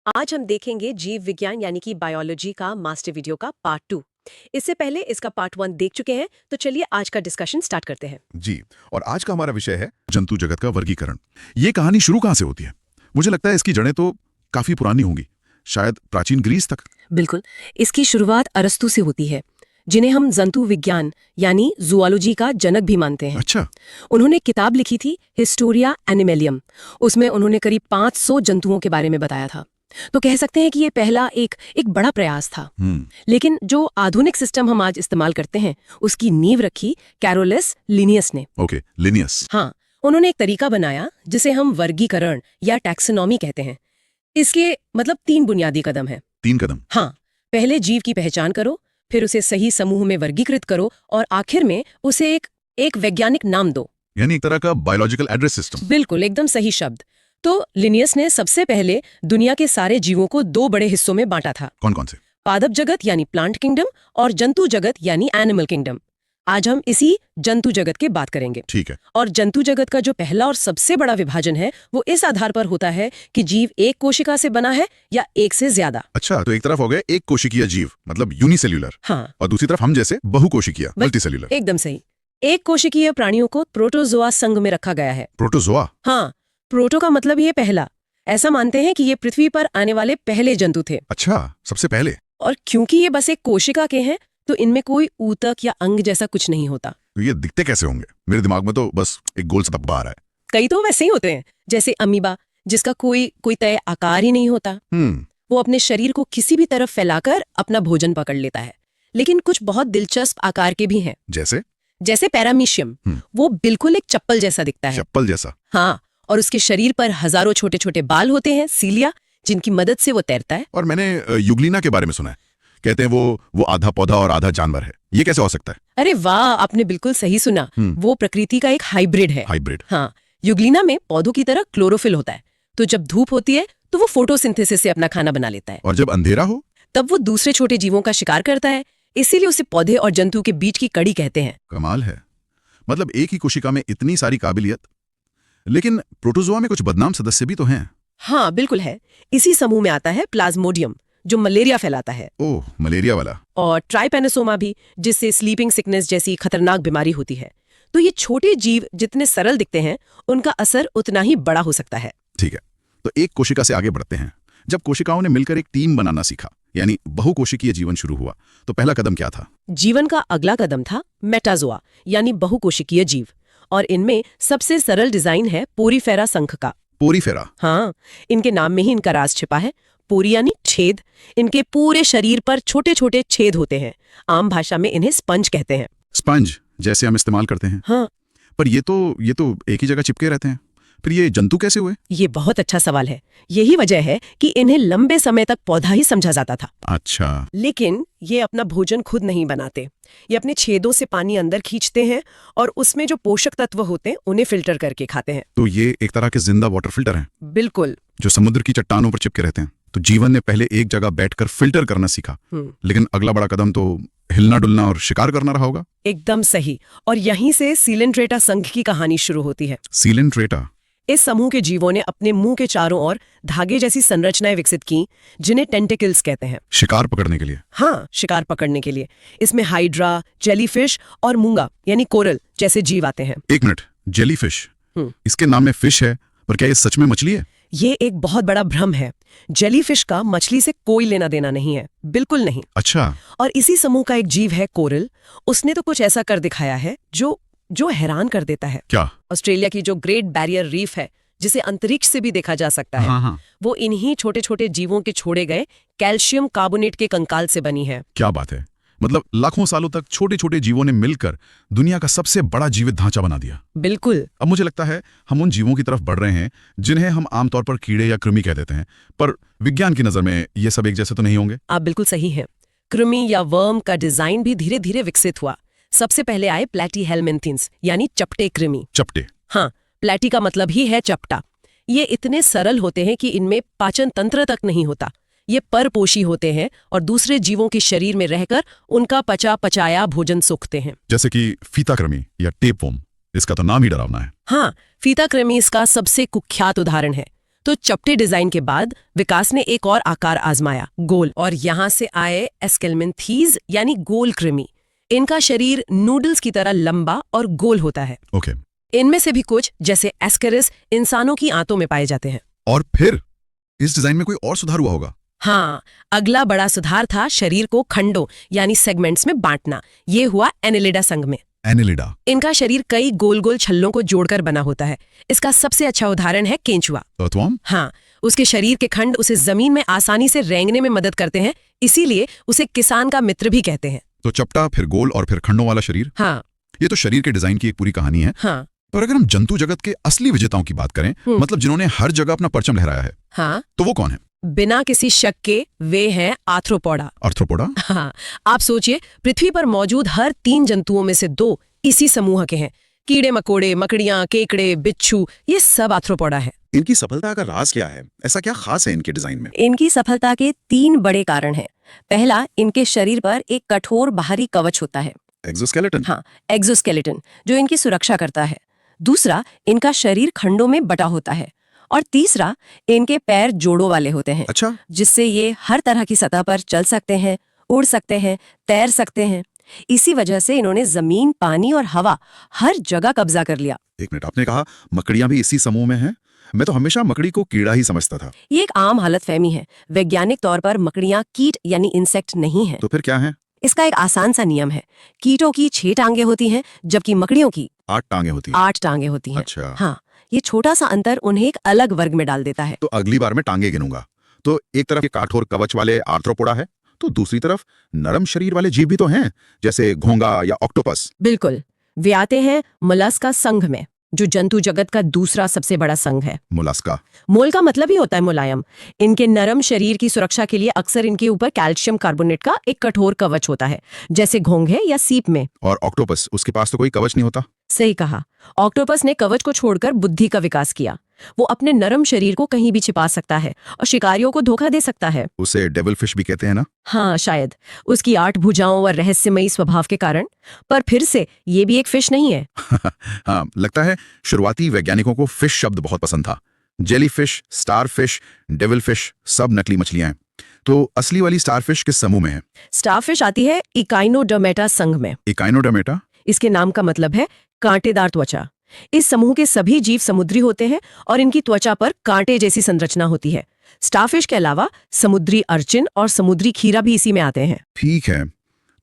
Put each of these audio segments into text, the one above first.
आज हम देखेंगे जीव विज्ञान यानी कि बायोलॉजी का मास्टर वीडियो का पार्ट 2। इससे पहले इसका पार्ट 1 देख चुके हैं, तो चलिए आज का डिस्कशन स्टार्ट करते हैं। जी। और आज का हमारा विषय है जंतु जगत का वर्गीकरण। ये कहानी शुरू कहां से होती है? मुझे लगता है इसकी जड़ें तो काफी पुरानी होंगी, शायद प्राचीन ग्रीस तक। बिल्कुल, इसकी शुरुआत अरस्तु से होती है, जिन्हें हम जंतु विज्ञान यानी जूलॉजी का जनक भी मानते हैं। अच्छा। उन्होंने किताब लिखी थी हिस्टोरिया एनिमलियम। उसमें उन्होंने करीब 500 जंतुओं के बारे में बताया था। तो कह सकते हैं कि ये पहला एक बड़ा प्रयास था। लेकिन जो आधुनिक सिस्टम हम आज इस्तेमाल करते हैं, उसकी नींव रखी कैरोलस लिनियस ने। Okay, Linnaeus. हाँ, उन्होंने एक तरीका बनाया जिसे हम वर्गीकरण या टैक्सोनॉमी कहते हैं। इसके मतलब 3 बुनियादी कदम हैं। 3 कदम? हाँ, पहले जीव की पहचान करो, फिर उसे सही समूह में वर्गीकृत करो और आखिर में उसे एक वैज्ञानिक नाम दो, यानी एक तरह का बायोलॉजिकल एड्रेस सिस्टम। बिल्कुल, एकदम सही शब्द। तो लिनियस ने सबसे पहले दुनिया के सारे जीवों को 2 बड़े हिस्सों में बांटा था। कौन कौन से? पादप जगत यानी प्लांट किंगडम और जंतु जगत यानी एनिमल किंगडम। आज हम इसी जंतु जगत की बात करेंगे। ठीक है। और जंतु जगत का जो पहला और सबसे बड़ा विभाजन है, वो इस आधार पर होता है कि जीव एक कोशिका से बना है या एक से ज्यादा। अच्छा, तो एक तरफ हो गए एक कोशिकीय जीव, मतलब यूनिसेल्यूलर। हाँ, और दूसरी तरफ हम जैसे बहुकोशिकीय, मल्टीसेल्यूलर। एकदम सही। एक कोशिकीय प्राणियों को प्रोटोजोआ संघ में रखा गया है। प्रोटोजोआ? हाँ, प्रोटो का मतलब ये पहला। ऐसा मानते हैं कि ये पृथ्वी पर आने वाले पहले जंतु थे। अच्छा, सबसे पहले। और क्योंकि ये बस एक कोशिका के हैं, तो इनमें कोई ऊतक या अंग जैसा कुछ नहीं होता। तो ये दिखते कैसे होंगे? मेरे दिमाग में तो बस एक गोल सा धब्बा आ रहा है। कई तो वैसे ही होते हैं, जैसे अमीबा, जिसका कोई तय आकार ही नहीं होता। वो अपने शरीर को किसी भी तरफ फैलाकर अपना भोजन पकड़ लेता है। लेकिन कुछ बहुत दिलचस्प आकार के भी हैं। जैसे पैरामीशियम। वो बिल्कुल एक चप्पल जैसा दिखता है। चप्पल जैसा? हाँ, और उसके शरीर पर हजारों छोटे छोटे बाल होते हैं, सीलिया, जिनकी मदद से वो तैरता है। और मैंने युग्लिना के बारे में सुना है, कहते हैं वो आधा पौधा और आधा जानवर है। ये कैसे हो सकता है? अरे वाह, आपने बिल्कुल सही सुना। वो प्रकृति का एक हाइब्रिड है। हाइब्रिड? हाँ, युग्लिना में पौधों की तरह क्लोरोफिल होता है, तो जब धूप होती है तो वो फोटोसिंथेसिस से अपना खाना बना लेता है। और जब अंधेरा हो तब वो दूसरे छोटे जीवों का शिकार करता है। इसीलिए उसे पौधे और जंतु के बीच की कड़ी कहते हैं। कमाल है, मतलब एक ही कोशिका में इतनी सारी काबिलियत। लेकिन प्रोटोजोआ में कुछ बदनाम सदस्य भी तो हैं। हाँ, बिल्कुल है। इसी समूह में आता है प्लाज्मोडियम, जो मलेरिया फैलाता है। ओह, मलेरिया वाला। और ट्राइपेनोसोमा भी, जिससे स्लीपिंग सिकनेस जैसी खतरनाक बीमारी होती है। तो ये छोटे जीव जितने सरल दिखते हैं, उनका असर उतना ही बड़ा हो सकता है। ठीक है, तो एक कोशिका से आगे बढ़ते हैं। जब कोशिकाओं ने मिलकर एक टीम बनाना सीखा, यानी बहुकोशिकीय जीवन शुरू हुआ, तो पहला कदम क्या था? जीवन का अगला कदम था मेटाजोआ, यानी बहुकोशिकीय जीव। और इनमें सबसे सरल डिजाइन है पोरीफेरा संघ का। पोरीफेरा? हाँ, इनके नाम में ही इनका राज छिपा है। पोरी यानी छेद। इनके पूरे शरीर पर छोटे छोटे छेद होते हैं। आम भाषा में इन्हें स्पंज कहते हैं। स्पंज जैसे हम इस्तेमाल करते हैं? हाँ। पर ये तो एक ही जगह चिपके रहते हैं। फिर ये जंतु कैसे हुए? ये बहुत अच्छा सवाल है। यही वजह है कि इन्हें लंबे समय तक पौधा ही समझा जाता था। अच्छा। लेकिन ये अपना भोजन खुद नहीं बनाते। ये अपने छेदों से पानी अंदर खींचते हैं और उसमें जो पोषक तत्व होते हैं उन्हें फिल्टर करके खाते हैं। तो ये एक तरह के जिंदा वाटर फिल्टर हैं? बिल्कुल। जो समुद्र की चट्टानों पर चिपके रहते हैं। तो जीवन ने पहले एक जगह बैठकर फिल्टर करना सीखा, लेकिन अगला बड़ा कदम तो हिलना डुलना और शिकार करना रहा होगा। एकदम सही। और यहीं से सीलेंट्रेटा संघ की कहानी शुरू होती है। सीलेंट्रेटा? इस समूह के जीवों ने अपने मुंह के चारों ओर धागे जैसी संरचनाएं विकसित की, जिन्हें टेंटिकल्स कहते हैं। शिकार पकड़ने के लिए? हाँ, शिकार पकड़ने के लिए। इसमें हाइड्रा, जेलीफिश और मूंगा यानी कोरल जैसे जीव आते हैं। एक मिनट, जेलीफिश? इसके नाम में फिश है, पर क्या ये सच में मछली है? ये एक बहुत बड़ा भ्रम है। जेलीफिश का मछली से कोई लेना देना नहीं है, बिल्कुल नहीं। अच्छा। और इसी समूह का एक जीव है कोरल। उसने तो कुछ ऐसा कर दिखाया है जो हैरान कर देता है। क्या? ऑस्ट्रेलिया की जो ग्रेट बैरियर रीफ है, जिसे अंतरिक्ष से भी देखा जा सकता है, हाँ। वो इन्हीं छोटे छोटे जीवों के छोड़े गए कैल्शियम कार्बोनेट के कंकाल से बनी है। क्या बात है, मतलब लाखों सालों तक छोटे छोटे जीवों ने मिलकर दुनिया का सबसे बड़ा जीवित ढांचा बना दिया। बिल्कुल। अब मुझे लगता है हम उन जीवों की तरफ बढ़ रहे हैं जिन्हें हम आमतौर पर कीड़े या कृमि कह देते हैं, पर विज्ञान की नजर में ये सब एक जैसे तो नहीं होंगे। आप बिल्कुल सही हैं। कृमि या वर्म का डिजाइन भी धीरे धीरे विकसित हुआ। सबसे पहले आए प्लैटीहेलमिन्थिन्स यानी चपटे कृमि। चपटे? हाँ, प्लैटी का मतलब ही है चपटा। ये इतने सरल होते हैं कि इनमें पाचन तंत्र तक नहीं होता। ये परपोषी होते हैं और दूसरे जीवों के शरीर में रहकर उनका पचाया भोजन सोखते हैं। जैसे कि फीताकृमि या टेपवर्म, इसका तो नाम ही डरावना है। हाँ, फीताकृमि इसका सबसे कुख्यात उदाहरण है। तो चपटे डिजाइन के बाद विकास ने एक और आकार आजमाया, गोल, और यहाँ से आए एस्केल्मेंथीज यानी गोल कृमि। इनका शरीर नूडल्स की तरह लंबा और गोल होता है। ओके। इनमें से भी कुछ, जैसे एस्केरिस, इंसानों की आंतों में पाए जाते हैं। और फिर इस डिजाइन में कोई और सुधार हुआ होगा? हाँ, अगला बड़ा सुधार था शरीर को खंडों यानी सेगमेंट्स में बांटना। ये हुआ एनेलिडा संघ में। एनेलिडा। इनका शरीर कई गोल गोल छल्लों को जोड़कर बना होता है। इसका सबसे अच्छा उदाहरण है केंचुआ। अर्थवर्म? हाँ, उसके शरीर के खंड उसे जमीन में आसानी से रेंगने में मदद करते हैं, इसीलिए उसे किसान का मित्र भी कहते हैं। तो चपटा, फिर गोल और फिर खंडों वाला शरीर। हाँ। ये तो शरीर के डिजाइन की एक पूरी कहानी है। हाँ। पर अगर हम जंतु जगत के असली विजेताओं की बात करें, मतलब जिन्होंने हर जगह अपना परचम लहराया है, हाँ, तो वो कौन है? बिना किसी शक के वे हैं आर्थ्रोपोडा। आर्थ्रोपोडा? हाँ, आप सोचिए, पृथ्वी पर मौजूद हर 3 जंतुओं में से 2 इसी समूह के हैं। कीड़े मकोड़े, मकड़ियां, केकड़े, बिच्छू, ये सब आर्थ्रोपोडा है। इनकी सफलता का राज क्या है? ऐसा क्या खास है इनके डिजाइन में? इनकी सफलता के 3 बड़े कारण हैं। पहला, इनके शरीर पर एक कठोर बाहरी कवच होता है। एक्सोस्केलेटन? हाँ, एक्सोस्केलेटन, जो इनकी सुरक्षा करता है। दूसरा, इनका शरीर खंडों में बटा होता है। और तीसरा, इनके पैर जोड़ों वाले होते हैं। अच्छा। जिससे ये हर तरह की सतह पर चल सकते हैं, उड़ सकते हैं, तैर सकते हैं। इसी वजह से इन्होंने जमीन, पानी और हवा हर जगह कब्जा कर लिया। एक मिनट, आपने कहा मकड़ियां भी इसी समूह में हैं? मैं तो हमेशा मकड़ी को कीड़ा ही समझता था। ये एक आम हालतफहमी है। वैज्ञानिक तौर पर मकड़ियां कीट यानी इंसेक्ट नहीं है। तो फिर क्या है? इसका एक आसान सा नियम है। कीटों की 6 टांगे होती हैं, जबकि मकड़ियों की 8 टांगे होती हैं। 8 टांगे होती हैं। अच्छा। हाँ, ये छोटा सा अंतर उन्हें एक अलग वर्ग में डाल देता है। तो अगली बार मैं टांगे गिनूंगा। तो एक तरफ ये कठोर कवच वाले आर्थ्रोपोडा है, तो दूसरी तरफ नरम शरीर वाले जीव भी तो हैं, जैसे घोंगा या ऑक्टोपस। बिल्कुल। वे आते हैं मोलस्का संघ में, जो जंतु जगत का दूसरा सबसे बड़ा संघ है। मोलस्का? मोल का मतलब ही होता है मुलायम। इनके नरम शरीर की सुरक्षा के लिए अक्सर इनके ऊपर कैल्शियम कार्बोनेट का एक कठोर कवच होता है, जैसे घोंघे या सीप में। और ऑक्टोपस, उसके पास तो कोई कवच नहीं होता? सही कहा। ऑक्टोपस ने कवच को छोड़कर बुद्धि का विकास किया। वो अपने नरम शरीर को कहीं भी छिपा सकता है और शिकारियों को धोखा दे सकता है। उसे डेविल फिश भी कहते हैं ना? हाँ, शायद उसकी 8 भुजाओं और रहस्यमयी स्वभाव के कारण। पर फिर से ये भी एक फिश नहीं है। हाँ, लगता है शुरुआती वैज्ञानिकों को फिश शब्द बहुत पसंद था। जेलीफिश, स्टारफिश, डेविल फिश, सब नकली मछलियां हैं। तो असली वाली स्टारफिश किस समूह में है? स्टारफिश आती है इकाइनोडर्मेटा संघ में। इकाइनोडर्मेटा? इसके नाम का मतलब है कांटेदार त्वचा। इस समूह के सभी जीव समुद्री होते हैं और इनकी त्वचा पर कांटे जैसी संरचना होती है। स्टारफिश के अलावा समुद्री अर्चिन और समुद्री खीरा भी इसी में आते हैं। ठीक है,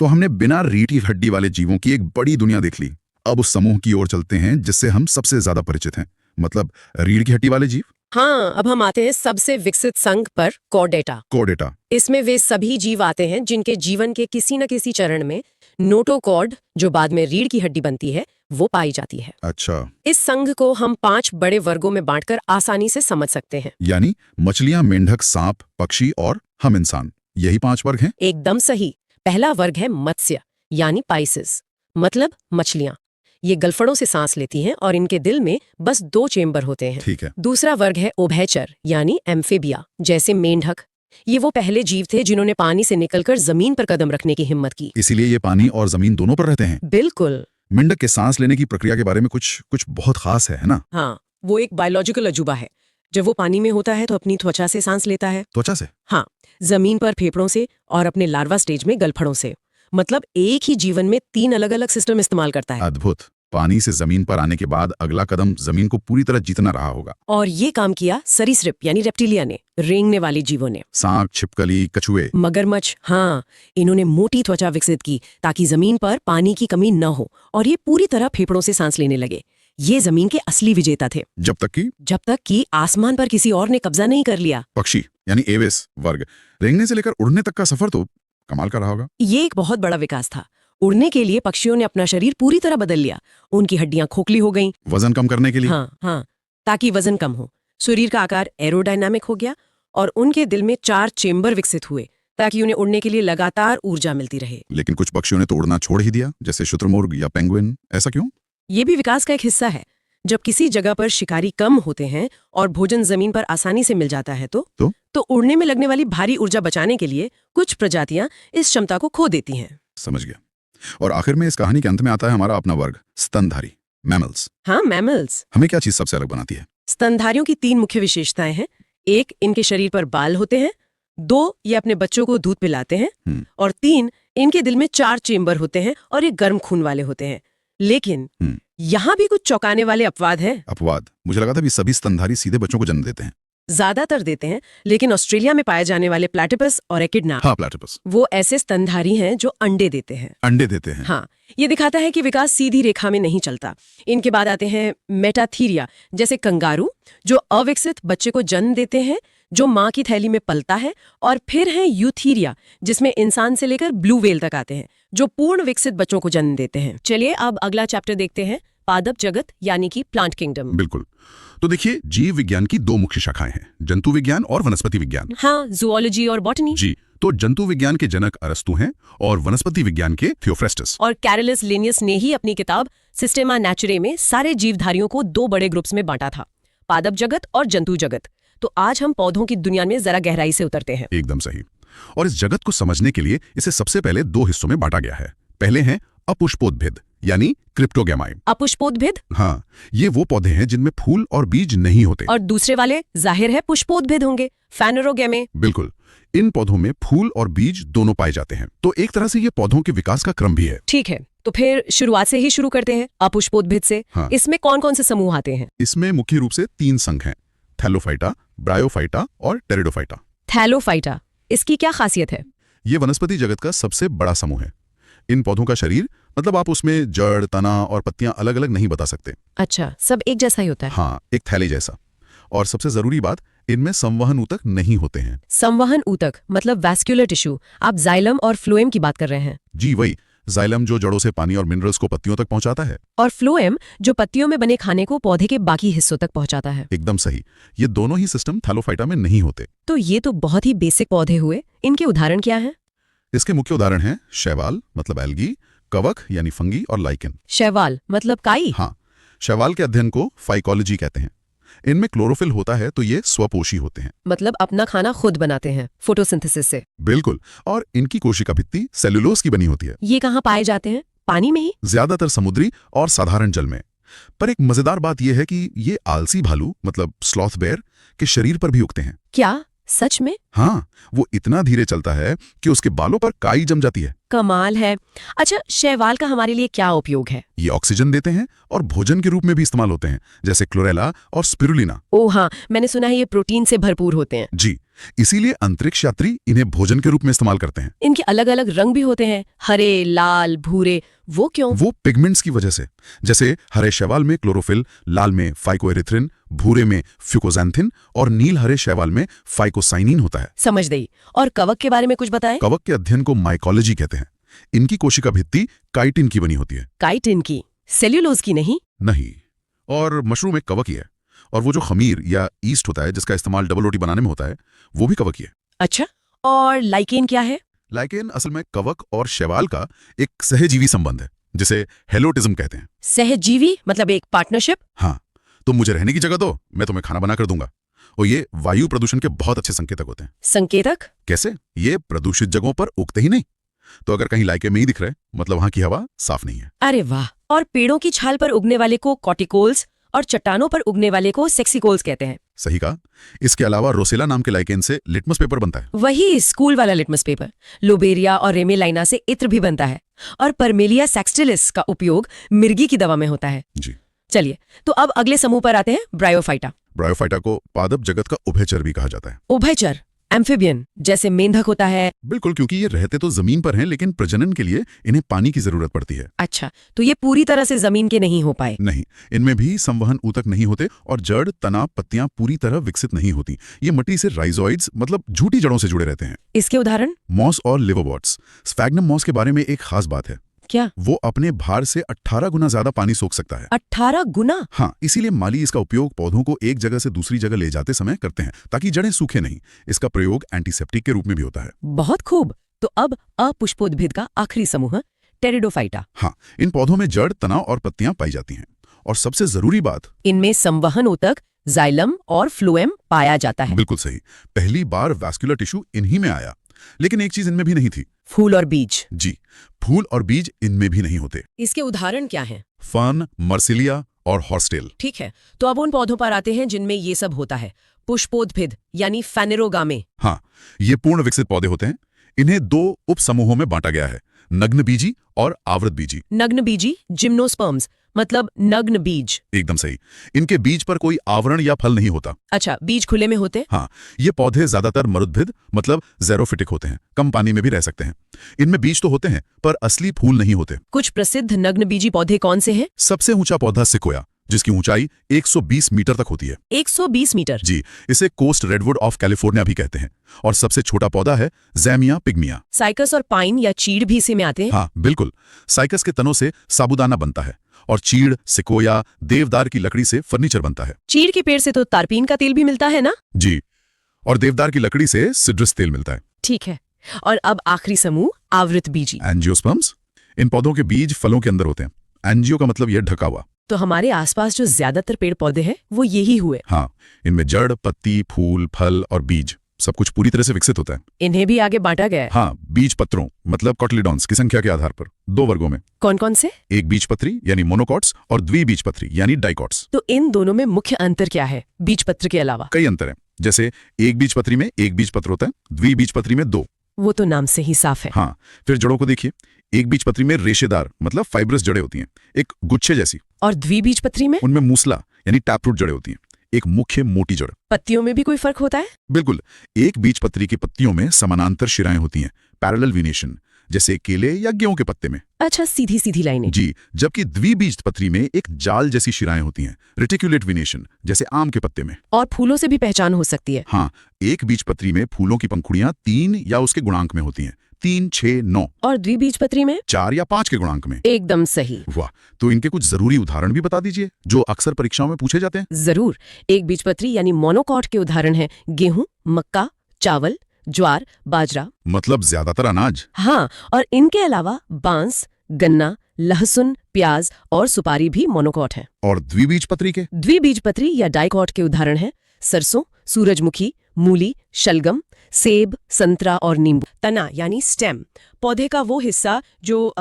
तो हमने बिना रीढ़ की हड्डी वाले जीवों की एक बड़ी दुनिया देख ली। अब उस समूह की ओर चलते हैं जिससे हम सबसे ज्यादा परिचित हैं, मतलब रीढ़ की हड्डी वाले जीव। हाँ, अब हम आते हैं सबसे विकसित संघ पर, कॉर्डेटा। कॉर्डेटा? इसमें वे सभी जीव आते हैं जिनके जीवन के किसी न किसी चरण में नोटोकॉर्ड, जो बाद में रीढ़ की हड्डी बनती है, वो पाई जाती है। अच्छा। इस संघ को हम 5 बड़े वर्गों में बांटकर आसानी से समझ सकते हैं। यानी मछलियां, मेंढक, सांप, पक्षी और हम इंसान, यही 5 वर्ग हैं? एकदम सही। पहला वर्ग है मत्स्य यानी पाइसेस, मतलब मछलियां। ये गलफड़ों से सांस लेती हैं और इनके दिल में बस 2 चेम्बर होते हैं। ठीक है। दूसरा वर्ग है उभयचर यानी एम्फीबिया, जैसे मेंढक। ये वो पहले जीव थे जिन्होंने पानी से निकलकर जमीन पर कदम रखने की हिम्मत की। इसीलिए ये पानी और जमीन दोनों पर रहते हैं। बिल्कुल। मेंढक के सांस लेने की प्रक्रिया के बारे में कुछ बहुत खास है ना? हाँ, वो एक बायोलॉजिकल अजूबा है। जब वो पानी में होता है तो अपनी त्वचा से सांस लेता है। त्वचा से? हाँ, जमीन पर फेफड़ों से और अपने लार्वा स्टेज में गलफड़ों से। मतलब एक ही जीवन में 3 अलग अलग सिस्टम इस्तेमाल करता है। अद्भुत। पानी से जमीन पर आने के बाद अगला कदम जमीन को पूरी तरह जीतना रहा होगा। और ये काम किया सरीसृप यानी रेप्टिलिया ने, रेंगने वाली जीवों ने। सांप, छिपकली, कछुए, मगरमच्छ। हाँ, इन्होंने मोटी त्वचा विकसित की ताकि जमीन पर पानी की कमी न हो और ये पूरी तरह फेफड़ों से सांस लेने लगे। ये जमीन के असली विजेता थे। जब तक कि आसमान पर किसी और ने कब्जा नहीं कर लिया। पक्षी यानी एविस वर्ग, रेंगने से लेकर उड़ने तक का सफर तो कमाल का रहा होगा। ये एक बहुत बड़ा विकास था। उड़ने के लिए पक्षियों ने अपना शरीर पूरी तरह बदल लिया। उनकी हड्डियां खोखली हो गईं। वजन कम करने के लिए? हाँ, ताकि वजन कम हो। शरीर का आकार एरोडायनामिक हो गया और उनके दिल में 4 चेम्बर विकसित हुए ताकि उन्हें उड़ने के लिए लगातार ऊर्जा मिलती रहे। लेकिन कुछ पक्षियों ने तो उड़ना छोड़ ही दिया, जैसे शुतुरमुर्ग या पेंगुइन। ऐसा क्यों? ये भी विकास का एक हिस्सा है। जब किसी जगह पर शिकारी कम होते हैं और भोजन जमीन पर आसानी से मिल जाता है तो उड़ने में लगने वाली भारी ऊर्जा बचाने के लिए कुछ प्रजातियां इस क्षमता को खो देती हैं। समझ गया। और आखिर में इस कहानी के अंत में आता है हमारा अपना वर्ग, स्तनधारी, मैमल्स। हाँ, मैमल्स। हमें क्या चीज सबसे अलग बनाती है? स्तनधारियों की 3 मुख्य विशेषताएं हैं। 1, इनके शरीर पर बाल होते हैं। 2, ये अपने बच्चों को दूध पिलाते हैं। और 3, इनके दिल में 4 चेम्बर होते हैं और ये गर्म खून वाले होते हैं। लेकिन यहाँ भी कुछ चौंकाने वाले अपवाद हैं। अपवाद? मुझे लगा था भी सभी स्तनधारी सीधे बच्चों को जन्म देते हैं। ज्यादातर देते हैं, लेकिन ऑस्ट्रेलिया में पाए जाने वाले प्लैटिपस और एकिडना, हाँ, प्लैटिपस, वो ऐसे स्तनधारी हैं जो अंडे देते हैं। अंडे देते हैं। हाँ, ये दिखाता है कि विकास सीधी रेखा में नहीं चलता। इनके बाद आते हैं मेटाथीरिया जैसे कंगारू, जो अविकसित बच्चे को जन्म देते हैं, जो माँ की थैली में पलता है। और फिर हैं यूथीरिया, जिसमें इंसान से लेकर ब्लू व्हेल तक आते हैं, जो पूर्ण विकसित बच्चों को जन्म देते हैं। चलिए अब अगला चैप्टर देखते हैं, पादप जगत यानी कि प्लांट किंगडम। बिल्कुल। तो देखिए, जीव विज्ञान की 2 मुख्य शाखाएं हैं, जंतु विज्ञान और वनस्पति विज्ञान। हाँ, जूलॉजी और बॉटनी। जी, तो जंतु विज्ञान के जनक अरस्तु हैं और वनस्पति विज्ञान के थियोफ्रेस्टस। और कैरोलस लिनियस ने ही अपनी किताब सिस्टेमा नेचुरे में सारे जीवधारियों को 2 बड़े ग्रुप्स में बांटा था, पादप जगत और जंतु जगत। तो आज हम पौधों की दुनिया में जरा गहराई से उतरते हैं। एकदम सही। और इस जगत को समझने के लिए इसे सबसे पहले 2 हिस्सों में बांटा गया है। पहले हैं अपुष्पोद्भिद यानी क्रिप्टोगैमाई। अपुष्पोद्भिद? हाँ, ये वो पौधे हैं जिनमें फूल और बीज नहीं होते। और दूसरे वाले जाहिर है पुष्पोद्भिद होंगे, फेनेरोगैमे। बिल्कुल, इन पौधों में फूल और बीज दोनों पाए जाते हैं। तो एक तरह से ये पौधों के विकास का क्रम भी है। ठीक है, तो फिर शुरुआत से ही शुरू करते हैं, अपुष्पोद्भिद से। हाँ। इसमें कौन कौन से समूह आते हैं? इसमें मुख्य रूप से 3 संघ हैं, थैलोफाइटा, ब्रायोफाइटा और टेरिडोफाइटा। थैलोफाइटा, इसकी क्या खासियत है? ये वनस्पति जगत का सबसे बड़ा समूह है। इन पौधों का शरीर, मतलब आप उसमें जड़, तना और पत्तियां अलग अलग नहीं बता सकते। अच्छा, सब एक जैसा ही होता है? हाँ, एक थैले जैसा। और सबसे जरूरी बात, इनमें संवहन ऊतक नहीं होते हैं। संवहन ऊतक मतलब वैस्कुलर टिश्यू। आप जाइलम और फ्लोएम की बात कर रहे हैं? जी वही, जाइलम जो जड़ों से पानी और मिनरल्स को पत्तियों तक पहुंचाता है, और फ्लोएम जो पत्तियों में बने खाने को पौधे के बाकी हिस्सों तक पहुंचाता है। एकदम सही। ये दोनों ही सिस्टम थैलोफाइटा में नहीं होते। तो ये तो बहुत ही बेसिक पौधे हुए। इनके उदाहरण क्या हैं? इसके मुख्य उदाहरण हैं शैवाल मतलब एल्गी, कवक यानी फंगी और लाइकेन। शैवाल मतलब काई? हाँ, शैवाल के अध्ययन को फाइकोलॉजी कहते हैं। इनमें क्लोरोफिल होता है, तो ये स्वपोषी होते हैं, मतलब अपना खाना खुद बनाते हैं फोटोसिंथेसिस से। बिल्कुल। और इनकी कोशिका भित्ति सेल्यूलोज की बनी होती है। ये कहाँ पाए जाते हैं? पानी में ही? ज्यादातर समुद्री और साधारण जल में। पर एक मजेदार बात यह है कि ये आलसी भालू मतलब स्लॉथ बेयर के शरीर पर भी उगते हैं। क्या सच में? हाँ, वो इतना धीरे चलता है कि उसके बालों पर काई जम जाती है। कमाल है। अच्छा, शैवाल का हमारे लिए क्या उपयोग है? ये ऑक्सीजन देते हैं और भोजन के रूप में भी इस्तेमाल होते हैं, जैसे क्लोरेला और स्पिरुलिना। ओह हाँ, मैंने सुना है ये प्रोटीन से भरपूर होते हैं। जी, इसीलिए अंतरिक्ष यात्री इन्हें भोजन के रूप में इस्तेमाल करते हैं। इनके अलग अलग रंग भी होते हैं, हरे, लाल, भूरे। वो क्यों? वो पिगमेंट्स की वजह से। जैसे हरे शैवाल में क्लोरोफिल, लाल में फाइकोएरिथ्रिन, भूरे में फ्यूकोजैंथिन और नील हरे शैवाल में फाइकोसाइनिन होता है। समझ गई। और कवक के बारे में कुछ बताएं? कवक के अध्ययन को माइकोलॉजी कहते हैं। इनकी कोशिका भित्ति काइटिन की बनी होती है। काइटिन की, सेल्यूलोज की नहीं? नहीं। और मशरूम एक कवक ही है। और वो जो खमीर या ईस्ट होता है जिसका इस्तेमाल डबल रोटी बनाने में होता है, वो भी कवक ही है। अच्छा, और लाइकेन क्या है? लाइकेन असल में कवक और शैवाल का एक सहजीवी संबंध है, जिसे हेलोटिज्म कहते हैं। सहजीवी मतलब एक पार्टनरशिप? हाँ, तुम मुझे रहने की जगह दो, मैं तुम्हें खाना बना कर दूंगा। और ये वायु प्रदूषण के बहुत अच्छे संकेतक होते हैं। संकेतक? कैसे? ये प्रदूषित जगहों पर उगते ही नहीं। तो अगर कहीं लाइके में ही दिख रहे, मतलब वहां की हवा साफ नहीं है। अरे वाह। और पेड़ों की छाल पर उगने वाले को कॉर्टिकोल्स और चट्टानों पर उगने वाले को सेक्सिकोल्स कहते हैं। सही कहा। इसके अलावा रोसेला नाम के लाइकेन से लिटमस पेपर बनता है। वही स्कूल वाला लिटमस पेपर। लोबेरिया और रेमेलाइना से इत्र भी बनता है। और परमेलिया सेक्सटिलिस का उपयोग मिर्गी की दवा में होता है। जी। चलिए, तो अब अगले समूह पर आते हैं, ब्रायोफाइटा। ब्रायोफाइटा को पादप जगत का उभयचर भी कहा जाता है। उभयचर, एम्फिबियन, जैसे मेंढक होता है। बिल्कुल, क्योंकि ये रहते तो जमीन पर हैं, लेकिन प्रजनन के लिए इन्हें पानी की जरूरत पड़ती है। अच्छा, तो ये पूरी तरह से जमीन के नहीं हो पाए? नहीं, इनमें भी संवहन ऊतक नहीं होते और जड़, तना, पत्तियां पूरी तरह विकसित नहीं होती। ये मिट्टी से राइजोइड्स मतलब झूठी जड़ों से जुड़े रहते हैं। इसके उदाहरण? मॉस और लिवरवॉर्ट्स। स्फैग्नम मॉस के बारे में एक खास बात है। क्या? वो अपने भार से 18 गुना ज्यादा पानी सोख सकता है। 18 गुना? हाँ, इसीलिए माली इसका उपयोग पौधों को एक जगह से दूसरी जगह ले जाते समय करते हैं, ताकि जड़ें सूखे नहीं। इसका प्रयोग एंटीसेप्टिक के रूप में भी होता है। बहुत खूब। तो अब अपुष्पोद्भिद का आखिरी समूह, टेरिडोफाइटा। हाँ, इन पौधों में जड़, तना और पत्तियां पाई जाती हैं। और सबसे जरूरी बात, इनमें संवहन ऊतक, जाइलम और फ्लोएम पाया जाता है। बिल्कुल सही। पहली बार वैस्कुलर टिश्यू इन्हीं में आया। लेकिन एक चीज इनमें भी नहीं थी, फूल और बीज। जी, फूल और बीज इनमें भी नहीं होते। इसके उदाहरण क्या हैं? फर्न, मर्सिलिया और हॉर्सटेल। ठीक है, तो अब उन पौधों पर आते हैं जिनमें ये सब होता है। पुष्पोद्भिद यानी फेनेरोगामे। हाँ, ये पूर्ण विकसित पौधे होते हैं। इन्हें 2 उप समूहों में बांटा गया है, नग्न बीजी और आवृत बीजी। नग्न बीजी जिम्नोस्पर्म्स, मतलब नग्न बीज। एकदम सही। इनके बीज पर कोई आवरण या फल नहीं होता। अच्छा, बीज खुले में होते? हाँ, ये पौधे ज्यादातर मरुद्भिद मतलब ज़ेरोफिटिक होते हैं, कम पानी में भी रह सकते हैं। इनमें बीज तो होते हैं पर असली फूल नहीं होते। कुछ प्रसिद्ध नग्न बीजी पौधे कौन से हैं? सबसे ऊंचा पौधा सिकोया, जिसकी ऊंचाई 120 मीटर तक होती है। 120 मीटर? जी, इसे कोस्ट रेडवुड ऑफ कैलिफोर्निया भी कहते हैं। और सबसे छोटा पौधा है ज़ैमिया पिग्मिया। साइकस और पाइन या चीड़ भी इसी में आते हैं? हाँ बिल्कुल, साइकस के तनों से साबूदाना बनता है और चीड़, सिकोया, देवदार की लकड़ी से फर्नीचर बनता है। चीड़ के पेड़ से तो तारपीन का तेल भी मिलता है ना? जी, और देवदार की लकड़ी से सिट्रस तेल मिलता है। ठीक है, और अब आखिरी समूह आवृत बीजी। एंजियोस्पर्म्स। इन पौधों के बीज फलों के अंदर होते हैं। एंजियो का मतलब यह ढका हुआ। तो हमारे आसपास जो ज्यादातर पेड़ पौधे हैं वो यही हुए। हाँ, इनमें जड़, पत्ती, फूल, फल और बीज सब कुछ पूरी तरह से विकसित होता है। इन्हें भी आगे बांटा गया है? हाँ, बीज पत्रों मतलब कॉटिलिडॉन्स की संख्या के आधार पर 2 वर्गों में। कौन कौन से? एक बीजपत्री यानी मोनोकॉट्स और द्विबीजपत्री यानी डाइकॉट्स। तो इन दोनों में मुख्य अंतर क्या है बीजपत्र के अलावा? कई अंतर हैं, जैसे एक बीजपत्री में 1 बीजपत्र होता है, द्विबीजपत्री में 2। वो तो नाम से ही साफ है। हाँ, फिर जड़ों को देखिए। एक बीजपत्री में रेशेदार मतलब फाइब्रस जड़ें होती हैं, एक गुच्छे जैसी। और द्विबीजपत्री में? उनमें मूसला यानी टैपरूट जड़ें होती हैं, एक मुख्य मोटी जड़। पत्तियों में भी कोई फर्क होता है? बिल्कुल, एक बीजपत्री की पत्तियों में समानांतर शिराएं होती हैं, पैरेलल वीनेशन, जैसे केले या गेहूं के पत्ते में। अच्छा, सीधी सीधी लाइनें। जी, जबकि द्विबीजपत्री में एक जाल जैसी शिराएं होती हैं, रेटिकुलेट वीनेशन, जैसे आम के पत्ते में। और फूलों से भी पहचान हो सकती है? हाँ, एक बीजपत्री में फूलों की पंखुड़ियां 3 या उसके गुणांक में होती हैं, 3, 6, 9। और द्विबीजपत्री में? 4 या 5 के गुणांक में। एकदम सही। वाह, तो इनके कुछ जरूरी उदाहरण भी बता दीजिए जो अक्सर परीक्षाओं में पूछे जाते हैं। जरूर। एक बीजपत्री यानी मोनोकॉट के उदाहरण है गेहूं, मक्का, चावल, ज्वार, बाजरा। मतलब ज्यादातर अनाज। हाँ, और इनके अलावा बांस, गन्ना, लहसुन, प्याज और सुपारी भी मोनोकॉट है। और द्विबीजपत्री के? द्विबीजपत्री या डाइकॉट के उदाहरण है सरसों, सूरजमुखी, मूली, शलगम, सेब, संतरा और नींबू। तना यानी स्टेम, पौधे का वो हिस्सा जो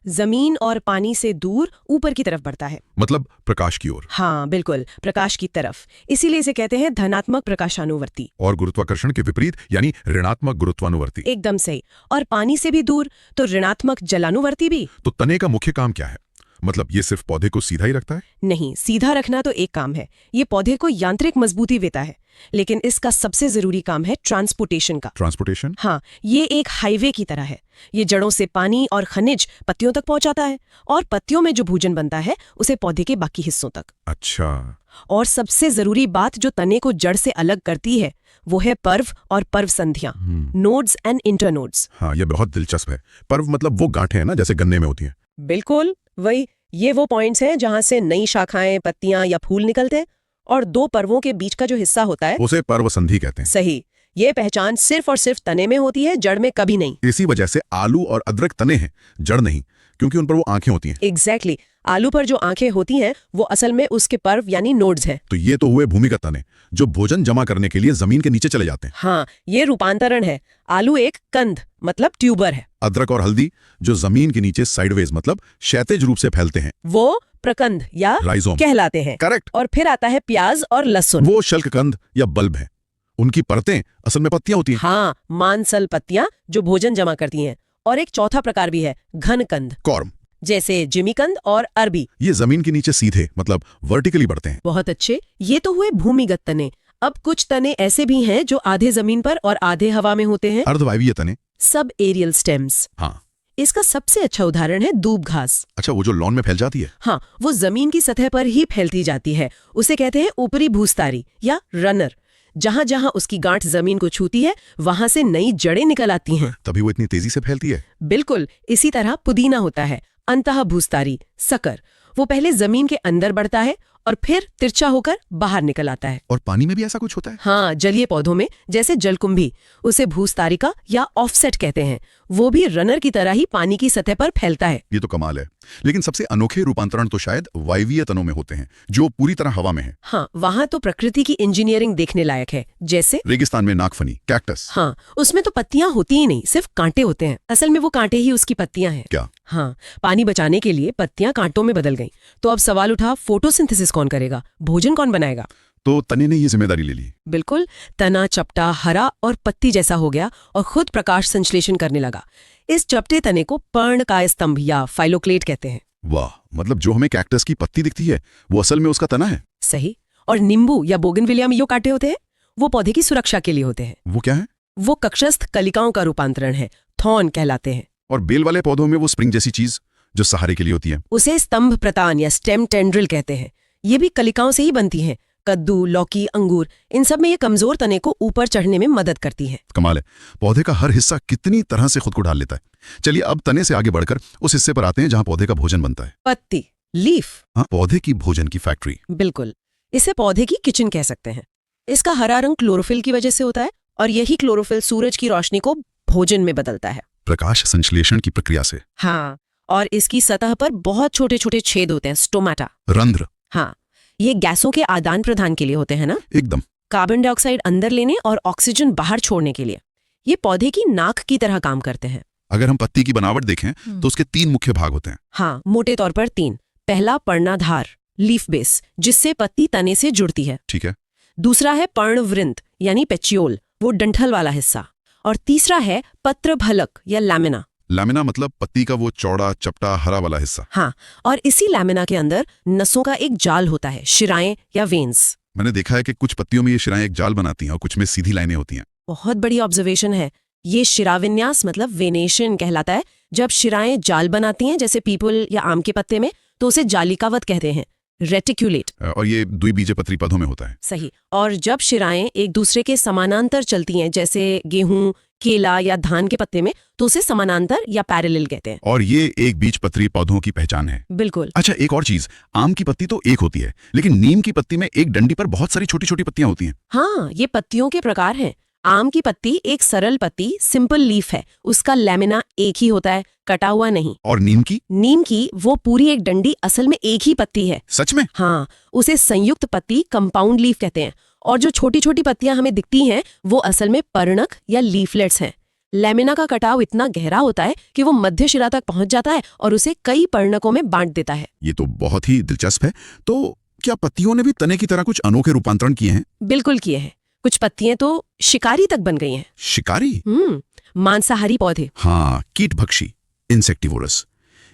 जमीन और पानी से दूर ऊपर की तरफ बढ़ता है। मतलब प्रकाश की ओर। हाँ बिल्कुल, प्रकाश की तरफ। इसीलिए इसे कहते हैं धनात्मक प्रकाशानुवर्ती। और गुरुत्वाकर्षण के विपरीत यानी ऋणात्मक गुरुत्वानुवर्ती। एकदम सही। और पानी से भी दूर तो ऋणात्मक जलानुवर्ती भी। तो तने का मुख्य काम क्या है? मतलब ये सिर्फ पौधे को सीधा ही रखता है? नहीं, सीधा रखना तो एक काम है, ये पौधे को यांत्रिक मजबूती देता है, लेकिन इसका सबसे जरूरी काम है ट्रांसपोर्टेशन का। ट्रांसपोर्टेशन? हाँ, ये एक हाईवे की तरह है। ये जड़ों से पानी और खनिज पत्तियों तक पहुंचाता है, और पत्तियों में जो भोजन बनता है उसे पौधे के बाकी हिस्सों तक। अच्छा। और सबसे जरूरी बात जो तने को जड़ से अलग करती है वो है पर्व और पर्व संधियां, नोड्स एंड इंटरनोड्स। हाँ, ये बहुत दिलचस्प है। पर्व मतलब वो गांठें हैं ना, जैसे गन्ने में होती हैं। बिल्कुल वही। ये वो पॉइंट्स हैं जहां से नई शाखाएं, पत्तियां या फूल निकलते हैं, और 2 पर्वों के बीच का जो हिस्सा होता है उसे पर्व संधि कहते हैं। सही। ये पहचान सिर्फ और सिर्फ तने में होती है, जड़ में कभी नहीं। इसी वजह से आलू और अदरक तने हैं, जड़ नहीं, क्योंकि उन पर वो आंखें होती हैं। एग्जैक्टली। आलू पर जो आंखें होती हैं वो असल में उसके पर्व यानी नोड्स हैं। तो ये तो हुए भूमिगत तने जो भोजन जमा करने के लिए जमीन के नीचे चले जाते हैं। हाँ, ये रूपांतरण है। आलू एक कंद मतलब ट्यूबर है। अदरक और हल्दी जो जमीन के नीचे साइडवेज मतलब क्षैतिज रूप से फैलते हैं, वो प्रकंद या राइजोम कहलाते हैं। करेक्ट। और फिर आता है प्याज और लहसुन। वो शल्ककंद या बल्ब है। उनकी परतें असल में पत्तियां होती हैं। हाँ, मांसल पत्तियां जो भोजन जमा करती हैं। और एक चौथा प्रकार भी है, घनकंद, कॉर्म, जैसे जिमीकंद और अरबी। ये जमीन के नीचे सीधे मतलब वर्टिकली बढ़ते हैं। बहुत अच्छे। ये तो हुए भूमिगत तने। अब कुछ तने ऐसे भी हैं जो आधे जमीन पर और आधे हवा में होते हैं, अर्धवायवीय तने। Sub aerial stems. हाँ। इसका सबसे अच्छा उदाहरण है दूब घास। अच्छा, वो जो लॉन में फैल जाती है? हाँ, वो जमीन की सतह पर ही फैलती जाती है। उसे कहते हैं ऊपरी भूस्तारी या रनर। जहां जहां उसकी गांठ जमीन को छूती है वहां से नई जड़ें निकल आती हैं। तभी वो इतनी तेजी से फैलती है। बिल्कुल। इसी तरह पुदीना होता है, अंतः भूस्तारी, सकर। वो पहले जमीन के अंदर बढ़ता है और फिर तिरछा होकर बाहर निकल आता है। और पानी में भी ऐसा कुछ होता है? हाँ, जलीय पौधों में जैसे जलकुंभी, उसे भूस्तारिका या ऑफसेट कहते हैं, वो भी रनर की तरह ही पानी की सतह पर फैलता है। ये तो कमाल है। लेकिन सबसे अनोखे रूपांतरण तो शायद वायवीय तनों में होते हैं, जो पूरी तरह हवा में है। हाँ, वहाँ तो प्रकृति की इंजीनियरिंग देखने लायक है। जैसे रेगिस्तान में नागफनी, कैक्टस। हाँ, उसमें तो पत्तियां होती ही नहीं, सिर्फ कांटे होते हैं। असल में वो कांटे ही उसकी पत्तियां हैं। क्या? हाँ, पानी बचाने के लिए पत्तियां कांटों में बदल गईं। तो अब सवाल उठा, फोटोसिंथेसिस कौन करेगा, भोजन कौन बनाएगा? तो तने ने ये जिम्मेदारी ले ली। बिल्कुल, तना चपटा, हरा और पत्ती जैसा हो गया और खुद प्रकाश संश्लेषण करने लगा। इस चपटे तने को पर्णकाय स्तंभ या फाइलोक्लेट कहते हैं। वाह, मतलब जो हमें कैक्टस की पत्ती दिखती है वो असल में उसका तना है। सही। और नींबू या बोगनविलिया में जो कांटे होते हैं, वो पौधे की सुरक्षा के लिए होते हैं। वो क्या है? वो कक्षस्थ कलिकाओं का रूपांतरण है, थॉर्न कहलाते हैं। और बेल वाले पौधों में वो स्प्रिंग जैसी चीज जो सहारे के लिए होती है। उसे स्तंभ प्रतान या स्टेम टेंड्रिल कहते हैं। ये भी कलिकाओं से ही बनती हैं। कद्दू, लौकी, अंगूर, इन सब में ये कमजोर तने को ऊपर चढ़ने में मदद करती है। कमाल है, पौधे का हर हिस्सा कितनी तरह से खुद को ढाल लेता है। चलिए अब तने से आगे बढ़कर उस हिस्से पर आते हैं जहां पौधे का भोजन बनता है। पत्ती, लीफ। हाँ, पौधे की भोजन की फैक्ट्री। बिल्कुल, इसे पौधे की किचन कह सकते हैं। इसका हरा रंग क्लोरोफिल की वजह से होता है और यही क्लोरोफिल सूरज की रोशनी को भोजन में बदलता है, प्रकाश संश्लेषण की प्रक्रिया से। हाँ, और इसकी सतह पर बहुत छोटे छोटे छेद होते हैं, स्टोमाटा। रंध्र। हाँ, ये गैसों के आदान प्रदान के लिए होते हैं ना, एकदम। कार्बन डाइऑक्साइड अंदर लेने और ऑक्सीजन बाहर छोड़ने के लिए। ये पौधे की नाक की तरह काम करते हैं। अगर हम पत्ती की बनावट देखें तो उसके 3 मुख्य भाग होते हैं। हाँ, मोटे तौर पर 3। पहला पर्णाधार, लीफ बेस, जिससे पत्ती तने से जुड़ती है। ठीक है। दूसरा है पर्णवृंत यानी पेचियोल, वो डंठल वाला हिस्सा। और तीसरा है पत्रफलक या लैमिना। लैमिना मतलब पत्ती का वो चौड़ा चपटा हरा वाला हिस्सा। हाँ, और इसी लैमिना के अंदर नसों का एक जाल होता है, शिराएं या वेन्स। मैंने देखा है कि कुछ पत्तियों में ये शिराएं एक जाल बनाती हैं और कुछ में सीधी लाइनें होती हैं। बहुत बड़ी ऑब्जर्वेशन है। ये शिराविन्यास मतलब वेनेशन कहलाता है। जब शिराएं जाल बनाती हैं, जैसे पीपल या आम के पत्ते में, तो उसे जालिकावत कहते हैं, रेटिक्यूलेट। और ये द्विबीजपत्री पौधों में होता है। सही। और जब शिराएं एक दूसरे के समानांतर चलती हैं, जैसे गेहूं, केला या धान के पत्ते में, तो उसे समानांतर या पैरेलल कहते हैं। और ये एक बीजपत्री पौधों की पहचान है। बिल्कुल। अच्छा, एक और चीज, आम की पत्ती तो एक होती है, लेकिन नीम की पत्ती में एक डंडी पर बहुत सारी छोटी छोटी पत्तियां होती हैं। हाँ, ये पत्तियों के प्रकार हैं। आम की पत्ती एक सरल पत्ती, सिंपल लीफ है, उसका लैमिना एक ही होता है, कटा हुआ नहीं। और नीम की वो पूरी एक डंडी, असल में एक ही पत्ती है। सच में? हाँ, उसे संयुक्त पत्ती, कंपाउंड लीफ कहते हैं। और जो छोटी छोटी पत्तियां हमें दिखती हैं, वो असल में पर्णक या लीफलेट्स हैं। लैमिना का कटाव इतना गहरा होता है कि वो मध्य शिरा तक पहुंच जाता है और उसे कई पर्णकों में बांट देता है। ये तो बहुत ही दिलचस्प है। तो क्या पत्तियों ने भी तने की तरह कुछ अनोखे रूपांतरण किए हैं? बिल्कुल किए हैं। कुछ पत्तियां तो शिकारी तक बन गई हैं। शिकारी? मांसाहारी पौधे। हाँ, कीटभक्षी, इंसेक्टिवोरस।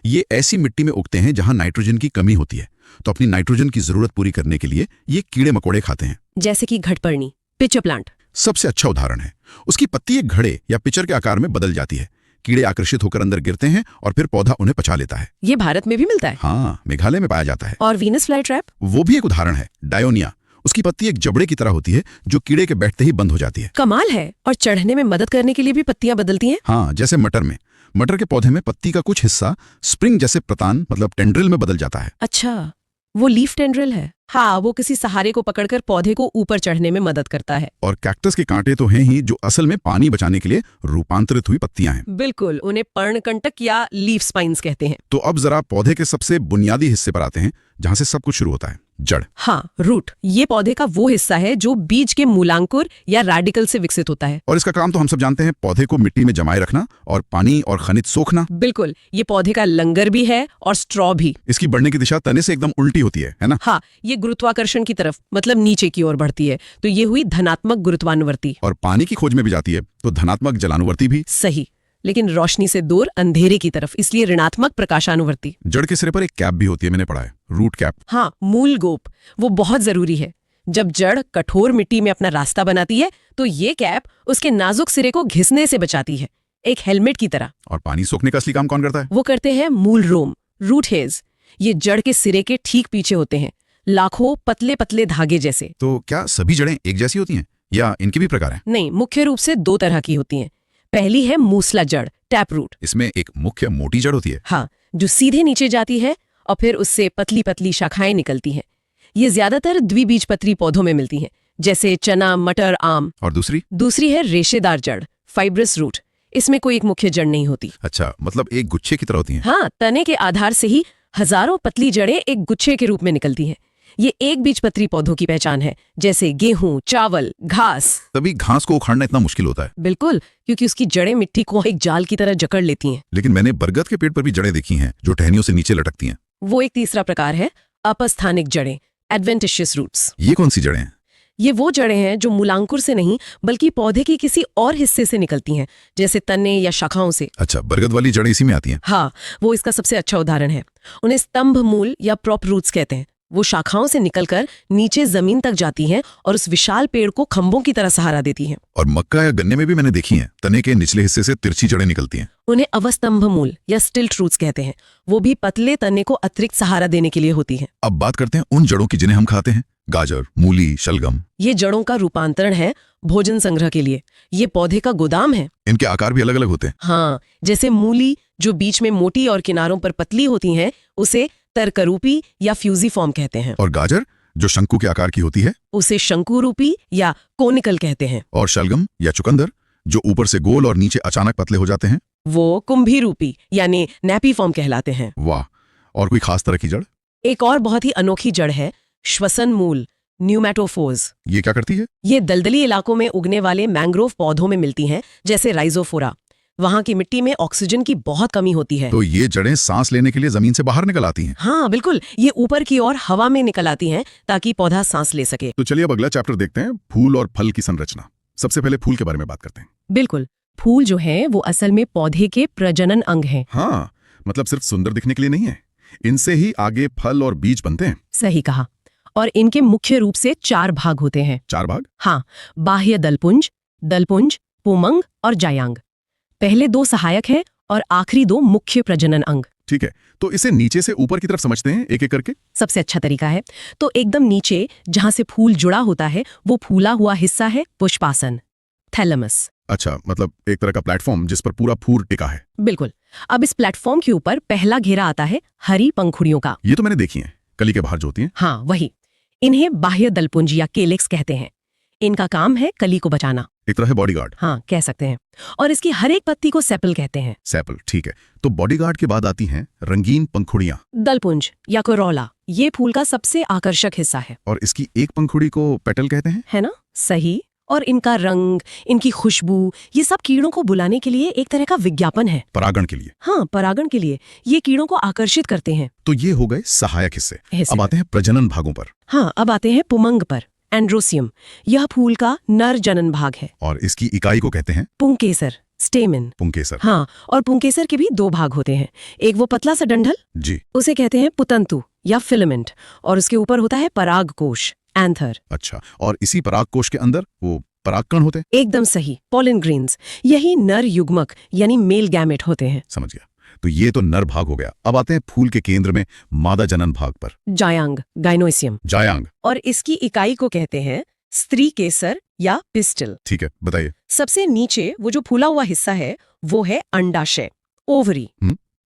ये ऐसी मिट्टी में उगते हैं जहां नाइट्रोजन की कमी होती है, तो अपनी नाइट्रोजन की जरूरत पूरी करने के लिए ये कीड़े मकोड़े खाते हैं। जैसे कि घटपर्णी, पिचर प्लांट सबसे अच्छा उदाहरण है। उसकी पत्ती एक घड़े या पिचर के आकार में बदल जाती है। कीड़े आकर्षित होकर अंदर गिरते हैं और फिर पौधा उन्हें पचा लेता है। ये भारत में भी मिलता है। हाँ, मेघालय में पाया जाता है। और वीनस फ्लाई ट्रैप, वो भी एक उदाहरण है। डायोनिया, उसकी पत्ती एक जबड़े की तरह होती है जो कीड़े के बैठते ही बंद हो जाती है। कमाल है। और चढ़ने में मदद करने के लिए भी पत्तियां बदलती हैं। हाँ, जैसे मटर में। मटर के पौधे में पत्ती का कुछ हिस्सा स्प्रिंग जैसे प्रतान मतलब टेंड्रिल में बदल जाता है। अच्छा, वो लीफ टेंड्रिल है। हाँ, वो किसी सहारे को पकड़कर पौधे को ऊपर चढ़ने में मदद करता है। और कैक्टस के कांटे तो हैं ही, जो असल में पानी बचाने के लिए रूपांतरित हुई पत्तियां हैं। बिल्कुल, उन्हें पर्णकंटक या लीफ स्पाइन्स कहते हैं। तो अब जरा पौधे के सबसे बुनियादी हिस्से पर आते हैं, जहां से सब कुछ शुरू होता है, जड़। हाँ, रूट। ये पौधे का वो हिस्सा है जो बीज के मूलांकुर या रेडिकल से विकसित होता है। और इसका काम तो हम सब जानते हैं, पौधे को मिट्टी में जमाए रखना और पानी और खनिज सोखना। बिल्कुल, ये पौधे का लंगर भी है और स्ट्रॉ भी। इसकी बढ़ने की दिशा तने से एकदम उल्टी होती है ना? हाँ, ये गुरुत्वाकर्षण की तरफ मतलब नीचे की ओर बढ़ती है, तो ये हुई धनात्मक गुरुत्वानुवर्ती। और पानी की खोज में भी जाती है, तो धनात्मक जलानुवर्ती भी। सही, लेकिन रोशनी से दूर अंधेरे की तरफ, इसलिए ऋणात्मक प्रकाशानुवर्ती। जड़ के सिरे पर एक कैप भी होती है, मैंने पढ़ा है, रूट कैप। हाँ, मूल गोप, वो बहुत जरूरी है। जब जड़ कठोर मिट्टी में अपना रास्ता बनाती है, तो ये कैप उसके नाजुक सिरे को घिसने से बचाती है, एक हेलमेट की तरह। और पानी सोखने का असली काम कौन करता है? वो करते हैं मूल रोम, रूट हेयर्स। ये जड़ के सिरे के ठीक पीछे होते हैं, लाखों पतले पतले धागे जैसे। तो क्या सभी जड़ें एक जैसी होती हैं या इनके भी प्रकार हैं? नहीं, मुख्य रूप से 2 तरह की होती हैं। पहली है मूसला जड़, टैप रूट। इसमें एक मुख्य मोटी जड़ होती है। हाँ, जो सीधे नीचे जाती है और फिर उससे पतली पतली शाखाएं निकलती हैं। ये ज्यादातर द्विबीजपत्री पौधों में मिलती हैं, जैसे चना, मटर, आम। और दूसरी है रेशेदार जड़, फाइब्रस रूट। इसमें कोई एक मुख्य जड़ नहीं होती। अच्छा, मतलब एक गुच्छे की तरह होती हैं। हाँ, तने के आधार से ही हजारों पतली जड़ें एक गुच्छे के रूप में निकलती हैं। ये एक बीजपत्री पौधों की पहचान है, जैसे गेहूं, चावल, घास। तभी घास को उखाड़ना इतना मुश्किल होता है। बिल्कुल, क्योंकि उसकी जड़ें मिट्टी को एक जाल की तरह जकड़ लेती हैं। लेकिन मैंने बरगद के पेड़ पर भी जड़ें देखी हैं जो टहनियों से नीचे लटकती हैं। वो एक तीसरा प्रकार है, अपस्थानिक जड़ें, एडवेंटिशियस रूट्स। ये कौन सी जड़ें हैं? ये वो जड़ें हैं जो मूलांकुर से नहीं बल्कि पौधे के किसी और हिस्से से निकलती हैं, जैसे तने या शाखाओं से। अच्छा, बरगद वाली जड़ें इसी में आती हैं। हाँ, वो इसका सबसे अच्छा उदाहरण है। उन्हें स्तंभ मूल या प्रॉप रूट्स कहते हैं। वो शाखाओं से निकलकर नीचे जमीन तक जाती हैं और उस विशाल पेड़ को खंभों की तरह सहारा देती हैं। और मक्का या गन्ने में भी मैंने देखी हैं, तने के निचले हिस्से से तिरछी जड़ें निकलती हैं। उन्हें अवस्तंभ मूल या स्टिल्ट रूट्स कहते हैं। वो भी पतले तने को अतिरिक्त सहारा देने के लिए होती हैं। अब बात करते हैं उन जड़ों की जिन्हें हम खाते हैं, गाजर, मूली, शलगम। ये जड़ों का रूपांतरण है भोजन संग्रह के लिए। ये पौधे का गोदाम है। इनके आकार भी अलग अलग होते हैं। हाँ, जैसे मूली जो बीच में मोटी और किनारों पर पतली होती हैं, उसे तरकरूपी या फ्यूजिफॉर्म कहते हैं। और गाजर जो शंकु के आकार की होती है, उसे शंकुरूपी या कोनिकल कहते हैं। और शलगम या चुकंदर जो ऊपर से गोल और नीचे अचानक पतले हो जाते हैं, वो कुंभीरूपी यानी नैपीफॉर्म कहलाते हैं। वाह। और कोई खास तरह की जड़? एक और बहुत ही अनोखी जड़ है श्वसन मूल, न्यूमैटोफोर्स। ये क्या करती है? ये दलदली इलाकों में उगने वाले मैंग्रोव पौधों में मिलती हैं, जैसे राइजोफोरा। वहां की मिट्टी में ऑक्सीजन की बहुत कमी होती है। तो ये जड़ें सांस लेने के लिए जमीन से बाहर निकल आती हैं। हाँ बिल्कुल, ये ऊपर की ओर हवा में निकल आती हैं ताकि पौधा सांस ले सके। तो चलिए अब अगला चैप्टर देखते हैं, फूल और फल की संरचना। सबसे पहले फूल के बारे में बात करते हैं। बिल्कुल, फूल जो है वो असल में पौधे के प्रजनन अंग हैं। हाँ, मतलब सिर्फ सुंदर दिखने के लिए नहीं है, इनसे ही आगे फल और बीज बनते हैं। सही कहा। और इनके मुख्य रूप से 4 भाग होते हैं। 4 भाग? हाँ, बाह्य दलपुंज, पुमंग और जायांग। पहले 2 सहायक हैं और आखिरी 2 मुख्य प्रजनन अंग। ठीक है, तो इसे नीचे से ऊपर की तरफ समझते हैं एक एक करके। सबसे अच्छा तरीका है तो एकदम नीचे जहां से फूल जुड़ा होता है वो फूला हुआ हिस्सा है पुष्पासन, थैलेमस। अच्छा, मतलब एक तरह का प्लेटफॉर्म जिस पर पूरा फूल टिका है। बिल्कुल। अब इस प्लेटफॉर्म के ऊपर पहला घेरा आता है हरी पंखुड़ियों का। ये तो मैंने देखी है, कली के बाहर जो होती हैं। हाँ वही। इन्हें बाह्य दलपुंज या केलेक्स कहते हैं। इनका काम है कली को बचाना। एक तरह है बॉडीगार्ड। हाँ, कह सकते हैं। और इसकी हर एक पत्ती को सेपल कहते हैं। सेपल, ठीक है। तो बॉडीगार्ड के बाद आती हैं रंगीन पंखुड़ियां। दलपुंज या कोरोला, ये फूल का सबसे आकर्षक हिस्सा है। और इसकी एक पंखुड़ी को पेटल कहते हैं। है ना? सही। और इनका रंग, इनकी खुशबू, ये सब कीड़ों को बुलाने के लिए एक तरह का विज्ञापन है। परागण के लिए। हाँ, परागण के लिए। ये कीड़ों को आकर्षित करते हैं। तो ये हो गए सहायक हिस्से। अब आते हैं प्रजनन भागों पर। हाँ, अब आते हैं पुमंग पर। एंड्रोसियम, यह फूल का नर जनन भाग है। और इसकी इकाई को कहते हैं पुंकेसर, स्टेमिन। पुंकेसर। हाँ, और पुंकेसर के भी 2 भाग होते हैं। एक वो पतला सा डंठल, जी, उसे कहते हैं पुतंतु या फिलामेंट, और उसके ऊपर होता है परागकोश, एंथर। अच्छा, और इसी परागकोश के अंदर वो परागकण होते हैं। एकदम सही, पोलन ग्रेन्स। यही नर युग्मक यानी मेल गैमेट होते हैं। समझ गया। तो ये तो नर भाग हो गया। अब आते हैं फूल के केंद्र में मादा जनन भाग पर। जायांग, गाइनोसियम। जायांग। और इसकी इकाई को कहते हैं स्त्री केसर या पिस्टल। ठीक है, बताइए। सबसे नीचे वो जो फूला हुआ हिस्सा है वो है अंडाशय, ओवरी।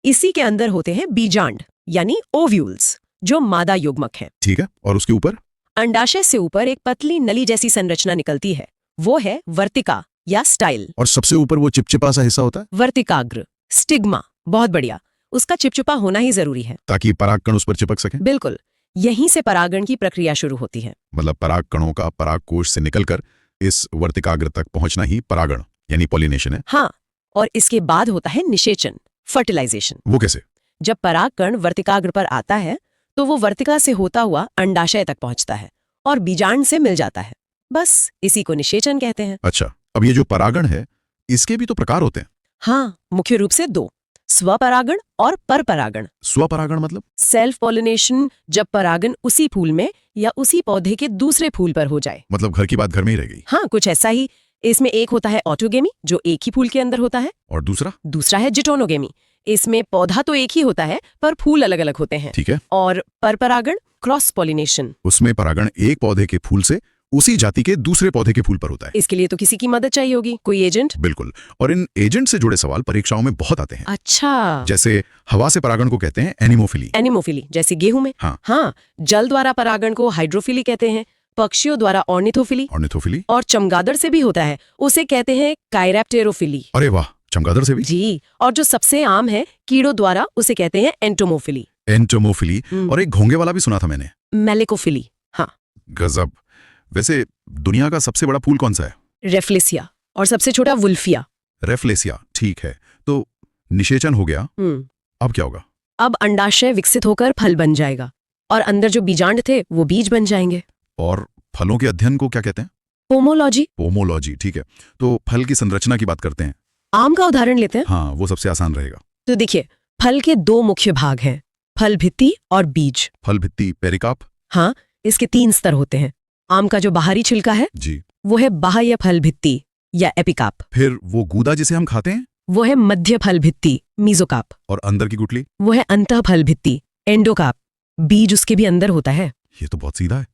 इसी के अंदर होते हैं बीजांड यानी ओव्यूल्स, जो मादा युग्मक है। ठीक है, और उसके ऊपर? अंडाशय से ऊपर एक पतली नली जैसी संरचना निकलती है, वो है वर्तिका या स्टाइल। और सबसे ऊपर वो चिपचिपा सा हिस्सा होता है? वर्तिकाग्र, स्टिग्मा। बहुत बढ़िया, उसका चिपचिपा होना ही जरूरी है ताकि परागकण उस पर चिपक सके। बिल्कुल, यहीं से परागण की प्रक्रिया शुरू होती है। मतलब परागकणों का परागकोश से निकलकर इस वर्तिकाग्र तक पहुंचना ही परागण यानी पॉलिनेशन है। हाँ, और इसके बाद होता है निषेचन, फर्टिलाइजेशन। वो कैसे? जब परागकण वर्तिकाग्र पर आता है तो वो वर्तिका से होता हुआ अंडाशय तक पहुंचता है और बीजांड से मिल जाता है। बस इसी को निषेचन कहते हैं। अच्छा, अब ये जो परागण है इसके भी तो प्रकार होते हैं। हाँ, मुख्य रूप से 2, स्वपरागण और परपरागण। स्वपरागण मतलब? सेल्फ पॉलिनेशन, जब परागण उसी फूल में या उसी पौधे के दूसरे फूल पर हो जाए। मतलब घर की बात घर में ही रह गई। हाँ, कुछ ऐसा ही। इसमें एक होता है ऑटोगेमी, जो एक ही फूल के अंदर होता है। और दूसरा है जिटोनोगेमी। इसमें पौधा तो एक ही होता है पर फूल अलग अलग होते हैं। ठीक है। और परपरागण, क्रॉस पॉलिनेशन। उसमें परागण एक पौधे के फूल से उसी जाति के दूसरे पौधे के फूल पर होता है। इसके लिए तो किसी की मदद चाहिए होगी, कोई एजेंट। बिल्कुल, और इन एजेंट से जुड़े सवाल परीक्षाओं में बहुत आते हैं। अच्छा, जैसे हवा से परागण को कहते हैं एनिमोफिली। एनिमोफिली, जैसे गेहूं में। हाँ। जल द्वारा परागण को हाइड्रोफिली कहते हैं, पक्षियों द्वारा ऑर्निथोफिली, और चमगादड़ से भी होता है, उसे कहते हैं काइरेप्टेरोफिली। अरे वाह, चमगादड़ से भी? जी, और जो सबसे आम है कीड़ों द्वारा, उसे कहते हैं एंटोमोफिली। और एक घोंगे वाला भी सुना था मैंने, मेलेकोफिली। हाँ, गजब। वैसे दुनिया का सबसे बड़ा फूल कौन सा है? रेफ्लेसिया, और सबसे छोटा वुल्फिया। रेफ्लेसिया, ठीक है। तो निषेचन हो गया, अब क्या होगा? अब अंडाशय विकसित होकर फल बन जाएगा, और अंदर जो बीजांड थे वो बीज बन जाएंगे। और फलों के अध्ययन को क्या कहते हैं? पोमोलॉजी, ठीक है। तो फल की संरचना की बात करते हैं। आम का उदाहरण लेते हैं। हाँ, वो सबसे आसान रहेगा। तो देखिए, फल के दो मुख्य भाग हैं, फल भित्ति और बीज। फल भित्ति, पेरिकाप। हाँ, इसके 3 स्तर होते हैं। आम का जो बाहरी छिलका है जी, वो है बाह्य फल भित्ति या एपिकाप। फिर वो गूदा जिसे हम खाते हैं, वो है मध्य फल भित्ति, मीजोकाप। और अंदर की गुठली, वो है अंतः फल भित्ति, एंडोकाप। बीज उसके भी अंदर होता है। ये तो बहुत सीधा है।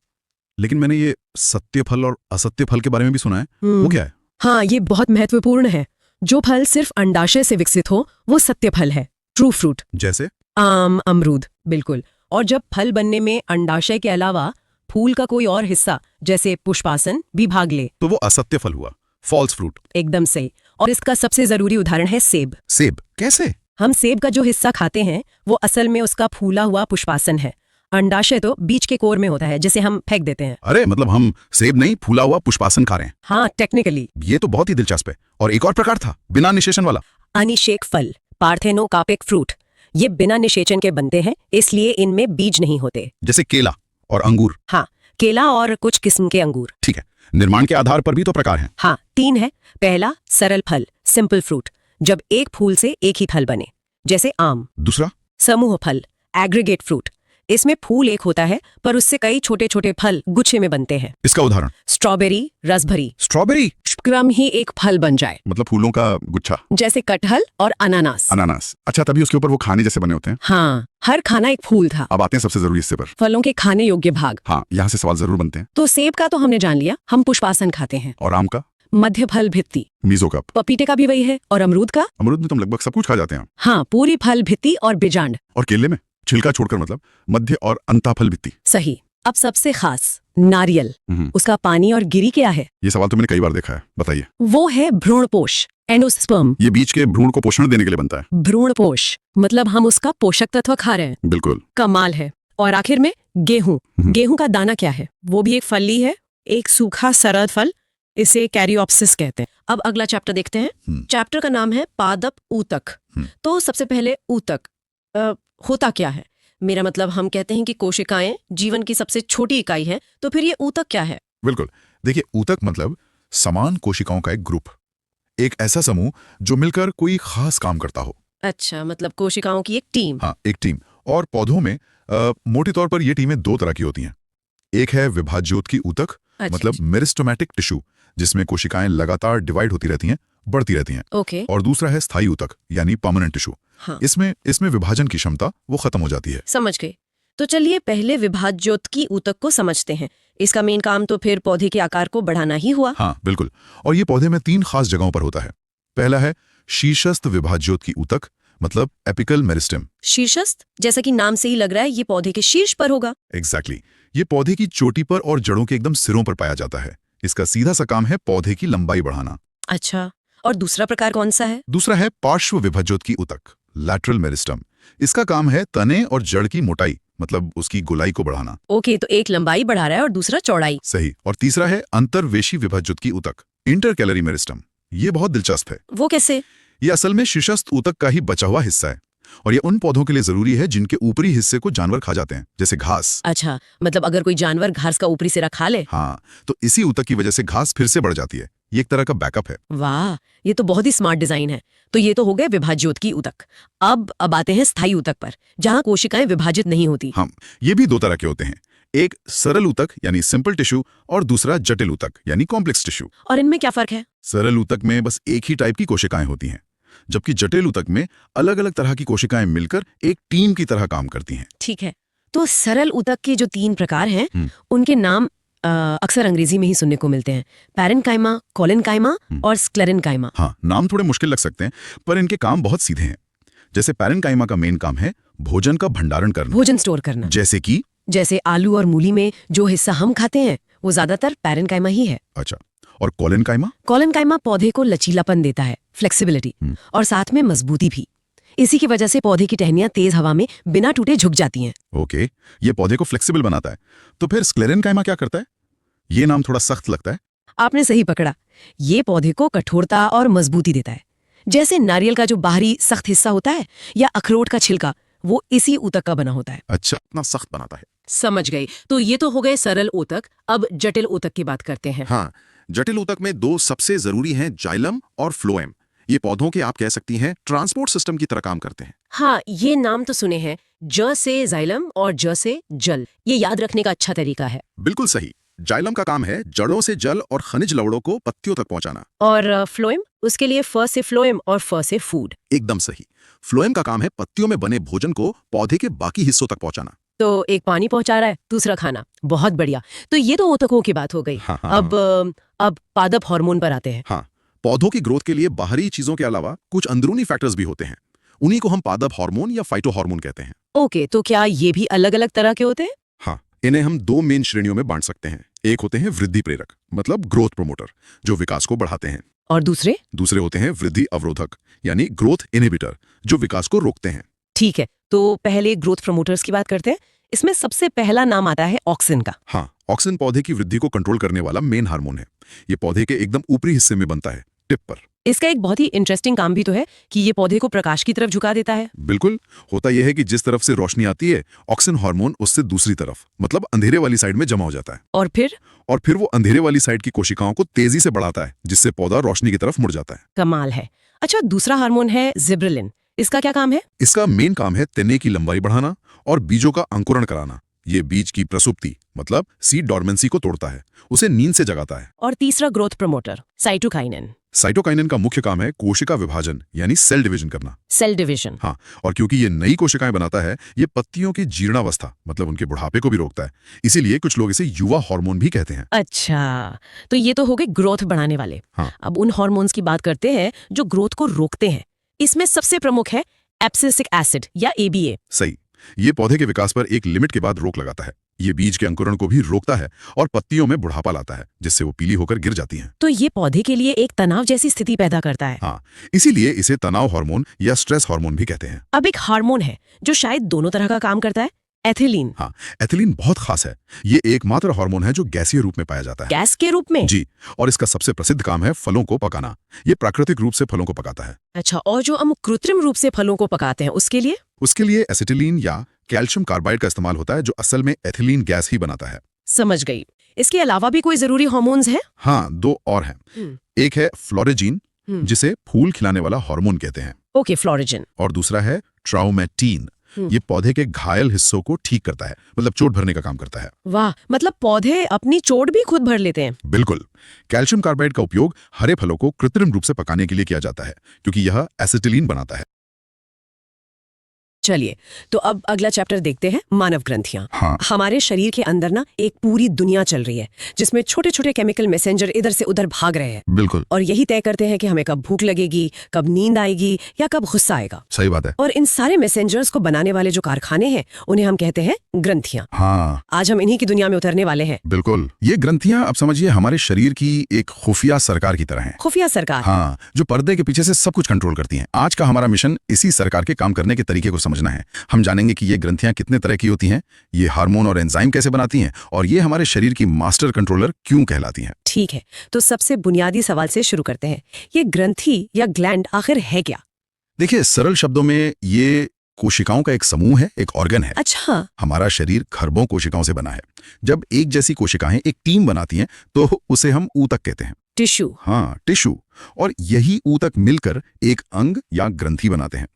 लेकिन मैंने ये सत्य फल और असत्य फल के बारे में भी सुना है, वो क्या है? हाँ, ये बहुत महत्वपूर्ण है। जो फल सिर्फ अंडाशय से विकसित हो वो सत्य फल है, ट्रू फ्रूट। जैसे आम, अमरूद, बिल्कुल। और जब फल बनने में अंडाशय के अलावा फूल का कोई और हिस्सा, जैसे पुष्पासन, भी भाग ले, तो वो असत्य फल हुआ, फॉल्स फ्रूट। एकदम सही। और इसका सबसे जरूरी उदाहरण है सेब। सेब कैसे? हम सेब का जो हिस्सा खाते हैं वो असल में उसका फूला हुआ पुष्पासन है। अंडाशय तो बीज के कोर में होता है, जिसे हम फेंक देते हैं। अरे मतलब हम सेब नहीं, फूला हुआ पुष्पासन खा रहे हैं। हाँ, टेक्निकली। ये तो बहुत ही दिलचस्प है। और एक और प्रकार था बिना निषेचन वाला, अनिषेक फल, पार्थेनोकार्पिक फ्रूट। ये बिना निषेचन के बनते हैं, इसलिए इनमें बीज नहीं होते। जैसे केला और अंगूर। हाँ, केला और कुछ किस्म के अंगूर। ठीक है। निर्माण के आधार पर भी तो प्रकार हैं। हाँ, 3 है। पहला सरल फल, सिंपल फ्रूट, जब एक फूल से एक ही फल बने, जैसे आम। दूसरा समूह फल, एग्रीगेट फ्रूट। इसमें फूल एक होता है पर उससे कई छोटे छोटे फल गुच्छे में बनते हैं। इसका उदाहरण? स्ट्रॉबेरी, रसभरी। स्ट्रॉबेरी क्रम ही एक फल बन जाए, मतलब फूलों का गुच्छा, जैसे कटहल और अनानास। अच्छा, तभी उसके ऊपर वो खाने जैसे बने होते हैं। हाँ, हर खाना एक फूल था। अब आते हैं सबसे जरूरी हिस्से पर, फलों के खाने योग्य भाग। हाँ, यहाँ से सवाल जरूर बनते हैं। तो सेब का तो हमने जान लिया, हम पुष्पासन खाते हैं। और आम का? मध्य फल भित्ति, मीजोकाप। पपीते का भी वही है। और अमरूद का? अमरूद में तुम लगभग सब कुछ खा जाते हैं। हाँ, पूरी फल भित्ति और बीजांड। और केले में छिलका छोड़कर, मतलब मध्य और अंतःफल भित्ति। सही। अब सबसे खास, नारियल, उसका पानी और गिरी क्या है? ये सवाल तो मैंने कई बार देखा है, बताइए। वो है भ्रूणपोष, एंडोस्पर्म। ये बीज के भ्रूण को पोषण देने के लिए बनता है। भ्रूणपोष मतलब हम उसका पोषक तत्व खा रहे हैं। बिल्कुल, कमाल है। और आखिर में गेहूं। गेहूं का दाना क्या है? वो भी एक फली है, एक सूखा सरद फल, इसे कैरियोप्सिस कहते हैं। अब अगला चैप्टर देखते हैं। चैप्टर का नाम है पादप ऊतक। तो सबसे पहले ऊतक होता क्या है? मेरा मतलब, हम कहते हैं कि कोशिकाएं जीवन की सबसे छोटी इकाई है, तो फिर ये ऊतक क्या है? बिल्कुल, देखिए, ऊतक मतलब समान कोशिकाओं का एक ग्रुप, एक ऐसा समूह जो मिलकर कोई खास काम करता हो। अच्छा, मतलब कोशिकाओं की एक टीम। हाँ, एक टीम। और पौधों में मोटे तौर पर ये टीमें 2 तरह की होती हैं। एक है विभाज्योत ऊतक, मतलब मेरिस्टोमैटिक टिश्यू, जिसमें कोशिकाएं लगातार डिवाइड होती रहती हैं, बढ़ती रहती हैं। ओके। और दूसरा है स्थायी ऊतक, यानी परमानेंट टिश्यू। हाँ। इसमें विभाजन की क्षमता वो खत्म हो जाती है। समझ गए। तो चलिए पहले विभाज्योत ऊतक को समझते हैं। इसका मेन काम तो फिर पौधे के आकार को बढ़ाना ही हुआ। हाँ, बिल्कुल। और ये पौधे में 3 खास जगहों पर होता है। पहला है शीर्षस्थ विभाज्योत ऊतक, मतलब एपिकल मेरिस्टेम। शीर्षस्थ, जैसा कि नाम से ही लग रहा है, ये पौधे के शीर्ष पर होगा। एग्जैक्टली। ये पौधे की चोटी पर और जड़ों के एकदम सिरों पर पाया जाता है। इसका सीधा सा काम है पौधे की लंबाई बढ़ाना। अच्छा, और दूसरा प्रकार कौन सा है? दूसरा है पार्श्व विभाज्योत ऊतक, लैटरल मेरिस्टेम। इसका काम है तने और जड़ की मोटाई, मतलब उसकी गोलाई को बढ़ाना। ओके, तो एक लंबाई बढ़ा रहा है और दूसरा चौड़ाई। सही। और तीसरा है अंतर्वेशी विभाज्योत ऊतक, इंटरकैलरी मेरिस्टेम। ये बहुत दिलचस्प है। वो कैसे? ये असल में शीर्षस्थ ऊतक का ही बचा हुआ हिस्सा है, और ये उन पौधों के लिए जरूरी है जिनके ऊपरी हिस्से को जानवर खा जाते हैं, जैसे घास। अच्छा, मतलब अगर कोई जानवर घास का ऊपरी सिरा खा ले? हाँ, तो इसी ऊतक की वजह से घास फिर से बढ़ जाती है। ये एक तरह का बैकअप है। वाह, ये तो बहुत ही स्मार्ट डिजाइन है। तो ये तो हो गए विभाज्योत ऊतक। अब आते हैं स्थायी ऊतक पर, जहाँ कोशिकाएं विभाजित नहीं होती। हाँ, ये भी 2 तरह के होते हैं। एक सरल ऊतक यानी सिंपल टिश्यू, और दूसरा जटिल ऊतक यानी कॉम्प्लेक्स टिश्यू। और इनमें क्या फर्क है? सरल ऊतक में बस एक ही टाइप की कोशिकाएं होती हैं, जबकि जटिल ऊतक में अलग अलग तरह की कोशिकाएं मिलकर एक टीम की तरह काम करती हैं। ठीक है, तो सरल ऊतक के जो 3 प्रकार हैं, उनके नाम अक्सर अंग्रेजी में ही सुनने को मिलते हैं, पैरेन्काइमा, कोलेनकाइमा और स्क्लेरेनकाइमा। हाँ, नाम थोड़े मुश्किल लग सकते हैं, पर इनके काम बहुत सीधे हैं। जैसे पैरेन्काइमा का मेन काम है भोजन का भंडारण करना, भोजन स्टोर करना। जैसे आलू और मूली में जो हिस्सा हम खाते हैं वो ज्यादातर पैरेन्काइमा ही है। अच्छा, और कोलेनकाइमा? कोलेनकाइमा पौधे को लचीलापन देता है, फ्लेक्सिबिलिटी, और साथ में मजबूती भी। इसी की वजह से पौधे की टहनियां तेज हवा में बिना टूटे झुक जाती हैं। ओके, ये पौधे को फ्लेक्सिबल बनाता है। तो फिर स्क्लेरेनकाइमा क्या करता है? ये नाम थोड़ा सख्त लगता है। आपने सही पकड़ा, ये पौधे को कठोरता और मजबूती देता है। जैसे नारियल का जो बाहरी सख्त हिस्सा होता है या अखरोट का छिलका, वो इसी ऊतक का बना होता है। अच्छा, इतना सख्त बनाता है। समझ गई। तो ये तो हो गए सरल ऊतक, अब जटिल ऊतक की बात करते हैं। हाँ, जटिल ऊतक में दो सबसे जरूरी हैं, जाइलम और फ्लोएम। ये पौधों के आप कह सकती हैं ट्रांसपोर्ट सिस्टम की तरह काम करते हैं। हाँ, ये नाम तो सुने हैं, ज से जाइलम और ज से जल। ये याद रखने का अच्छा तरीका है। बिल्कुल सही। जाइलम का काम है जड़ों से जल और खनिज लवणों को पत्तियों तक पहुंचाना। और फ्लोएम, उसके लिए फ से फ्लोएम और फ से फूड। एकदम सही। फ्लोएम का काम है पत्तियों में बने भोजन को पौधे के बाकी हिस्सों तक पहुंचाना। तो एक पानी पहुंचा रहा है, दूसरा खाना। बहुत बढ़िया। तो ये तो ऊतकों की बात हो गई। हाँ, हाँ, अब पादप हार्मोन पर आते हैं। हाँ, पौधों की ग्रोथ के लिए बाहरी चीजों के अलावा कुछ अंदरूनी फैक्टर्स भी होते हैं। उन्हीं को हम पादप हार्मोन या फाइटो हार्मोन कहते हैं। ओके, तो क्या ये भी अलग अलग तरह के होते हैं? हाँ, इन्हें हम दो मेन श्रेणियों में बांट सकते हैं। एक होते हैं वृद्धि प्रेरक, मतलब ग्रोथ प्रोमोटर, जो विकास को बढ़ाते हैं। और दूसरे होते हैं वृद्धि अवरोधक, यानी ग्रोथ इनहिबिटर, जो विकास को रोकते हैं। ठीक है, तो पहले ग्रोथ प्रमोटर्स की बात करते हैं। इसमें सबसे पहला नाम आता है ऑक्सिन का। हाँ, ऑक्सिन पौधे की वृद्धि को कंट्रोल करने वाला मेन हार्मोन है। ये पौधे के एकदम ऊपरी हिस्से में बनता है, टिप पर। इसका एक बहुत ही इंटरेस्टिंग काम भी तो है कि ये पौधे को प्रकाश की तरफ झुका देता है। बिल्कुल, होता यह है कि जिस तरफ से रोशनी आती है, ऑक्सिन हार्मोन उससे दूसरी तरफ, मतलब अंधेरे वाली साइड में जमा हो जाता है। और फिर वो अंधेरे वाली साइड की कोशिकाओं को तेजी से बढ़ाता है, जिससे पौधा रोशनी की तरफ मुड़ जाता है। कमाल है। अच्छा, दूसरा हार्मोन है जिब्रेलिन। इसका क्या काम है? इसका मेन काम है तने की लंबाई बढ़ाना और बीजों का अंकुरण कराना। ये बीज की प्रसुप्ति, मतलब सीड डॉर्मेंसी को तोड़ता है, उसे नींद से जगाता है। और तीसरा ग्रोथ प्रमोटर साइटोकाइनिन। साइटोकाइनिन का मुख्य काम है कोशिका विभाजन, यानी सेल डिवीजन करना। Cell division. हाँ, और क्योंकि ये नई कोशिकाएं बनाता है, ये पत्तियों की जीर्णावस्था, मतलब उनके बुढ़ापे को भी रोकता है। इसीलिए कुछ लोग इसे युवा हार्मोन भी कहते हैं। अच्छा, तो ये तो हो गए ग्रोथ बढ़ाने वाले। हाँ। अब उन हार्मोन्स की बात करते हैं जो ग्रोथ को रोकते हैं। इसमें सबसे प्रमुख है एब्सिसिक एसिड या ABA। सही। ये पौधे के विकास पर एक लिमिट के बाद रोक लगाता है। ये बीज के अंकुरण को भी रोकता है और पत्तियों में बुढ़ापा लाता है, जिससे वो पीली होकर गिर जाती हैं। तो ये पौधे के लिए एक तनाव जैसी स्थिति पैदा करता है। हाँ, इसीलिए इसे तनाव हार्मोन या स्ट्रेस हार्मोन भी कहते हैं। अब एक हार्मोन है जो शायद दोनों तरह का काम करता है, एथिलीन। हाँ, एथिलीन बहुत खास है। ये एकमात्र हार्मोन है जो गैसीय रूप में पाया जाता है। गैस के रूप में? जी, और इसका सबसे प्रसिद्ध काम है फलों को पकाना। ये प्राकृतिक रूप से फलों को पकाता है। अच्छा, और जो हम कृत्रिम रूप से फलों को पकाते हैं उसके लिए एसिटिलीन या कैल्शियम कार्बाइड का इस्तेमाल होता है, जो असल में एथिलीन गैस ही बनाता है। समझ गई। इसके अलावा भी कोई जरूरी हार्मोन्स हैं? हाँ, दो और हैं। एक है फ्लोरेजीन, जिसे फूल खिलाने वाला हार्मोन कहते हैं। ओके, फ्लोरेजिन। और दूसरा है ट्राउमेटीन। ये पौधे के घायल हिस्सों को ठीक करता है, मतलब चोट भरने का काम करता है। वाह, मतलब पौधे अपनी चोट भी खुद भर लेते हैं। बिल्कुल। कैल्शियम कार्बाइड का उपयोग हरे फलों को कृत्रिम रूप से पकाने के लिए किया जाता है, क्योंकि यह एसिटिलीन बनाता है। चलिए, तो अब अगला चैप्टर देखते हैं, मानव ग्रंथियां। हाँ। हमारे शरीर के अंदर ना एक पूरी दुनिया चल रही है, जिसमें छोटे छोटे केमिकल मैसेंजर इधर से उधर भाग रहे हैं। बिल्कुल। और यही तय करते हैं कि हमें कब भूख लगेगी, कब नींद आएगी या कब गुस्सा आएगा। सही बात है। और इन सारे मैसेंजर्स को बनाने वाले जो कारखाने हैं, उन्हें हम कहते हैं ग्रंथियां। हाँ, आज हम इन्हीं की दुनिया में उतरने वाले हैं। बिल्कुल। ये ग्रंथियां अब समझिए हमारे शरीर की एक खुफिया सरकार की तरह हैं। खुफिया सरकार? हाँ, जो पर्दे के पीछे से सब कुछ कंट्रोल करती हैं। आज का हमारा मिशन इसी सरकार के काम करने के तरीके को समझना है। हम जानेंगे कि ये ग्रंथियां कितने तरह की होती हैं, ये हार्मोन और एंजाइम कैसे बनाती हैं, और ये हमारे शरीर की मास्टर कंट्रोलर क्यों कहलाती हैं। ठीक है, तो सबसे बुनियादी सवाल से शुरू करते हैं। ये ग्रंथि या ग्लैंड आखिर है क्या? देखिए, सरल शब्दों में ये कोशिकाओं का एक समूह है, एक ऑर्गन है। अच्छा। हमारा शरीर खरबों कोशिकाओं से बना है। जब एक जैसी कोशिकाएं एक टीम बनाती हैं, तो उसे हम ऊतक कहते हैं। टिश्यू। हाँ, टिश्यू। और यही ऊतक मिलकर एक अंग या ग्रंथि बनाते हैं।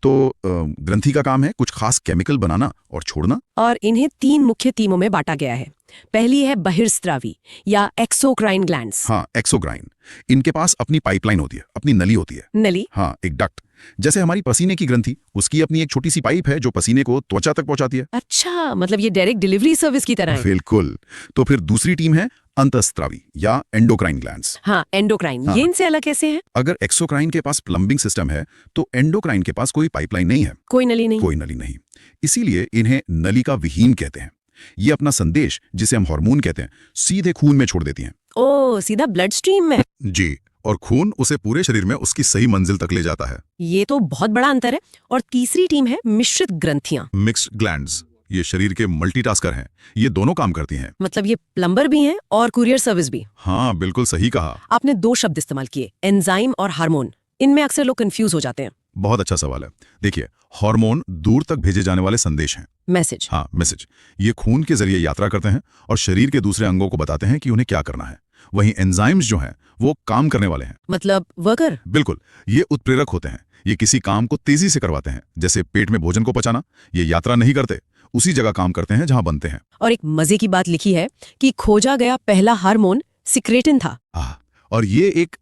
तो ग्रंथि का काम है कुछ खास केमिकल बनाना और छोड़ना। और इन्हें 3 मुख्य टीमों में बांटा गया है। पहली है बहिर्स्रावी या एक्सोक्राइन ग्लैंड्स। हाँ, एक्सोक्राइन। इनके पास अपनी पाइपलाइन होती है, अपनी नली होती है। नली? हाँ, एक डक्ट। जैसे हमारी पसीने की ग्रंथि, उसकी अपनी एक छोटी सी पाइप है जो पसीने को त्वचा तक पहुंचाती है। अच्छा, मतलब ये डायरेक्ट डिलीवरी सर्विस की तरह है। बिल्कुल। तो फिर दूसरी टीम है अंतःस्रावी या एंडोक्राइन ग्लैंड्स। हाँ, एंडोक्राइन। हाँ। ये इनसे अलग कैसे है? अगर एक्सोक्राइन के पास प्लम्बिंग सिस्टम है तो एंडोक्राइन के पास कोई पाइपलाइन नहीं है, कोई नली नहीं। कोई नली नहीं। इसीलिए इन्हें नलिका विहीन कहते हैं। ये अपना संदेश, जिसे हम हार्मोन कहते हैं, सीधे खून में छोड़ देती हैं। ओ, सीधा ब्लड स्ट्रीम में। जी, और खून उसे पूरे शरीर में उसकी सही मंजिल तक ले जाता है। ये तो बहुत बड़ा अंतर है। और तीसरी टीम है मिश्रित ग्रंथियां। मिक्स्ड ग्लैंड्स, ये शरीर के मल्टीटास्कर हैं। ये दोनों काम करती हैं। मतलब ये प्लम्बर भी हैं और कुरियर सर्विस भी। हाँ, बिल्कुल सही कहा। आपने 2 शब्द इस्तेमाल किए, एंजाइम और हार्मोन। इनमें अक्सर लोग कंफ्यूज हो जाते हैं। बहुत अच्छा सवाल है। देखिए, हार्मोन दूर तक भेजे जाने वाले संदेश हैं। मैसेज। हाँ, मैसेज। ये खून के जरिए यात्रा करते हैं और शरीर के दूसरे अंगों को बताते हैं कि उन्हें क्या करना है। वहीं एंजाइम्स जो हैं, वो काम करने वाले हैं। मतलब वर्कर। बिल्कुल, ये उत्प्रेरक होते हैं। ये किसी काम को तेजी से करवाते हैं, जैसे पेट में भोजन को पचाना। ये यात्रा नहीं करते, उसी जगह काम करते हैं जहां बनते हैं। और एक मजे की बात लिखी है कि खोजा गया पहला हार्मोन सिक्रेटिन था। और ये एक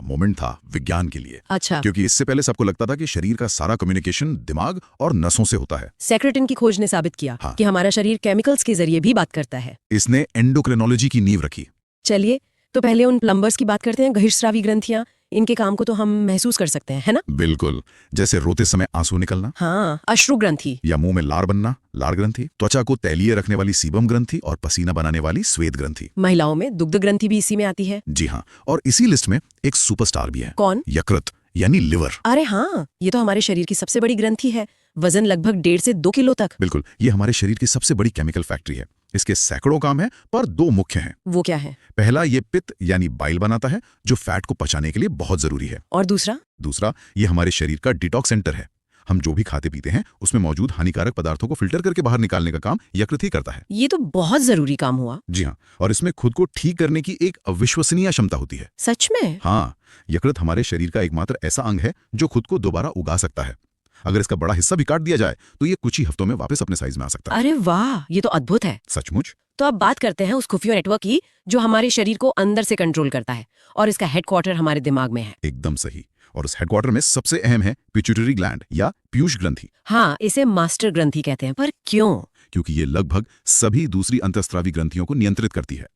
मोमेंट था विज्ञान के लिए। अच्छा। क्योंकि इससे पहले सबको लगता था कि शरीर का सारा कम्युनिकेशन दिमाग और नसों से होता है। सेक्रेटिन की खोज ने साबित किया हाँ। कि हमारा शरीर केमिकल्स के जरिए भी बात करता है। इसने एंडोक्रिनोलॉजी की नींव रखी। चलिए, तो पहले उन प्लम्बर्स की बात करते हैं। बहिर्स्रावी ग्रंथियां, इनके काम को तो हम महसूस कर सकते हैं, है ना? बिल्कुल, जैसे रोते समय आंसू निकलना। हाँ, अश्रु ग्रंथि। या मुंह में लार बनना, लार ग्रंथि। त्वचा को तैलीय रखने वाली सीबम ग्रंथि और पसीना बनाने वाली श्वेत ग्रंथि। महिलाओं में दुग्ध ग्रंथि भी इसी में आती है। जी हाँ, और इसी लिस्ट में एक सुपरस्टार भी है। कौन? यकृत, यानी लिवर। अरे हाँ, ये तो हमारे शरीर की सबसे बड़ी ग्रंथि है। वजन लगभग 1.5 से 2 किलो तक। बिल्कुल, ये हमारे शरीर की सबसे बड़ी केमिकल फैक्ट्री है। इसके सैकड़ों काम हैं, पर 2 मुख्य हैं। वो क्या है? पहला, ये पित्त यानी बाइल बनाता है, जो फैट को पचाने के लिए बहुत जरूरी है। और दूसरा, ये हमारे शरीर का डिटॉक्स सेंटर है। हम जो भी खाते पीते हैं, उसमें मौजूद हानिकारक पदार्थों को फिल्टर करके बाहर निकालने का काम यकृत ही करता है। ये तो बहुत जरूरी काम हुआ। जी हाँ, और इसमें खुद को ठीक करने की एक अविश्वसनीय क्षमता होती है। सच में? हाँ, यकृत हमारे शरीर का एकमात्र ऐसा अंग है जो खुद को दोबारा उगा सकता है। अगर इसका बड़ा हिस्सा भी काट दिया जाए तो ये कुछ ही हफ्तों में वापस अपने साइज में आ सकता है। अरे वाह, ये तो अद्भुत है। सचमुच। तो अब बात करते हैं उस खुफिया नेटवर्क की जो हमारे शरीर को अंदर से कंट्रोल करता है, और इसका हेडक्वार्टर हमारे दिमाग में है। एकदम सही। और उस हेडक्वार्टर में सबसे अहम है पिट्यूटरी ग्लैंड या पीयूष ग्रंथि। हाँ, इसे मास्टर ग्रंथि कहते हैं। पर क्यों? क्योंकि ये लगभग सभी दूसरी अंतःस्रावी ग्रंथियों को नियंत्रित करती है।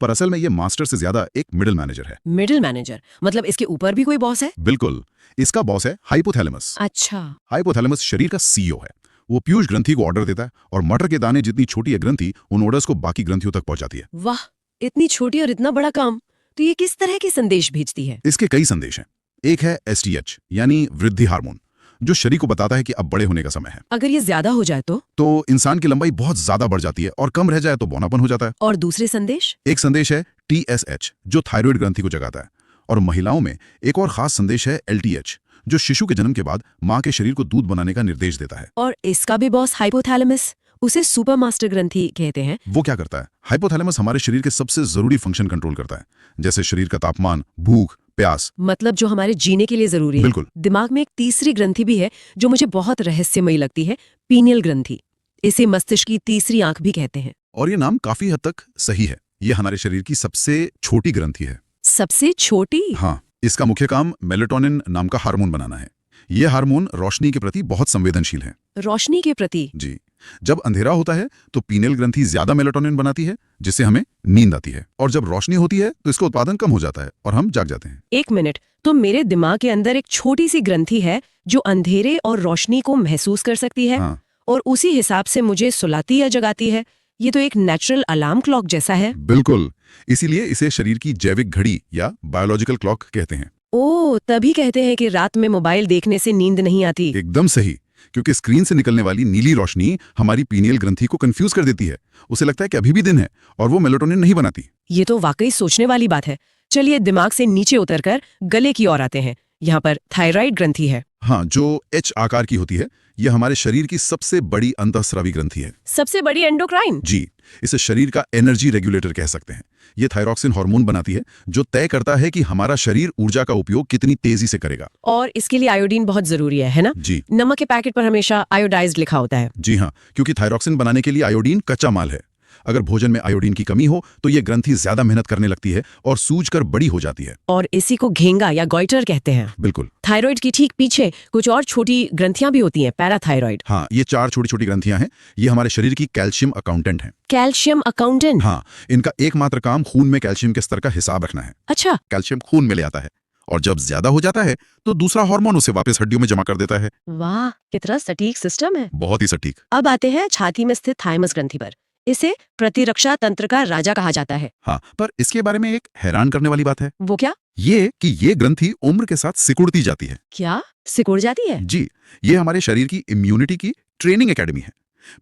पर असल में ये मास्टर से ज्यादा एक मिडिल मैनेजर है। मिडिल मैनेजर मतलब इसके ऊपर भी कोई बॉस है? बिल्कुल, इसका बॉस है हाइपोथैलेमस। अच्छा। हाइपोथैलेमस शरीर का सीईओ है। वो पीयूष ग्रंथि को ऑर्डर देता है और मटर के दाने जितनी छोटी है ग्रंथि उन ऑर्डर्स को बाकी ग्रंथियों तक पहुंचाती है। वाह, इतनी छोटी और इतना बड़ा काम। तो ये किस तरह के संदेश भेजती है? इसके कई संदेश हैं। एक है एसटीएच यानी वृद्धि हार्मोन, जो शरीर को बताता है कि अब बड़े होने का समय है। अगर ये ज्यादा हो जाए तो इंसान की लंबाई बहुत ज्यादा बढ़ जाती है और कम रह जाए तो बौनापन हो जाता है। और दूसरे संदेश? एक संदेश है टीएसएच, जो थायराइड ग्रंथि को जगाता है। और महिलाओं में एक और खास संदेश है एलटीएच, जो शिशु के जन्म के बाद मां के शरीर को दूध बनाने का निर्देश देता है। और इसका भी बॉस हाइपोथैलेमस, उसे सुपर मास्टर ग्रंथि कहते हैं। वो क्या करता है? हाइपोथैलेमस हमारे शरीर के सबसे जरूरी फंक्शन कंट्रोल करता है, जैसे शरीर का तापमान, भूख, प्यास। मतलब जो हमारे जीने के लिए जरूरी है। बिल्कुल। दिमाग में एक तीसरी ग्रंथि भी है जो मुझे बहुत रहस्यमयी लगती है, पीनियल ग्रंथि। इसे मस्तिष्क की तीसरी आंख भी कहते हैं। और ये नाम काफी हद तक सही है। ये हमारे शरीर की सबसे छोटी ग्रंथि है। सबसे छोटी? हाँ, इसका मुख्य काम मेलेटोनिन नाम का हार्मोन बनाना है। ये हार्मोन रोशनी के प्रति बहुत संवेदनशील है। रोशनी के प्रति? जी। जब अंधेरा होता है तो पीनियल ग्रंथि ज्यादा मेलेटोनिन बनाती है, जिससे हमें नींद आती है। और जब रोशनी होती है तो इसका उत्पादन कम हो जाता है और हम जाग जाते हैं। 1 मिनट, तो मेरे दिमाग के अंदर एक छोटी सी ग्रंथि है जो अंधेरे और रोशनी को महसूस कर सकती है। हाँ। और उसी हिसाब से मुझे सुलाती या जगाती है। ये तो एक नेचुरल अलार्म क्लॉक जैसा है। बिल्कुल, इसीलिए इसे शरीर की जैविक घड़ी या बायोलॉजिकल क्लॉक कहते हैं। ओह, तभी कहते हैं कि रात में मोबाइल देखने से नींद नहीं आती। एकदम सही, क्योंकि स्क्रीन से निकलने वाली नीली रोशनी हमारी पीनियल ग्रंथि को कंफ्यूज कर देती है। उसे लगता है कि अभी भी दिन है और वो मेलेटोनिन नहीं बनाती। ये तो वाकई सोचने वाली बात है। चलिए दिमाग से नीचे उतरकर गले की ओर आते हैं। यहाँ पर थायराइड ग्रंथि है। हाँ, जो एच आकार की होती है। यह हमारे शरीर की सबसे बड़ी अंतःस्रावी ग्रंथि है। सबसे बड़ी एंडोक्राइन? जी, इसे शरीर का एनर्जी रेगुलेटर कह सकते हैं। ये थायरॉक्सिन हार्मोन बनाती है, जो तय करता है कि हमारा शरीर ऊर्जा का उपयोग कितनी तेजी से करेगा। और इसके लिए आयोडीन बहुत जरूरी है ना? जी। नमक के पैकेट पर हमेशा आयोडाइज्ड लिखा होता है। जी हाँ, क्योंकि थायरॉक्सिन बनाने के लिए आयोडीन कच्चा माल है। अगर भोजन में आयोडीन की कमी हो तो ये ग्रंथि ज्यादा मेहनत करने लगती है और सूजकर बड़ी हो जाती है। और इसी को घेंगा या गॉइटर कहते हैं। बिल्कुल। थायराइड की ठीक पीछे कुछ और छोटी ग्रंथियां भी होती हैं, पैराथायराइड। हाँ, ये 4 छोटी छोटी ग्रंथियां हैं। ये हमारे शरीर की कैल्शियम अकाउंटेंट हैं। Calcium accountant? हाँ, इनका एकमात्र काम खून में कैल्शियम के स्तर का हिसाब रखना है। अच्छा। कैल्शियम खून में ले आता है और जब ज्यादा हो जाता है तो दूसरा हार्मोन उसे वापस हड्डियों में जमा कर देता है। वाह, कितना सटीक सिस्टम है। बहुत ही सटीक। अब आते हैं छाती में स्थित थाइमस ग्रंथि पर। इसे प्रतिरक्षा तंत्र का राजा कहा जाता है। हाँ, पर इसके बारे में एक हैरान करने वाली बात है। वो क्या? ये कि ये ग्रंथि उम्र के साथ सिकुड़ती जाती है। क्या सिकुड़ जाती है? जी, ये हमारे शरीर की इम्यूनिटी की ट्रेनिंग एकेडमी है।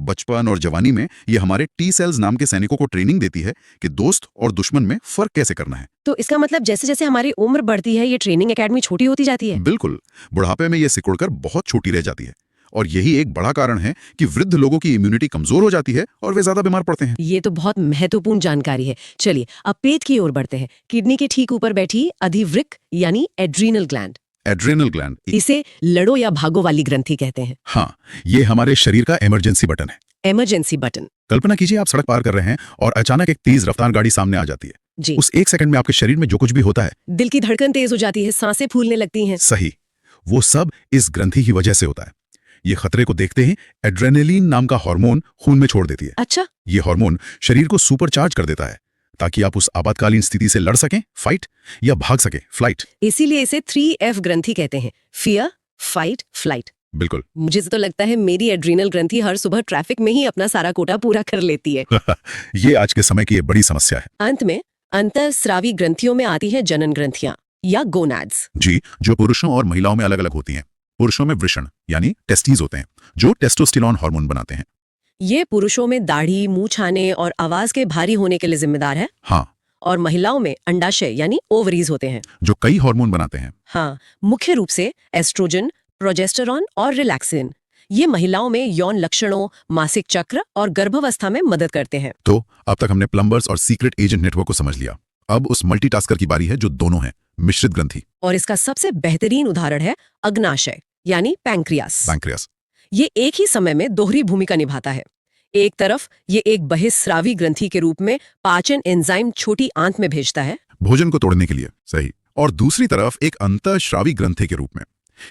बचपन और जवानी में ये हमारे टी सेल्स नाम के सैनिकों को ट्रेनिंग देती है कि दोस्त और दुश्मन में फर्क कैसे करना है। तो इसका मतलब जैसे जैसे हमारी उम्र बढ़ती है ये ट्रेनिंग एकेडमी छोटी होती जाती है। बिल्कुल, बुढ़ापे में ये सिकुड़कर बहुत छोटी रह जाती है और यही एक बड़ा कारण है कि वृद्ध लोगों की इम्यूनिटी कमजोर हो जाती है और वे ज्यादा बीमार पड़ते हैं। ये तो बहुत महत्वपूर्ण जानकारी है। चलिए अब पेट की ओर बढ़ते हैं। किडनी के ठीक ऊपर बैठी अधिवृक्क यानी एड्रीनल ग्लैंड। एड्रेनल ग्लैंड, इसे लड़ो या भागो वाली ग्रंथि कहते हैं। हाँ, ये हमारे शरीर का इमरजेंसी बटन है। Emergency button. कल्पना कीजिए आप सड़क पार कर रहे हैं और अचानक एक तेज रफ्तार गाड़ी सामने आ जाती है। जी। उस 1 सेकंड में आपके शरीर में जो कुछ भी होता है, दिल की धड़कन तेज हो जाती है, सांसें फूलने लगती हैं। सही, वो सब इस ग्रंथि की वजह से होता है। ये खतरे को देखते ही एड्रेनलिन नाम का हार्मोन खून में छोड़ देती है। अच्छा। ये हार्मोन शरीर को सुपरचार्ज कर देता है ताकि आप उस आपातकालीन स्थिति से लड़ सकें, फाइट, या भाग सकें, फ्लाइट। इसीलिए इसे 3F ग्रंथि कहते हैं, फियर, फाइट, फ्लाइट। बिल्कुल। मुझे तो लगता है मेरी एड्रीनल ग्रंथि हर सुबह ट्रैफिक में ही अपना सारा कोटा पूरा कर लेती है। ये आज के समय की एक बड़ी समस्या है। अंत में अंतःस्रावी ग्रंथियों में आती है जनन ग्रंथियां या गोनाड्स। जी, जो पुरुषों और महिलाओं में अलग अलग होती हैं। पुरुषों में वृषण यानी टेस्टीज होते हैं जो टेस्टोस्टेरोन हार्मोन बनाते हैं। ये पुरुषों में दाढ़ी, मुंह छाने और आवाज के भारी होने के लिए जिम्मेदार है। हाँ, और महिलाओं में अंडाशय यानी ओवरीज होते हैं जो कई हार्मोन बनाते हैं। हाँ, मुख्य रूप से एस्ट्रोजन, प्रोजेस्टेरॉन और रिलैक्सिन। ये महिलाओं में यौन लक्षणों, मासिक चक्र और गर्भावस्था में मदद करते हैं। तो अब तक हमने प्लम्बर्स और सीक्रेट एजेंट नेटवर्क को समझ लिया। अब उस मल्टीटास्कर की बारी है जो दोनों है, मिश्रित ग्रंथि। और इसका सबसे बेहतरीन उदाहरण है अग्नाशय यानी पैंक्रियास। पैंक्रियास। ये एक ही समय में दोहरी भूमिका निभाता है। एक तरफ ये एक बहिस्रावी ग्रंथि के रूप में पाचन एंजाइम छोटी आंत में भेजता है भोजन को तोड़ने के लिए, सही। और दूसरी तरफ एक अंतःस्रावी ग्रंथि के रूप में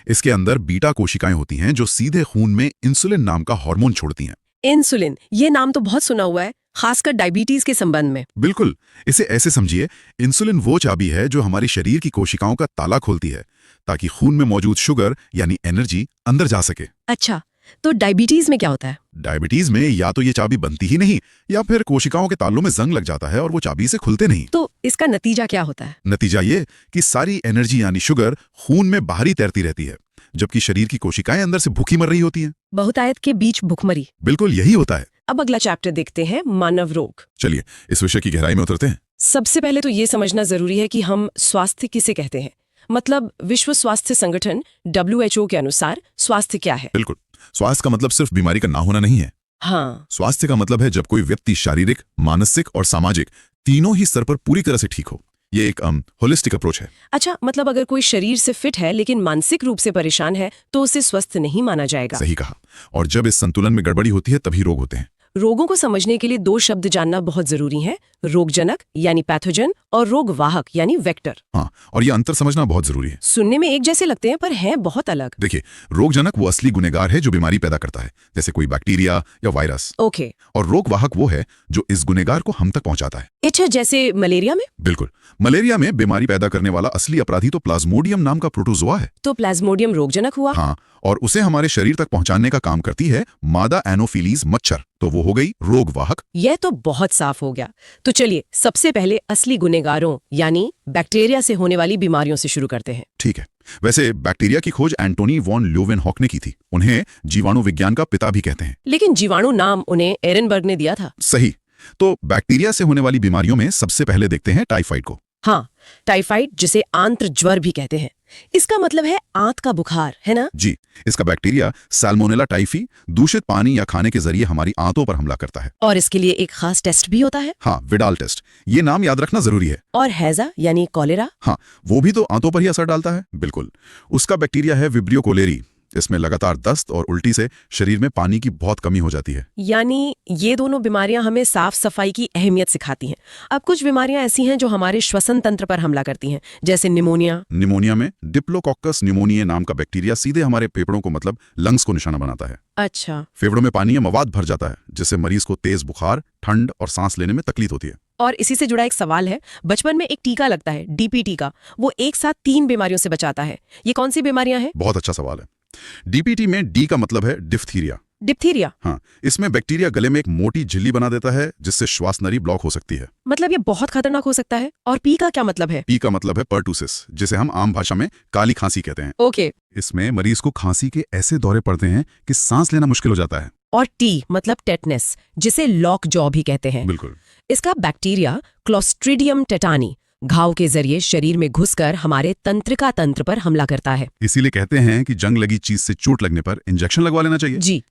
इसके अंदर बीटा कोशिकाएं होती हैं जो सीधे खून में इंसुलिन नाम का हार्मोन छोड़ती हैं। इंसुलिन, ये नाम तो बहुत सुना हुआ है, खासकर डायबिटीज के संबंध में। बिल्कुल, इसे ऐसे समझिए, इंसुलिन वो चाबी है जो हमारी शरीर की कोशिकाओं का ताला खोलती है ताकि खून में मौजूद शुगर यानी एनर्जी अंदर जा सके। अच्छा, तो डायबिटीज में क्या होता है? डायबिटीज में या तो ये चाबी बनती ही नहीं या फिर कोशिकाओं के तालों में जंग लग जाता है और वो चाबी से खुलते नहीं। तो इसका नतीजा क्या होता है? नतीजा ये कि सारी एनर्जी यानी शुगर खून में बाहरी तैरती रहती है जबकि शरीर की कोशिकाएं अंदर से भूखी मर रही होती हैं। बहुतायत के बीच भुखमरी। बिल्कुल यही होता है। अब अगला चैप्टर देखते हैं, मानव रोग। चलिए इस विषय की गहराई में उतरते हैं। सबसे पहले तो ये समझना जरूरी है कि हम स्वास्थ्य किसे कहते हैं। मतलब विश्व स्वास्थ्य संगठन WHO के अनुसार स्वास्थ्य क्या है? बिल्कुल, स्वास्थ्य का मतलब सिर्फ बीमारी का ना होना नहीं है। हाँ, स्वास्थ्य का मतलब है जब कोई व्यक्ति शारीरिक, मानसिक और सामाजिक तीनों ही स्तर पर पूरी तरह से ठीक हो। ये एक होलिस्टिक अप्रोच है। अच्छा, मतलब अगर कोई शरीर से फिट है लेकिन मानसिक रूप से परेशान है तो उसे स्वस्थ नहीं माना जाएगा। सही कहा। और जब इस संतुलन में गड़बड़ी होती है तभी रोग होते हैं। रोगों को समझने के लिए 2 शब्द जानना बहुत जरूरी है, रोगजनक यानी पैथोजन और रोगवाहक यानी वेक्टर। हाँ, और ये अंतर समझना बहुत जरूरी है। सुनने में एक जैसे लगते हैं पर हैं बहुत अलग। देखिए, रोगजनक वो असली गुनहगार है जो बीमारी पैदा करता है, जैसे कोई बैक्टीरिया या वायरस। ओके। और रोगवाहक वो है जो इस गुनहगार को हम तक पहुंचाता है। अच्छा, जैसे मलेरिया में? बिल्कुल, मलेरिया में बीमारी पैदा करने वाला असली अपराधी तो प्लाज्मोडियम नाम का प्रोटोजोआ है। तो प्लाज्मोडियम रोगजनक हुआ? हाँ, और उसे हमारे शरीर तक पहुंचाने का काम करती है मादा एनोफिलीज मच्छर, तो वो हो गई रोगवाहक। यह तो बहुत साफ हो गया। तो चलिए सबसे पहले असली गुनहगारों यानी बैक्टीरिया से होने वाली बीमारियों से शुरू करते हैं। ठीक है। वैसे बैक्टीरिया की खोज एंटोनी वॉन ल्यूवेनहॉक ने की थी। उन्हें जीवाणु विज्ञान का पिता भी कहते हैं। लेकिन जीवाणु नाम उन्हें एरनबर्ग ने दिया था। सही। तो बैक्टीरिया से होने वाली बीमारियों में सबसे पहले देखते हैं टाइफाइड को। हाँ, टाइफाइड जिसे आंत्र ज्वर भी कहते हैं। इसका मतलब है आंत का बुखार, है ना? जी, इसका बैक्टीरिया सैल्मोनेला टाइफी दूषित पानी या खाने के जरिए हमारी आंतों पर हमला करता है। और इसके लिए एक खास टेस्ट भी होता है। हाँ, विडाल टेस्ट। ये नाम याद रखना जरूरी है। और हैजा यानी कॉलेरा? हाँ, वो भी तो आंतों पर ही असर डालता है। बिल्कुल, उसका बैक्टीरिया है विब्रियो कोलेरी। इसमें लगातार दस्त और उल्टी से शरीर में पानी की बहुत कमी हो जाती है। यानी ये दोनों बीमारियां हमें साफ सफाई की अहमियत सिखाती हैं। अब कुछ बीमारियां ऐसी हैं जो हमारे श्वसन तंत्र पर हमला करती हैं, जैसे निमोनिया। निमोनिया में डिप्लोकोकस निमोनिया नाम का बैक्टीरिया सीधे हमारे फेफड़ों को मतलब लंग्स को निशाना बनाता है। अच्छा। फेफड़ों में पानी या मवाद भर जाता है, जिससे मरीज को तेज बुखार, ठंड और सांस लेने में तकलीफ होती है। और इसी से जुड़ा एक सवाल है, बचपन में एक टीका लगता है, डीपीटी का, वो एक साथ 3 बीमारियों से बचाता है। ये कौन सी बीमारियां हैं? बहुत अच्छा सवाल है। डीपीटी में डी का मतलब है डिप्थीरिया। डिप्थीरिया? हाँ, इसमें बैक्टीरिया गले में एक मोटी झिल्ली बना देता है, जिससे श्वास नली ब्लॉक हो सकती है। मतलब ये बहुत खतरनाक हो सकता है। और पी का क्या मतलब है? पी का मतलब है पर्टूसिस, जिसे हम आम भाषा में काली खांसी कहते हैं। ओके। इसमें मरीज को खांसी के ऐसे दौरे पड़ते हैं कि सांस लेना मुश्किल हो जाता है। और टी मतलब टेटनस, जिसे लॉक जॉ भी कहते हैं। बिल्कुल। इसका बैक्टीरिया क्लोस्ट्रीडियम टेटानी घाव के जरिए शरीर में घुसकर हमारे तंत्रिका तंत्र पर हमला करता है। इसीलिए कहते हैं कि जंग लगी चीज से चोट लगने पर इंजेक्शन लगवा लेना चाहिए। जी।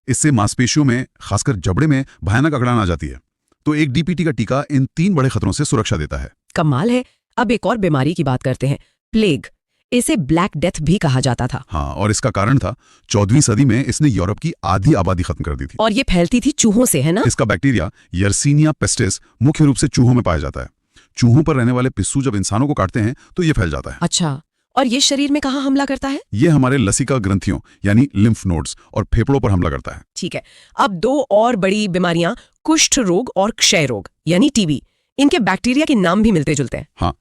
इससे मांसपेशियों में, खासकर जबड़े में भयानक अकड़ान आ जाती है। तो एक डीपीटी का टीका इन 3 बड़े खतरों से सुरक्षा देता है। कमाल है। अब एक और बीमारी की बात करते हैं, प्लेग। इसे ब्लैक डेथ भी कहा जाता था। हाँ, और इसका कारण था 14वीं सदी में इसने यूरोप की आधी आबादी खत्म कर दी थी। और ये फैलती थी चूहों से, है ना? इसका बैक्टीरिया यर्सीनिया पेस्टिस मुख्य रूप से चूहों में पाया जाता है। चूहों पर रहने वाले पिस्सू जब इंसानों को काटते हैं तो ये फैल जाता है। अच्छा। और ये शरीर में कहाँ हमला करता है? ये हमारे लसिका ग्रंथियों यानी लिम्फ नोड्स और फेफड़ों पर हमला करता है। ठीक है। अब 2 और बड़ी बीमारियां, कुष्ठ रोग और क्षय रोग यानी टीबी। इनके बैक्टीरिया के नाम भी मिलते जुलते हैं। हाँ,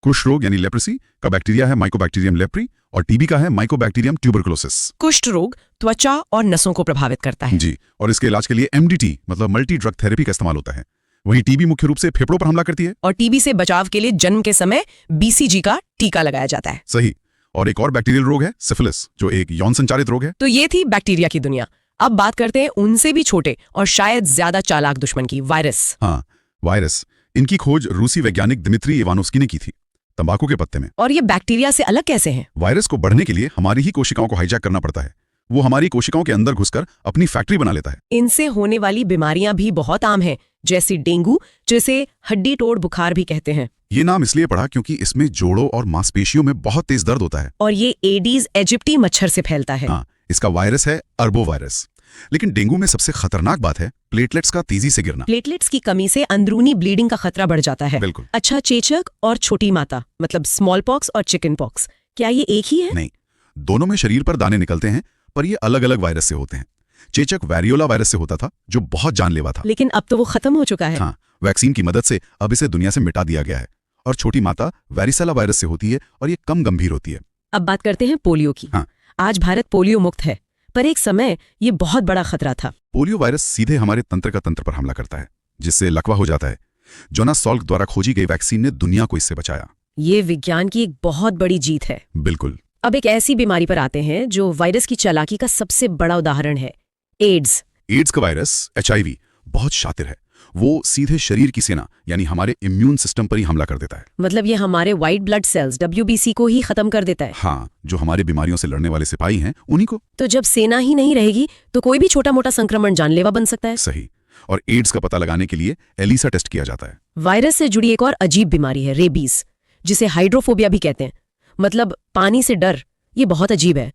कुष्ठ रोग यानी लेप्रेसी का बैक्टीरिया है माइकोबैक्टीरियम लेप्री और टीबी का है माइकोबैक्टीरियम ट्यूबरकुलोसिस। कुष्ठ रोग त्वचा और नसों को प्रभावित करता है। जी, और इसके इलाज के लिए एमडीटी मतलब मल्टी ड्रग थेरेपी का इस्तेमाल होता है। वहीं टीबी मुख्य रूप से फेफड़ों पर हमला करती है। और टीबी से बचाव के लिए जन्म के समय बीसीजी का टीका लगाया जाता है। सही। और एक और बैक्टीरियल रोग है सिफिलिस, जो एक यौन संचारित रोग है। तो ये थी बैक्टीरिया की दुनिया। अब बात करते हैं उनसे भी छोटे और शायद ज्यादा चालाक दुश्मन की, वायरस। हाँ, वायरस। इनकी खोज रूसी वैज्ञानिक दिमित्री इवानोव्स्की ने की थी, तंबाकू के पत्ते में। और ये बैक्टीरिया से अलग कैसे हैं? वायरस को बढ़ने के लिए हमारी ही कोशिकाओं को हाईजैक करना पड़ता है। वो हमारी कोशिकाओं के अंदर घुसकर अपनी फैक्ट्री बना लेता है। इनसे होने वाली बीमारियां भी बहुत आम हैं, जैसे डेंगू, जिसे हड्डी तोड़ बुखार भी कहते हैं। ये नाम इसलिए पड़ा क्योंकि इसमें जोड़ों और मांसपेशियों में बहुत तेज दर्द होता है। और ये एडीज इजिप्टी मच्छर से फैलता है। हाँ, इसका वायरस है अर्बोवायरस। लेकिन डेंगू में सबसे खतरनाक बात है प्लेटलेट्स का तेजी से गिरना। प्लेटलेट्स की कमी से अंदरूनी ब्लीडिंग का खतरा बढ़ जाता है। बिल्कुल। अच्छा, चेचक और छोटी माता मतलब स्मॉल पॉक्स और चिकन पॉक्स, क्या ये एक ही है? नहीं, दोनों में शरीर पर दाने निकलते हैं, पर ये अलग अलग वायरस से होते हैं। चेचक वैरियोला वायरस से होता था, जो बहुत जानलेवा था। लेकिन अब तो वो खत्म हो चुका है। हाँ, वैक्सीन की मदद से अब इसे दुनिया से मिटा दिया गया है। और छोटी माता वैरिसेला वायरस से होती है और ये कम गंभीर होती है। अब बात करते हैं पोलियो की। हाँ। आज भारत पोलियो मुक्त है, पर एक समय ये बहुत बड़ा खतरा था। पोलियो वायरस सीधे हमारे तंत्रिका तंत्र पर हमला करता है, जिससे लकवा हो जाता है। जोनास सॉल्क द्वारा खोजी गई वैक्सीन ने दुनिया को इससे बचाया। ये विज्ञान की एक बहुत बड़ी जीत है। बिल्कुल। अब एक ऐसी बीमारी पर आते हैं जो वायरस की चालाकी का सबसे बड़ा उदाहरण है, एड्स। एड्स का वायरस HIV बहुत शातिर है। वो सीधे शरीर की सेना यानी हमारे इम्यून सिस्टम पर ही हमला कर देता है। मतलब ये हमारे व्हाइट ब्लड सेल्स WBC को ही खत्म कर देता है। हाँ, जो हमारी बीमारियों से लड़ने वाले सिपाही हैं उन्हीं को। तो जब सेना ही नहीं रहेगी तो कोई भी छोटा मोटा संक्रमण जानलेवा बन सकता है। सही। और एड्स का पता लगाने के लिए एलिसा टेस्ट किया जाता है। वायरस से जुड़ी एक और अजीब बीमारी है, रेबीज, जिसे हाइड्रोफोबिया भी कहते हैं, मतलब पानी से डर। ये बहुत अजीब है।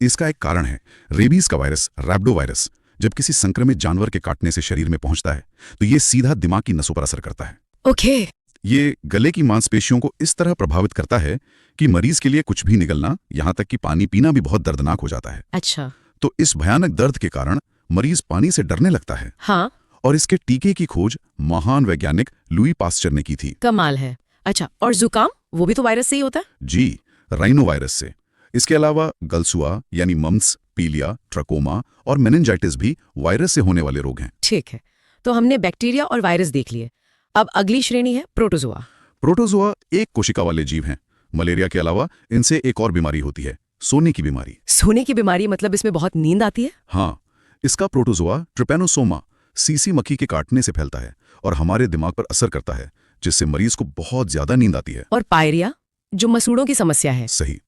इसका एक कारण है रेबीज का वायरस, रैब्डो वायरस। जब किसी संक्रमित जानवर के काटने से शरीर में पहुंचता है तो ये सीधा दिमाग की नसों पर असर करता है। ओके। ये गले की मांसपेशियों को इस तरह प्रभावित करता है कि मरीज के लिए कुछ भी निगलना, यहाँ तक कि पानी पीना भी बहुत दर्दनाक हो जाता है। अच्छा। तो इस भयानक दर्द के कारण मरीज पानी से डरने लगता है। हाँ। और इसके टीके की खोज महान वैज्ञानिक लुई पास्चर ने की थी। कमाल है। अच्छा, और जुकाम, वो भी तो वायरस से ही होता है? जी, राइनो वायरस से। इसके अलावा गलसुआ यानी मम्स, पीलिया, ट्रकोमा और मेनिंजाइटिस भी वायरस से होने वाले रोग हैं। ठीक है, तो हमने बैक्टीरिया और वायरस देख लिए। अब अगली श्रेणी है प्रोटोजोआ। प्रोटोजोआ एक कोशिका वाले जीव हैं। मलेरिया के अलावा इनसे एक और बीमारी होती है, सोने की बीमारी। सोने की बीमारी मतलब इसमें बहुत नींद आती है? हाँ, इसका प्रोटोजोआ ट्रिपेनोसोमा सीसी मक्खी के काटने से फैलता है और हमारे दिमाग पर असर करता है, जिससे मरीज को बहुत ज्यादा नींद आती है। और पायरिया, जो मसूड़ों की समस्या है? सही।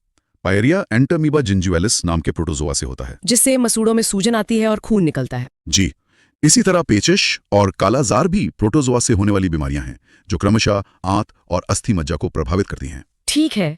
पायरिया एंटरमीबा जिंजुएलिस नाम के प्रोटोजोआ से होता है, जिससे मसूड़ों में सूजन आती है और खून निकलता है। जी। इसी तरह पेचिश और कालाजार भी प्रोटोजोआ से होने वाली बीमारियां हैं, जो क्रमशः आंत और अस्थि मज्जा को प्रभावित करती हैं। ठीक है,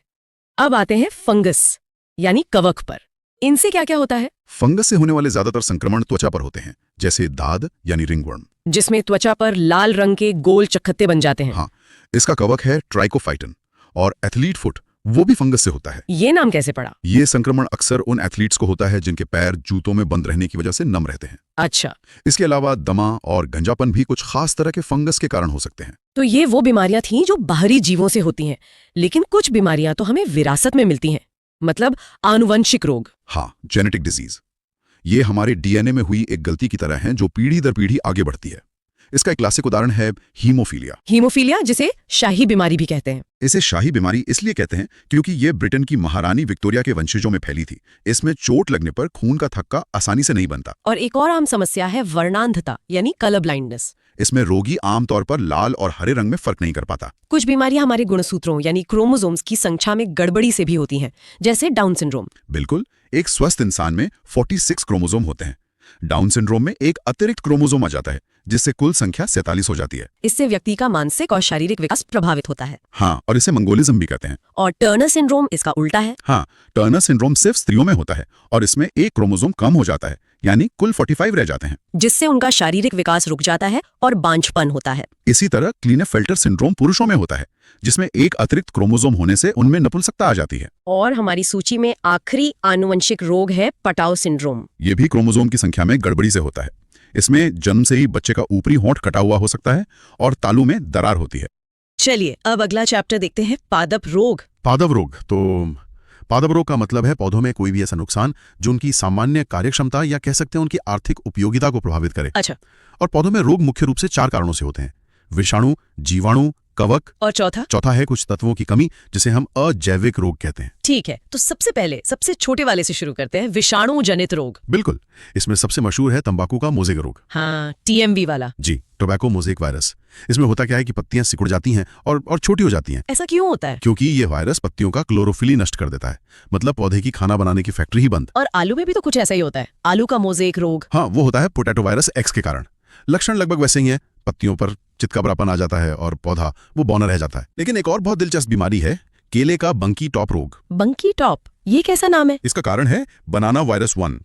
अब आते हैं फंगस यानी कवक पर। इनसे क्या क्या होता है? फंगस से होने वाले ज्यादातर संक्रमण त्वचा पर होते हैं, जैसे दाद यानी रिंगवर्म। जिसमें त्वचा पर लाल रंग के गोल चकत्ते बन जाते हैं। हाँ, इसका कवक है ट्राइकोफाइटन। और एथलीट फुट, वो भी फंगस से होता है। ये नाम कैसे पड़ा? ये संक्रमण अक्सर उन एथलीट्स को होता है जिनके पैर जूतों में बंद रहने की वजह से नम रहते हैं। अच्छा, इसके अलावा दमा और गंजापन भी कुछ खास तरह के फंगस के कारण हो सकते हैं। तो ये वो बीमारियां थीं जो बाहरी जीवों से होती हैं, लेकिन कुछ बीमारियां तो हमें विरासत में मिलती हैं, मतलब आनुवंशिक रोग। हाँ, जेनेटिक डिजीज। ये हमारे डीएनए में हुई एक गलती की तरह है जो पीढ़ी दर पीढ़ी आगे बढ़ती है। इसका एक क्लासिक उदाहरण है हीमोफीलिया। हीमोफीलिया, जिसे शाही बीमारी भी कहते हैं। इसे शाही बीमारी इसलिए कहते हैं क्योंकि ये ब्रिटेन की महारानी विक्टोरिया के वंशजों में फैली थी। इसमें चोट लगने पर खून का थक्का आसानी से नहीं बनता। और एक और आम समस्या है वर्णांधता यानी कलर ब्लाइंडनेस। इसमें रोगी आमतौर पर लाल और हरे रंग में फर्क नहीं कर पाता। कुछ बीमारियां हमारे गुणसूत्रों यानी क्रोमोसोम्स की संख्या में गड़बड़ी से भी होती हैं, जैसे डाउन सिंड्रोम। बिल्कुल, एक स्वस्थ इंसान में 46 क्रोमोसोम होते हैं। डाउन सिंड्रोम में एक अतिरिक्त क्रोमोसोम आ जाता है, जिससे कुल संख्या 47 हो जाती है। इससे व्यक्ति का मानसिक और शारीरिक विकास प्रभावित होता है। हाँ, और इसे मंगोलिज्म भी कहते हैं। और टर्नर सिंड्रोम इसका उल्टा है। हाँ, टर्नर सिंड्रोम सिर्फ स्त्रियों में होता है और इसमें एक क्रोमोसोम कम हो जाता है, यानी कुल 45 रह जाते हैं, जिससे उनका शारीरिक विकास रुक जाता है और बांझपन होता है। इसी तरह क्लीनेफेल्टर सिंड्रोम पुरुषों में होता है, जिसमें एक अतिरिक्त क्रोमोसोम होने से उनमें नपुंसकता आ जाती है। और हमारी सूची में आखिरी आनुवंशिक रोग है पटाव सिंड्रोम। ये भी क्रोमोसोम की संख्या में गड़बड़ी से होता है। इसमें जन्म से ही बच्चे का ऊपरी होंठ कटा हुआ हो सकता है और तालू में दरार होती है। चलिए अब अगला चैप्टर देखते हैं, पादप रोग। पादप रोग। तो पादप रोग का मतलब है पौधों में कोई भी ऐसा नुकसान जो उनकी सामान्य कार्यक्षमता या कह सकते हैं उनकी आर्थिक उपयोगिता को प्रभावित करे। अच्छा, और पौधों में रोग मुख्य रूप से 4 कारणों से होते हैं: विषाणु, जीवाणु, कवक, और चौथा है कुछ तत्वों की कमी, जिसे हम अजैविक रोग कहते हैं। ठीक है, तो सबसे पहले सबसे छोटे वाले से शुरू करते हैं, विषाणु जनित रोग। बिल्कुल, इसमें सबसे मशहूर है तंबाकू का मोज़ेक रोग। हाँ, TMV वाला। जी, टोबैको मोज़ेक वायरस। इसमें होता क्या है कि पत्तियां सिकुड़ जाती हैं और छोटी हो जाती हैं। ऐसा क्यों होता है? क्योंकि ये वायरस पत्तियों का क्लोरोफिल नष्ट कर देता है, मतलब पौधे की खाना बनाने की फैक्ट्री ही बंद। और आलू में भी तो कुछ ऐसा ही होता है, आलू का मोज़ेक रोग। हाँ, वो होता है पोटैटो वायरस एक्स के कारण। लक्षण लगभग वैसे ही है, पत्तियों पर चितकबरापन आ जाता है और पौधा वो बौना रह जाता है। लेकिन एक और बहुत दिलचस्प बीमारी है केले का बंकी टॉप रोग। बंकी टॉप, ये कैसा नाम है? इसका कारण है बनाना वायरस 1।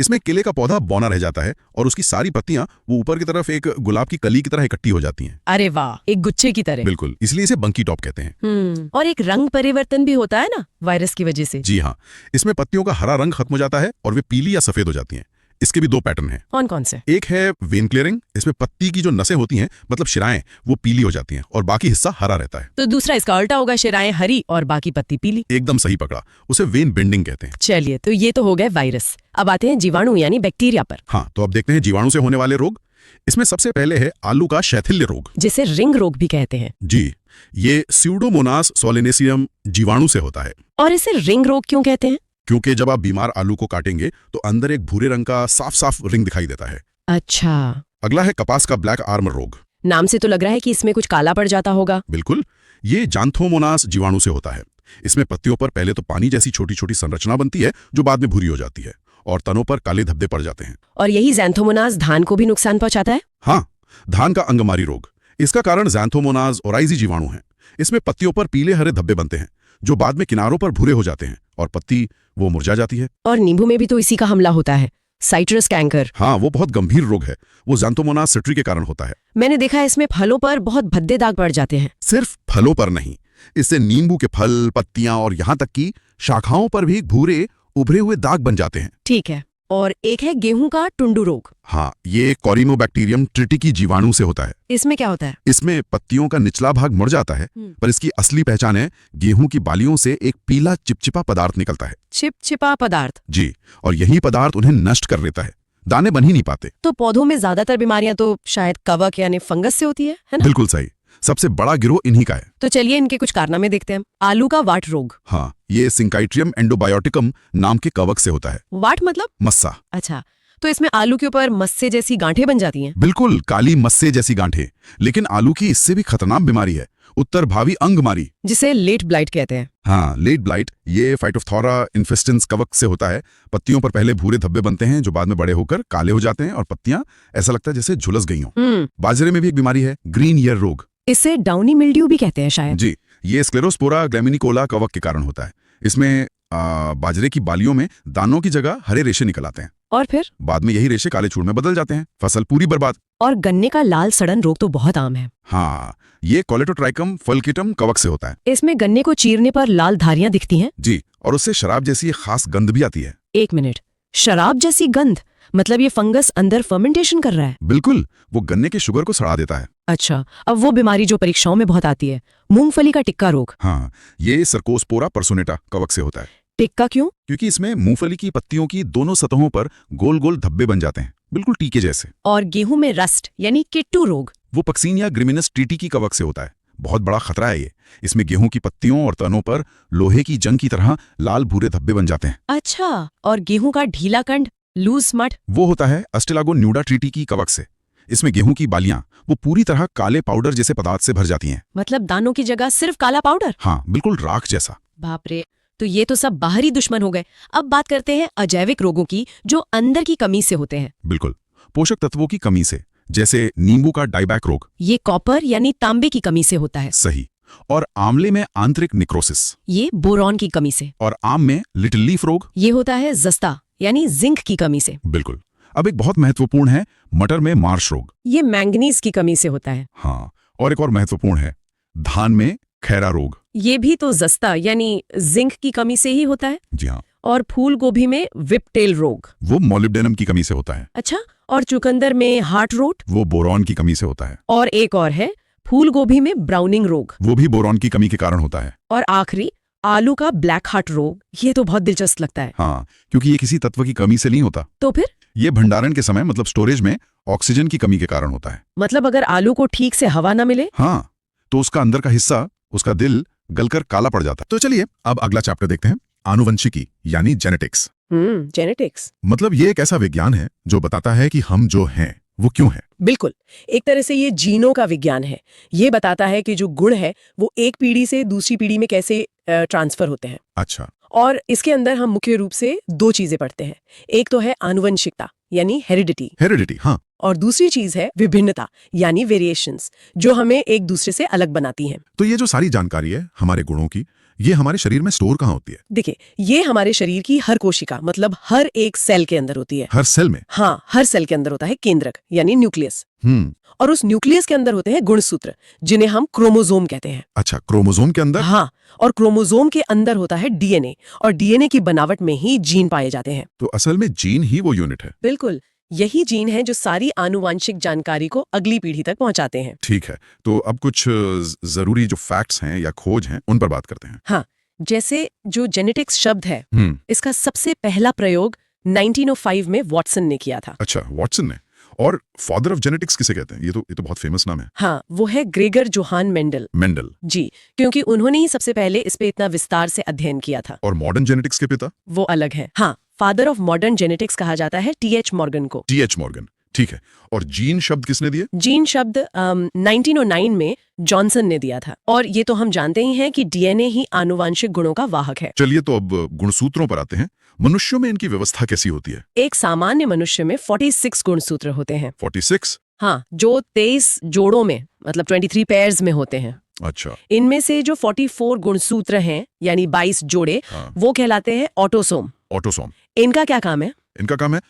इसमें केले का पौधा बौना रह जाता है और उसकी सारी पत्तियां वो ऊपर की तरफ एक गुलाब की कली की तरह इकट्ठी हो जाती हैं। अरे वाह, एक गुच्छे की तरह। बिल्कुल, इसलिए इसे बंकी टॉप कहते हैं। और एक रंग परिवर्तन भी होता है ना वायरस की वजह से। जी हाँ, इसमें पत्तियों का हरा रंग खत्म हो जाता है और वे पीली या सफेद हो जाती हैं। इसके भी 2 पैटर्न हैं। कौन कौन से? एक है वेन क्लियरिंग। इसमें पत्ती की जो नसें होती हैं, मतलब शिराएं, वो पीली हो जाती हैं और बाकी हिस्सा हरा रहता है। तो दूसरा इसका उल्टा होगा, शिराएं हरी और बाकी पत्ती पीली। एकदम सही पकड़ा, उसे वेन बेंडिंग कहते हैं। चलिए, तो ये तो हो गए वायरस। अब आते हैं जीवाणु यानी बैक्टीरिया पर। हाँ, तो अब देखते हैं जीवाणु से होने वाले रोग। इसमें सबसे पहले है आलू का शैथिल्य रोग, जिसे रिंग रोग भी कहते हैं। जी, ये स्यूडोमोनास सोलेनेसियम जीवाणु से होता है। और इसे रिंग रोग क्यों कहते हैं? क्योंकि जब आप बीमार आलू को काटेंगे तो अंदर एक भूरे रंग का साफ साफ रिंग दिखाई देता है। अच्छा। अगला है कपास का ब्लैक आर्मर रोग। नाम से तो लग रहा है कि इसमें कुछ काला पड़ जाता होगा। बिल्कुल, ये जांथोमोनास जीवाणु से होता है। इसमें पत्तियों पर पहले तो पानी जैसी छोटी छोटी संरचना बनती है जो बाद में भूरी हो जाती है और तनों पर काले धब्बे पड़ जाते हैं। और यही ज़ैंथोमोनास धान को भी नुकसान पहुंचाता है? हाँ, धान का अंगमारी रोग। इसका कारण ज़ैंथोमोनास ओराइजी जीवाणु है। इसमें पत्तियों पर पीले हरे धब्बे बनते हैं जो बाद में किनारों पर भूरे हो जाते हैं और पत्ती वो मुरझा जाती है। और नींबू में भी तो इसी का हमला होता है, साइट्रस कैंकर। हाँ, वो बहुत गंभीर रोग है। वो ज़ैंथोमोनास सिट्री के कारण होता है। मैंने देखा है इसमें फलों पर बहुत भद्दे दाग पड़ जाते हैं। सिर्फ फलों पर नहीं, इससे नींबू के फल, पत्तियां और यहाँ तक कि शाखाओं पर भी भूरे उभरे हुए दाग बन जाते हैं। ठीक है, और एक है गेहूं का टुंडू रोग। हाँ, ये कॉरिनोबैक्टीरियम ट्रिटिकी जीवाणु से होता है। इसमें क्या होता है? इसमें पत्तियों का निचला भाग मुड़ जाता है, पर इसकी असली पहचान है गेहूं की बालियों से एक पीला चिपचिपा पदार्थ निकलता है। चिपचिपा पदार्थ? जी, और यही पदार्थ उन्हें नष्ट कर देता है, दाने बन ही नहीं पाते। तो पौधों में ज्यादातर बीमारियां तो शायद कवक यानी फंगस से होती है ना? बिल्कुल सही, सबसे बड़ा गिरोह इन्हीं का है। तो चलिए इनके कुछ कारनामे देखते हैं। आलू का वाट रोग। हाँ, ये सिंकाइट्रियम एंडोबायोटिकम नाम के कवक से होता है। वाट मतलब? मस्सा। अच्छा, तो इसमें आलू के ऊपर मस्से जैसी गांठें बन जाती हैं? बिल्कुल, काली मस्से जैसी गांठें। लेकिन आलू की इससे भी खतरनाक बीमारी है, उत्तर भावी अंगमारी, जिसे लेट ब्लाइट कहते हैं। हाँ, लेट ब्लाइट। ये फाइटोप्थोरा इन्फेस्टेंस कवक से होता है। पत्तियों पर पहले भूरे धब्बे बनते हैं जो बाद में बड़े होकर काले हो जाते हैं और पत्तियां ऐसा लगता है जैसे झुलस गई हों। बाजरे में भी एक बीमारी है, ग्रीन ईयर रोग। इसे डाउनी मिल्ड्यू भी कहते हैं शायद। जी, ये स्क्लेरोस्पोरा ग्लैमिनिकोला कवक के कारण होता है। इसमें बाजरे की बालियों में दानों की जगह हरे रेशे निकल आते हैं। और फिर? बाद में यही रेशे काले चूर्ण में बदल जाते हैं, फसल पूरी बर्बाद। और गन्ने का लाल सड़न रोग तो बहुत आम है। हाँ, ये कोलेटोट्राइकम फल्कीटम कवक से होता है। इसमें गन्ने को चीरने पर लाल धारियां दिखती हैं। जी, और उससे शराब जैसी एक खास गंध भी आती है। 1 मिनट, शराब जैसी गंध? मतलब ये फंगस अंदर फर्मेंटेशन कर रहा है? बिल्कुल, वो गन्ने के शुगर को सड़ा देता है। अच्छा, अब वो बीमारी जो परीक्षाओं में बहुत आती है, मूंगफली का टिक्का रोग। हाँ, ये सर्कोस्पोरा पर्सोनेटा कवक से होता है। टिक्का क्यों? क्योंकि इसमें मूंगफली की पत्तियों की दोनों सतहों पर गोल गोल धब्बे बन जाते हैं, बिल्कुल टीके जैसे। और गेहूं में रस्ट यानी किट्टू रोग? वो पक्सीनिया ग्रिमिनस टीटी की कवक से होता है। बहुत बड़ा खतरा है ये। इसमें गेहूं की पत्तियों और तनों पर लोहे की जंग की तरह लाल भूरे धब्बे बन जाते हैं। अच्छा, और गेहूं का ढीला कंड, लूज मड? वो होता है अस्टेलागो न्यूडा ट्रीटी की कवक से। इसमें गेहूं की बालियां वो पूरी तरह काले पाउडर जैसे पदार्थ से भर जाती हैं। मतलब दानों की जगह सिर्फ काला पाउडर? हाँ, बिल्कुल राख जैसा। बाप रे, तो ये तो सब बाहरी दुश्मन हो गए। अब बात करते हैं अजैविक रोगों की, जो अंदर की कमी से होते हैं। बिल्कुल, पोषक तत्वों की कमी से, जैसे नींबू का डाइबैक रोग। ये कॉपर यानी तांबे की कमी से होता है। सही। और आंवले में आंतरिक निक्रोसिस। ये बोरॉन की कमी से। और आम में लिटिल लीफ रोग। ये होता है जस्ता यानी जिंक की कमी से। बिल्कुल। अब एक बहुत महत्वपूर्ण है, मटर में मार्श रोग। ये मैंगनीज की कमी से होता है। हाँ, और एक और महत्वपूर्ण है, धान में खैरा रोग। ये भी तो जस्ता यानी जिंक की कमी से ही होता है। जी हाँ। और फूल गोभी में विपटेल रोग। वो मोलिब्डेनम की कमी से होता है। अच्छा, और चुकंदर में हार्ट रोट? वो बोरॉन की कमी से होता है। और एक और है, फूल गोभी में ब्राउनिंग रोग। वो भी बोरॉन की कमी के कारण होता है। और आखिरी, आलू का ब्लैक हार्ट रोग। ये तो बहुत दिलचस्प लगता है। हाँ, क्योंकि ये किसी तत्व की कमी से नहीं होता। तो फिर? ये भंडारण के समय मतलब स्टोरेज में ऑक्सीजन की कमी के कारण होता है। मतलब अगर आलू को ठीक से हवा न मिले? हाँ, तो उसका अंदर का हिस्सा, उसका दिल गलकर काला पड़ जाता है। तो चलिए अब अगला चैप्टर देखते हैं, आनुवंशिकी यानी जेनेटिक्स। जेनेटिक्स मतलब ये एक ऐसा विज्ञान है जो बताता है कि हम जो हैं वो क्यों हैं। बिल्कुल, एक तरह से ये जीनों का विज्ञान है। ये बताता है कि जो गुण है वो एक पीढ़ी से दूसरी पीढ़ी में कैसे ट्रांसफर होते हैं। अच्छा। और इसके अंदर हम मुख्य रूप से 2 चीजें पढ़ते हैं। एक तो है आनुवंशिकता यानी हेरिडिटी, हाँ। और दूसरी चीज है विभिन्नता यानी वेरिएशंस, जो हमें एक दूसरे से अलग बनाती हैं। तो ये जो सारी जानकारी है हमारे गुणों की, ये हमारे शरीर में स्टोर कहाँ होती है? देखिए, ये हमारे शरीर की हर कोशिका मतलब हर एक सेल के अंदर होती है। हर सेल में? हाँ, हर सेल के अंदर होता है केंद्रक यानी न्यूक्लियस। और उस न्यूक्लियस के अंदर होते हैं गुणसूत्र, जिन्हें हम क्रोमोसोम कहते हैं। अच्छा, क्रोमोसोम के अंदर? हाँ, और क्रोमोसोम के अंदर होता है डीएनए, और डीएनए की बनावट में ही जीन पाए जाते हैं। तो असल में जीन ही वो यूनिट है। बिल्कुल, यही जीन है जो सारी आनुवांशिक जानकारी को अगली पीढ़ी तक पहुंचाते हैं। ठीक है, तो अब कुछ जरूरी जो फैक्ट्स हैं या खोज हैं उन पर बात करते हैं। हाँ, जैसे जो जेनेटिक्स शब्द है, इसका सबसे पहला प्रयोग 1905 में वॉटसन ने किया था। अच्छा, वॉटसन ने? और फादर ऑफ जेनेटिक्स किसे कहते हैं? ये तो बहुत फेमस नाम है। हाँ, वो है ग्रेगर जोहान मेंडल। जी, क्योंकि उन्होंने ही सबसे पहले इस पे इतना विस्तार से अध्ययन किया था। और मॉडर्न जेनेटिक्स के पिता? वो अलग है। हाँ, फादर ऑफ मॉडर्न जेनेटिक्स कहा जाता है टीएच मॉर्गन को। टीएच मॉर्गन, ठीक है। और जीन शब्द किसने दिए? जीन शब्द 1909 में जॉनसन ने दिया था। और ये तो हम जानते ही हैं कि डीएनए ही आनुवांशिक गुणों का वाहक है। चलिए तो अब गुणसूत्रों पर आते हैं। मनुष्यों में इनकी व्यवस्था कैसी होती है? एक सामान्य मनुष्य में 46 गुणसूत्र होते हैं। 46? हाँ, जो 23 जोड़ों में मतलब 23 पेयर्स में होते हैं। अच्छा। इनमें से जो 44 गुणसूत्र हैं यानी 22 जोड़े, वो कहलाते हैं ऑटोसोम। ऑटोसोम। इनका क्या काम है? इनका काम है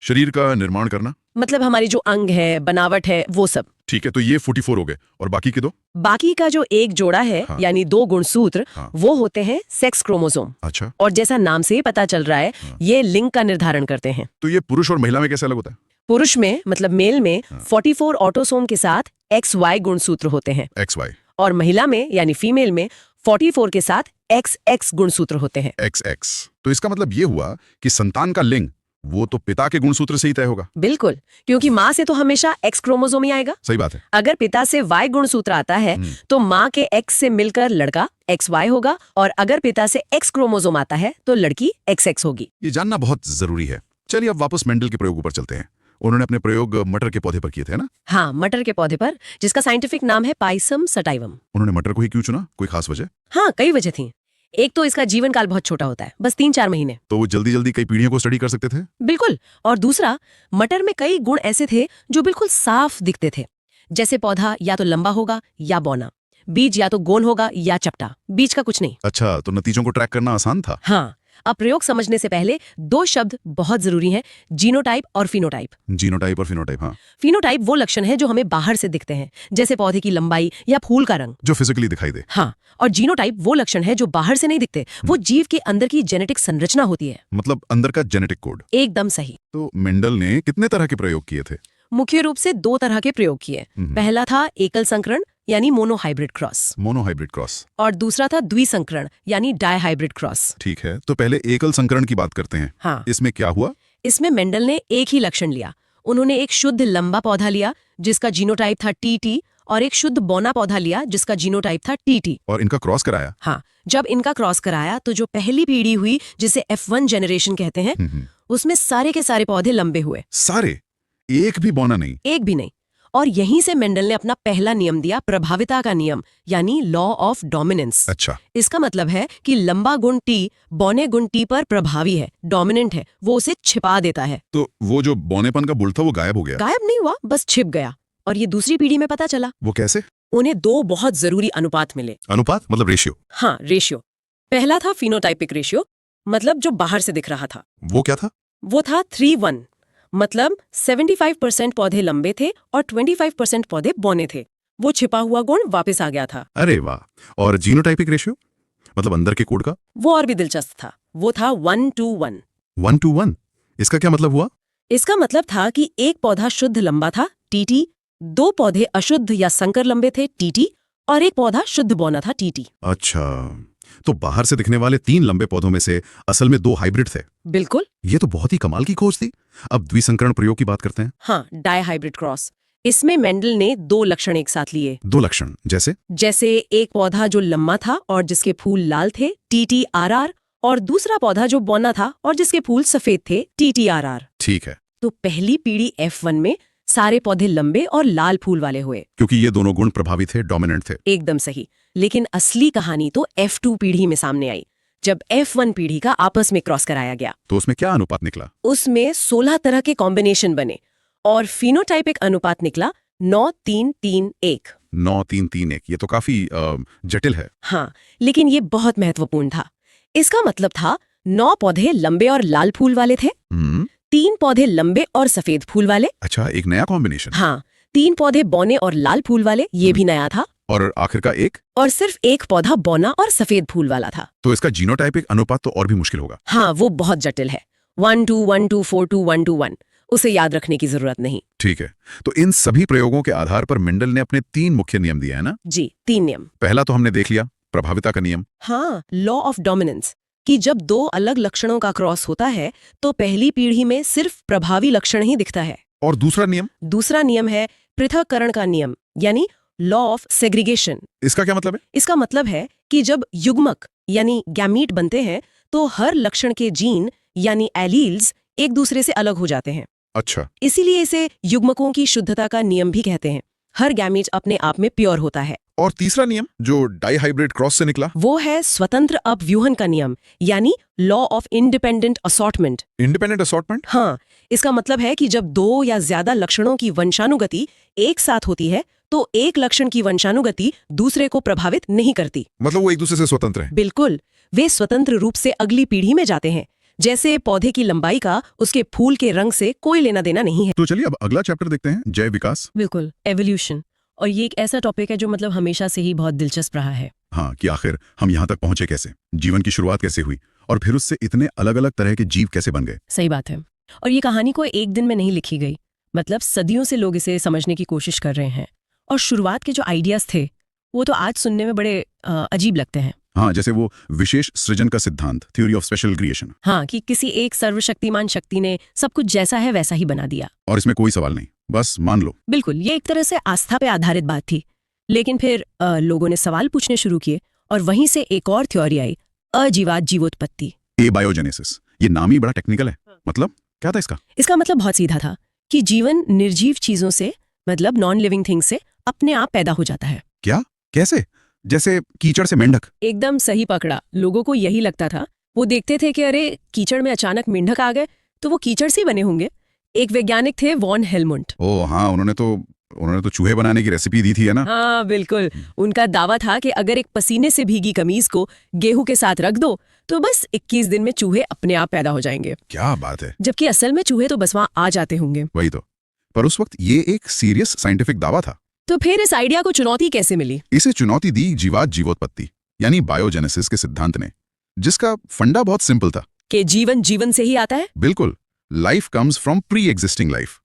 शरीर का निर्माण करना। मतलब हमारी जो अंग है, बनावट है, वो सब। ठीक है, तो ये 44 हो गए, और बाकी के 2? बाकी का जो एक जोड़ा है, यानी 2 गुणसूत्र, वो होते हैं सेक्स क्रोमोसोम। अच्छा। और जैसा नाम से ही पता चल रहा है, ये लिंग का निर्धारण करते हैं। तो ये पुरुष और महिला में कैसे अलग होता है? पुरुष में मतलब मेल में 44 ऑटोसोम के साथ XY गुणसूत्र होते हैं। XY। और महिला में यानी फीमेल में 44 के साथ XX गुणसूत्र होते हैं। XX। तो इसका मतलब ये हुआ कि संतान का लिंग वो तो पिता के गुणसूत्र से ही तय होगा। बिल्कुल, क्योंकि माँ से तो हमेशा X क्रोमोसोम ही आएगा। सही बात है। अगर पिता से Y गुणसूत्र आता है तो माँ के X से मिलकर लड़का XY होगा, और अगर पिता से X क्रोमोसोम आता है तो लड़की XX होगी। ये जानना बहुत जरूरी है। चलिए अब वापस मेंडल के प्रयोगों पर चलते हैं। उन्होंने अपने प्रयोग मटर के पौधे पर किए थे ना? हाँ, मटर के पौधे पर, जिसका साइंटिफिक नाम है पाइसम सटाइवम। उन्होंने मटर को ही क्यों चुना? कोई खास वजह? हाँ, कई वजह थी। एक तो इसका जीवन काल बहुत छोटा होता है, बस 3-4 महीने। तो वो जल्दी जल्दी कई पीढ़ियों को स्टडी कर सकते थे? बिल्कुल। और दूसरा, मटर में कई गुण ऐसे थे जो बिल्कुल साफ दिखते थे, जैसे पौधा या तो लंबा होगा या बौना, बीज या तो गोल होगा या चपटा, बीज का कुछ नहीं। अच्छा, तो नतीजों को ट्रैक करना आसान था। हाँ, अब प्रयोग समझने से पहले दो शब्द बहुत जरूरी हैं, जीनोटाइप और फिनोटाइप। जीनोटाइप और फिनोटाइप, हाँ। फिनोटाइप वो लक्षण है जो हमें बाहर से दिखते हैं, जैसे पौधे की लंबाई या फूल का रंग, जो फिजिकली दिखाई दे। हाँ, और जीनोटाइप वो लक्षण है जो बाहर से नहीं दिखते, वो जीव के अंदर की जेनेटिक संरचना होती है। मतलब अंदर का जेनेटिक कोड। एकदम सही। तो मेंडल ने कितने तरह के प्रयोग किए थे? मुख्य रूप से दो तरह के प्रयोग किए। पहला था एकल संकरण यानी मोनोहाइब्रिड क्रॉस, मोनोहाइब्रिड क्रॉस, और दूसरा था द्विसंकरण यानी डायहाइब्रिड क्रॉस। ठीक है, तो पहले एकल संकरण की बात करते हैं। हाँ, इसमें क्या हुआ? इसमें मेंडल ने एक ही लक्षण लिया। उन्होंने एक शुद्ध लंबा पौधा लिया जिसका जीनोटाइप था टीटी, और एक शुद्ध बौना पौधा लिया जिसका जीनोटाइप था टीटी, और इनका क्रॉस कराया। हाँ, जब इनका क्रॉस कराया तो जो पहली पीढ़ी हुई जिसे F1 जनरेशन कहते हैं, उसमें सारे के सारे पौधे लंबे हुए। सारे? एक भी बौना नहीं? एक भी नहीं। और यहीं से मेंडल ने अपना पहला नियम दिया, प्रभाविता का नियम, यानी लॉ ऑफ डोमिनेंस। अच्छा, इसका मतलब है कि लंबा गुण टी बौने गुण टी पर प्रभावी है, डोमिनेंट है, वो उसे छिपा देता है। तो वो जो बौनेपन का बुल था वो गायब हो गया? गायब नहीं हुआ, बस छिप गया। और ये दूसरी पीढ़ी में पता चला। वो कैसे? उन्हें दो बहुत जरूरी अनुपात मिले। अनुपात मतलब रेशियो? हाँ, रेशियो। पहला था फिनोटाइपिक रेशियो, मतलब जो बाहर से दिख रहा था। वो क्या था? वो था 3:1, मतलब 75% पौधे लंबे थे और 25% पौधे बौने थे। वो छिपा हुआ गुण वापस आ गया था। अरे वाह! और जीनोटाइपिक रेशियो मतलब अंदर के कोड का? वो और भी दिलचस्प था। वो था 1:1। 1:1? इसका क्या मतलब हुआ? इसका मतलब था कि एक पौधा शुद्ध लंबा था, टीटी, दो पौधे अशुद्ध या संकर लंबे थे, टीटी, और एक पौधा शुद्ध बौना था, टीटी। अच्छा, तो बाहर से दिखने वाले 3 लंबे पौधों में से असल में 2 हाइब्रिड थे। बिल्कुल। ये तो बहुत ही कमाल की खोज थी। अब द्विसंकरण प्रयोग की बात करते हैं। हाँ, डायहाइब्रिड क्रॉस। इसमें मेंडल ने दो लक्षण एक साथ लिए। 2 लक्षण जैसे एक पौधा जो लंबा था और जिसके फूल लाल थे, TTRR, और दूसरा पौधा जो बौना था और जिसके फूल सफेद थे, TTRR। ठीक है, तो पहली पीढ़ी F1 में सारे पौधे लंबे और लाल फूल वाले हुए। क्योंकि ये दोनों गुण प्रभावी थे, डोमिनेंट थे। एकदम सही। लेकिन असली कहानी तो F2 पीढ़ी में सामने आई, जब F1 पीढ़ी का आपस में क्रॉस कराया गया। तो उसमें क्या अनुपात निकला? उसमें 16 तरह के कॉम्बिनेशन बने और फिनोटाइपिक अनुपात निकला 9:3:3:1। 9:3:3:1। ये तो काफी जटिल है। हाँ, लेकिन ये बहुत महत्वपूर्ण था। इसका मतलब था 9 पौधे लंबे और लाल फूल वाले थे, 3 पौधे लंबे और सफेद फूल वाले। अच्छा, एक नया कॉम्बिनेशन। हाँ, 3 पौधे बौने और लाल फूल वाले, ये भी नया था। और आखिर का एक? और सिर्फ एक पौधा बौना और सफेद फूल वाला था। तो इसका जीनोटाइपिक अनुपात तो और भी मुश्किल होगा। हाँ, वो बहुत जटिल है। 1:1:2:4:2:1:1। उसे याद रखने की जरूरत नहीं। ठीक है, तो इन सभी प्रयोगों के आधार पर मेंडल ने अपने 3 मुख्य नियम दिए हैं ना? जी, 3 नियम। पहला तो हमने देख लिया, प्रभाविता का नियम। हाँ, लॉ ऑफ डोमिनेंस, कि जब दो अलग लक्षणों का क्रॉस होता है तो पहली पीढ़ी में सिर्फ प्रभावी लक्षण ही दिखता है। और दूसरा नियम? दूसरा नियम है पृथक्करण का नियम, यानी लॉ ऑफ सेग्रीगेशन। इसका क्या मतलब है? इसका मतलब है कि जब युग्मक यानी गैमीट बनते हैं तो हर लक्षण के जीन यानी एलील्स एक दूसरे से अलग हो जाते हैं। अच्छा, इसीलिए इसे युग्मकों की शुद्धता का नियम भी कहते हैं। हर गैमीट अपने आप में प्योर होता है। और तीसरा नियम जो डाइहाइब्रिड क्रॉस से निकला? वो है स्वतंत्र अपव्यूहन का नियम, यानी law of independent assortment. Independent assortment? हाँ, इसका मतलब है कि जब दो या ज्यादा लक्षणों की वंशानुगति एक साथ होती है तो एक लक्षण की वंशानुगति दूसरे को प्रभावित नहीं करती। मतलब वो एक दूसरे से स्वतंत्र हैं? बिल्कुल, वे स्वतंत्र रूप से अगली पीढ़ी में जाते हैं। जैसे पौधे की लंबाई का उसके फूल के रंग से कोई लेना देना नहीं है। तो चलिए अब अगला चैप्टर देखते हैं, जय विकास। बिल्कुल, एवोल्यूशन। और ये एक ऐसा टॉपिक है जो मतलब हमेशा से ही बहुत दिलचस्प रहा है। हाँ, कि आखिर हम यहाँ तक पहुंचे कैसे, जीवन की शुरुआत कैसे हुई और फिर उससे इतने अलग अलग तरह के जीव कैसे बन गए। सही बात है। और ये कहानी को एक दिन में नहीं लिखी गई, मतलब सदियों से लोग इसे समझने की कोशिश कर रहे हैं। और शुरुआत के जो आइडियाज थे वो तो आज सुनने में बड़े अजीब लगते हैं। हाँ, जैसे वो विशेष सृजन का सिद्धांत, थ्योरी ऑफ स्पेशल क्रिएशन। हाँ, कि किसी एक सर्वशक्तिमान शक्ति ने सब कुछ जैसा है वैसा ही बना दिया और इसमें कोई सवाल नहीं, बस मान लो। बिल्कुल, ये एक तरह से आस्था पे आधारित बात थी। लेकिन फिर लोगों ने सवाल पूछने शुरू किए और वहीं से एक और थ्योरी आई, अजीवात जीवोत्पत्ति। एबायोजेनेसिस। ये नाम ही बड़ा टेक्निकल है। मतलब क्या था इसका? इसका मतलब बहुत सीधा था कि जीवन निर्जीव चीजों से, मतलब नॉन लिविंग थिंग से अपने आप पैदा हो जाता है। क्या? कैसे? जैसे कीचड़ से मेंढक? एकदम सही पकड़ा। लोगों को यही लगता था। वो देखते थे कि अरे कीचड़ में अचानक मेंढक आ गए तो वो कीचड़ से बने होंगे। एक वैज्ञानिक थे वॉन हेलमुंट। ओह हाँ, उन्होंने तो उन्होंने तो चूहे बनाने की रेसिपी दी थी, है ना? हाँ बिल्कुल। उनका दावा था कि अगर एक पसीने से भीगी कमीज को गेहूं के साथ रख दो तो बस 21 दिन में चूहे अपने आप पैदा हो जाएंगे। क्या बात है। जबकि असल में चूहे तो बस वहां आ जाते होंगे। वही तो। पर उस वक्त ये एक सीरियस साइंटिफिक दावा था। तो फिर इस आइडिया को चुनौती कैसे मिली? इसे चुनौती दी जीवात जीवोत्पत्ति यानी बायोजेनेसिस के सिद्धांत ने, जिसका फंडा बहुत सिंपल था कि जीवन जीवन से ही आता है। बिल्कुल, life comes from pre existing life.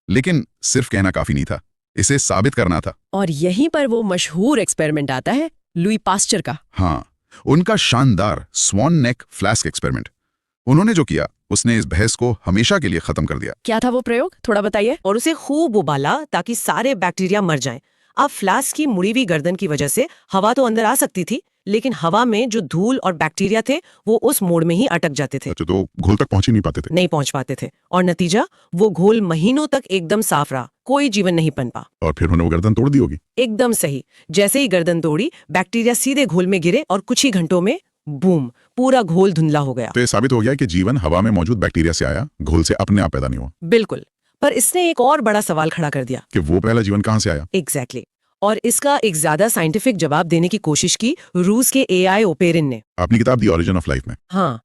लेकिन सिर्फ कहना काफी नहीं था, इसे साबित करना था। और यहीं पर वो मशहूर एक्सपेरिमेंट आता है, लुई पास्चर का। हाँ, उनका शानदार स्वान नेक फ्लास्क एक्सपेरिमेंट। उन्होंने जो किया उसने इस बहस को हमेशा के लिए खत्म कर दिया। क्या था वो प्रयोग, थोड़ा बताइए। और उसे खूब उबाला ताकि सारे बैक्टीरिया मर जाएं। अब फ्लास्क की मुड़ी हुई गर्दन की वजह से हवा तो अंदर आ सकती थी, लेकिन हवा में जो धूल और बैक्टीरिया थे वो उस मोड़ में ही अटक जाते थे। अच्छा, तो घोल तक पहुंच ही नहीं पाते थे? नहीं पहुंच पाते थे। और नतीजा, वो घोल महीनों तक एकदम साफ रहा, कोई जीवन नहीं पनपा। और फिर उन्होंने वो गर्दन तोड़ दी होगी। एकदम सही। जैसे ही गर्दन तोड़ी, बैक्टीरिया सीधे घोल में गिरे और कुछ ही घंटों में बूम, पूरा घोल धुंधला हो गया। तो ये साबित हो गया कि जीवन हवा में मौजूद बैक्टीरिया से आया, घोल से अपने आप पैदा नहीं हुआ। बिल्कुल। पर इसने एक और बड़ा सवाल खड़ा कर दिया कि वो पहला जीवन कहां से आया। एग्जैक्टली। और इसका एक ज्यादा साइंटिफिक जवाब देने की कोशिश की रूस के एआई ओपेरिन ने। अपनी किताब दी ऑरिजिन ऑफ लाइफ में। हाँ,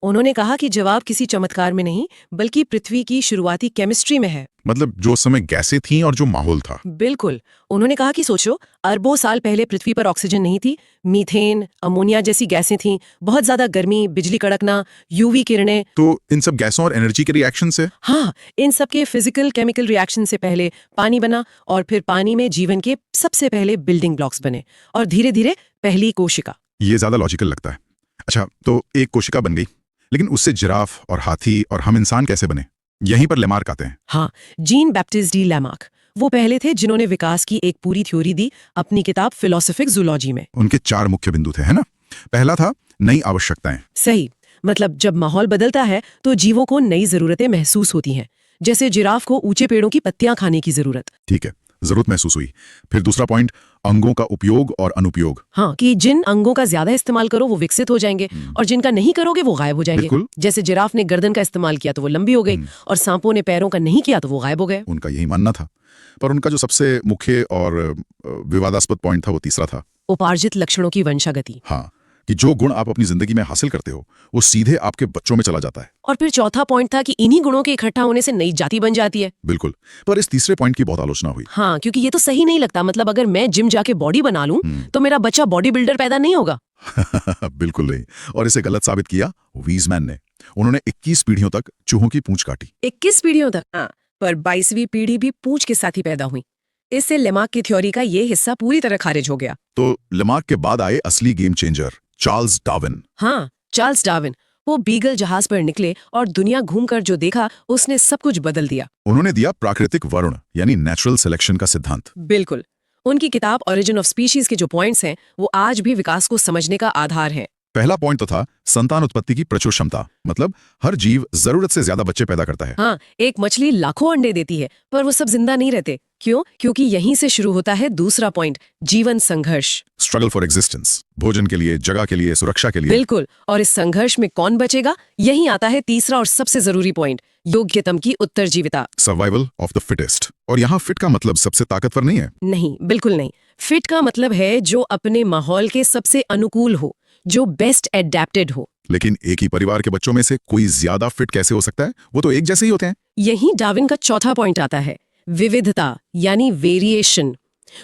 उन्होंने कहा कि जवाब किसी चमत्कार में नहीं बल्कि पृथ्वी की शुरुआती केमिस्ट्री में है। मतलब जो उस समय गैसें थीं और जो माहौल था। बिल्कुल। उन्होंने कहा कि सोचो, अरबों साल पहले पृथ्वी पर ऑक्सीजन नहीं थी, मीथेन, अमोनिया जैसी गैसें थीं, बहुत ज्यादा गर्मी, बिजली कड़कना, यूवी किरणें। तो इन सब गैसों और एनर्जी के रिएक्शन से? हाँ, इन सब के फिजिकल केमिकल रिएक्शन से पहले पानी बना और फिर पानी में जीवन के सबसे पहले बिल्डिंग ब्लॉक्स बने और धीरे धीरे पहली कोशिका। ये ज्यादा लॉजिकल लगता है। अच्छा, तो एक कोशिका बन गई, लेकिन उससे जिराफ और हाथी और हम इंसान कैसे बने? यहीं पर लेमार्क आते हैं। हाँ, जीन बैप्टिस्ट डी लेमार्क वो पहले थे जिन्होंने विकास की एक पूरी थ्योरी दी अपनी किताब फिलोसॉफिक जूलॉजी में। उनके 4 मुख्य बिंदु थे, है ना? पहला था नई आवश्यकताएं। सही। मतलब जब माहौल बदलता है तो जीवों को नई जरूरतें महसूस होती हैं, जैसे जिराफ को ऊंचे पेड़ों की पत्तियां खाने की जरूरत। ठीक है, जरूरत महसूस हुई। फिर दूसरा पॉइंट, अंगों का उपयोग और अनुपयोग। हाँ, कि जिन अंगों का ज्यादा इस्तेमाल करो वो विकसित हो जाएंगे और जिनका नहीं करोगे वो गायब हो जाएंगे। बिल्कुल। जैसे जिराफ ने गर्दन का इस्तेमाल किया तो वो लंबी हो गई और सांपों ने पैरों का नहीं किया तो वो गायब हो गए। उनका यही मानना था। पर उनका जो सबसे मुख्य और विवादास्पद पॉइंट था वो तीसरा था, उपार्जित लक्षणों की वंशागति। हाँ, कि जो गुण आप अपनी जिंदगी में हासिल करते हो वो सीधे आपके बच्चों में चला जाता है। और फिर चौथा पॉइंट था कि इन्हीं गुणों के इकट्ठा होने से नई जाति बन जाती है। बिल्कुल। पर इस तीसरे पॉइंट की बहुत आलोचना हुई। हाँ, क्योंकि ये तो सही नहीं लगता। मतलब अगर मैं जिम जाके बॉडी बना लूं तो मेरा बच्चा बॉडी बिल्डर पैदा नहीं होगा। बिल्कुल नहीं। और इसे गलत साबित किया वीजमैन ने। उन्होंने 21 पीढ़ियों तक चूहों की पूंछ काटी। 21 पीढ़ियों तक? हाँ, पर 22वीं पीढ़ी भी पूंछ के साथ ही पैदा हुई। इससे लेमार्क की थ्योरी का ये हिस्सा पूरी तरह खारिज हो गया। तो लेमार्क के बाद आए असली गेम चेंजर, चार्ल्स डार्विन। हाँ, चार्ल्स डार्विन। वो बीगल जहाज पर निकले और दुनिया घूमकर जो देखा उसने सब कुछ बदल दिया। उन्होंने दिया प्राकृतिक वर्ण यानी नेचुरल सिलेक्शन का सिद्धांत। बिल्कुल। उनकी किताब ओरिजिन ऑफ स्पीशीज के जो पॉइंट्स हैं वो आज भी विकास को समझने का आधार है। पहला पॉइंट तो था संतान उत्पत्ति की प्रचुर क्षमता। मतलब हर जीव जरूरत से ज्यादा बच्चे पैदा करता है। हाँ, एक मछली लाखों अंडे देती है पर वो सब जिंदा नहीं रहते। क्यों? क्योंकि यहीं से शुरू होता है दूसरा पॉइंट, जीवन संघर्ष। स्ट्रगल फॉर एग्जिस्टेंस, भोजन के लिए, जगह के लिए, सुरक्षा के लिए। बिल्कुल। और इस संघर्ष में कौन बचेगा, यहीं आता है तीसरा और सबसे जरूरी पॉइंट, योग्यतम की उत्तरजीविता। Survival of the fittest. और यहाँ फिट का मतलब सबसे ताकतवर नहीं है। नहीं, बिल्कुल नहीं। फिट का मतलब है जो अपने माहौल के सबसे अनुकूल हो, जो बेस्ट एडेप्टेड हो। लेकिन एक ही परिवार के बच्चों में से कोई ज्यादा फिट कैसे हो सकता है? वो तो एक जैसे ही होते हैं। यही डार्विन का चौथा पॉइंट आता है, विविधता यानी वेरिएशन।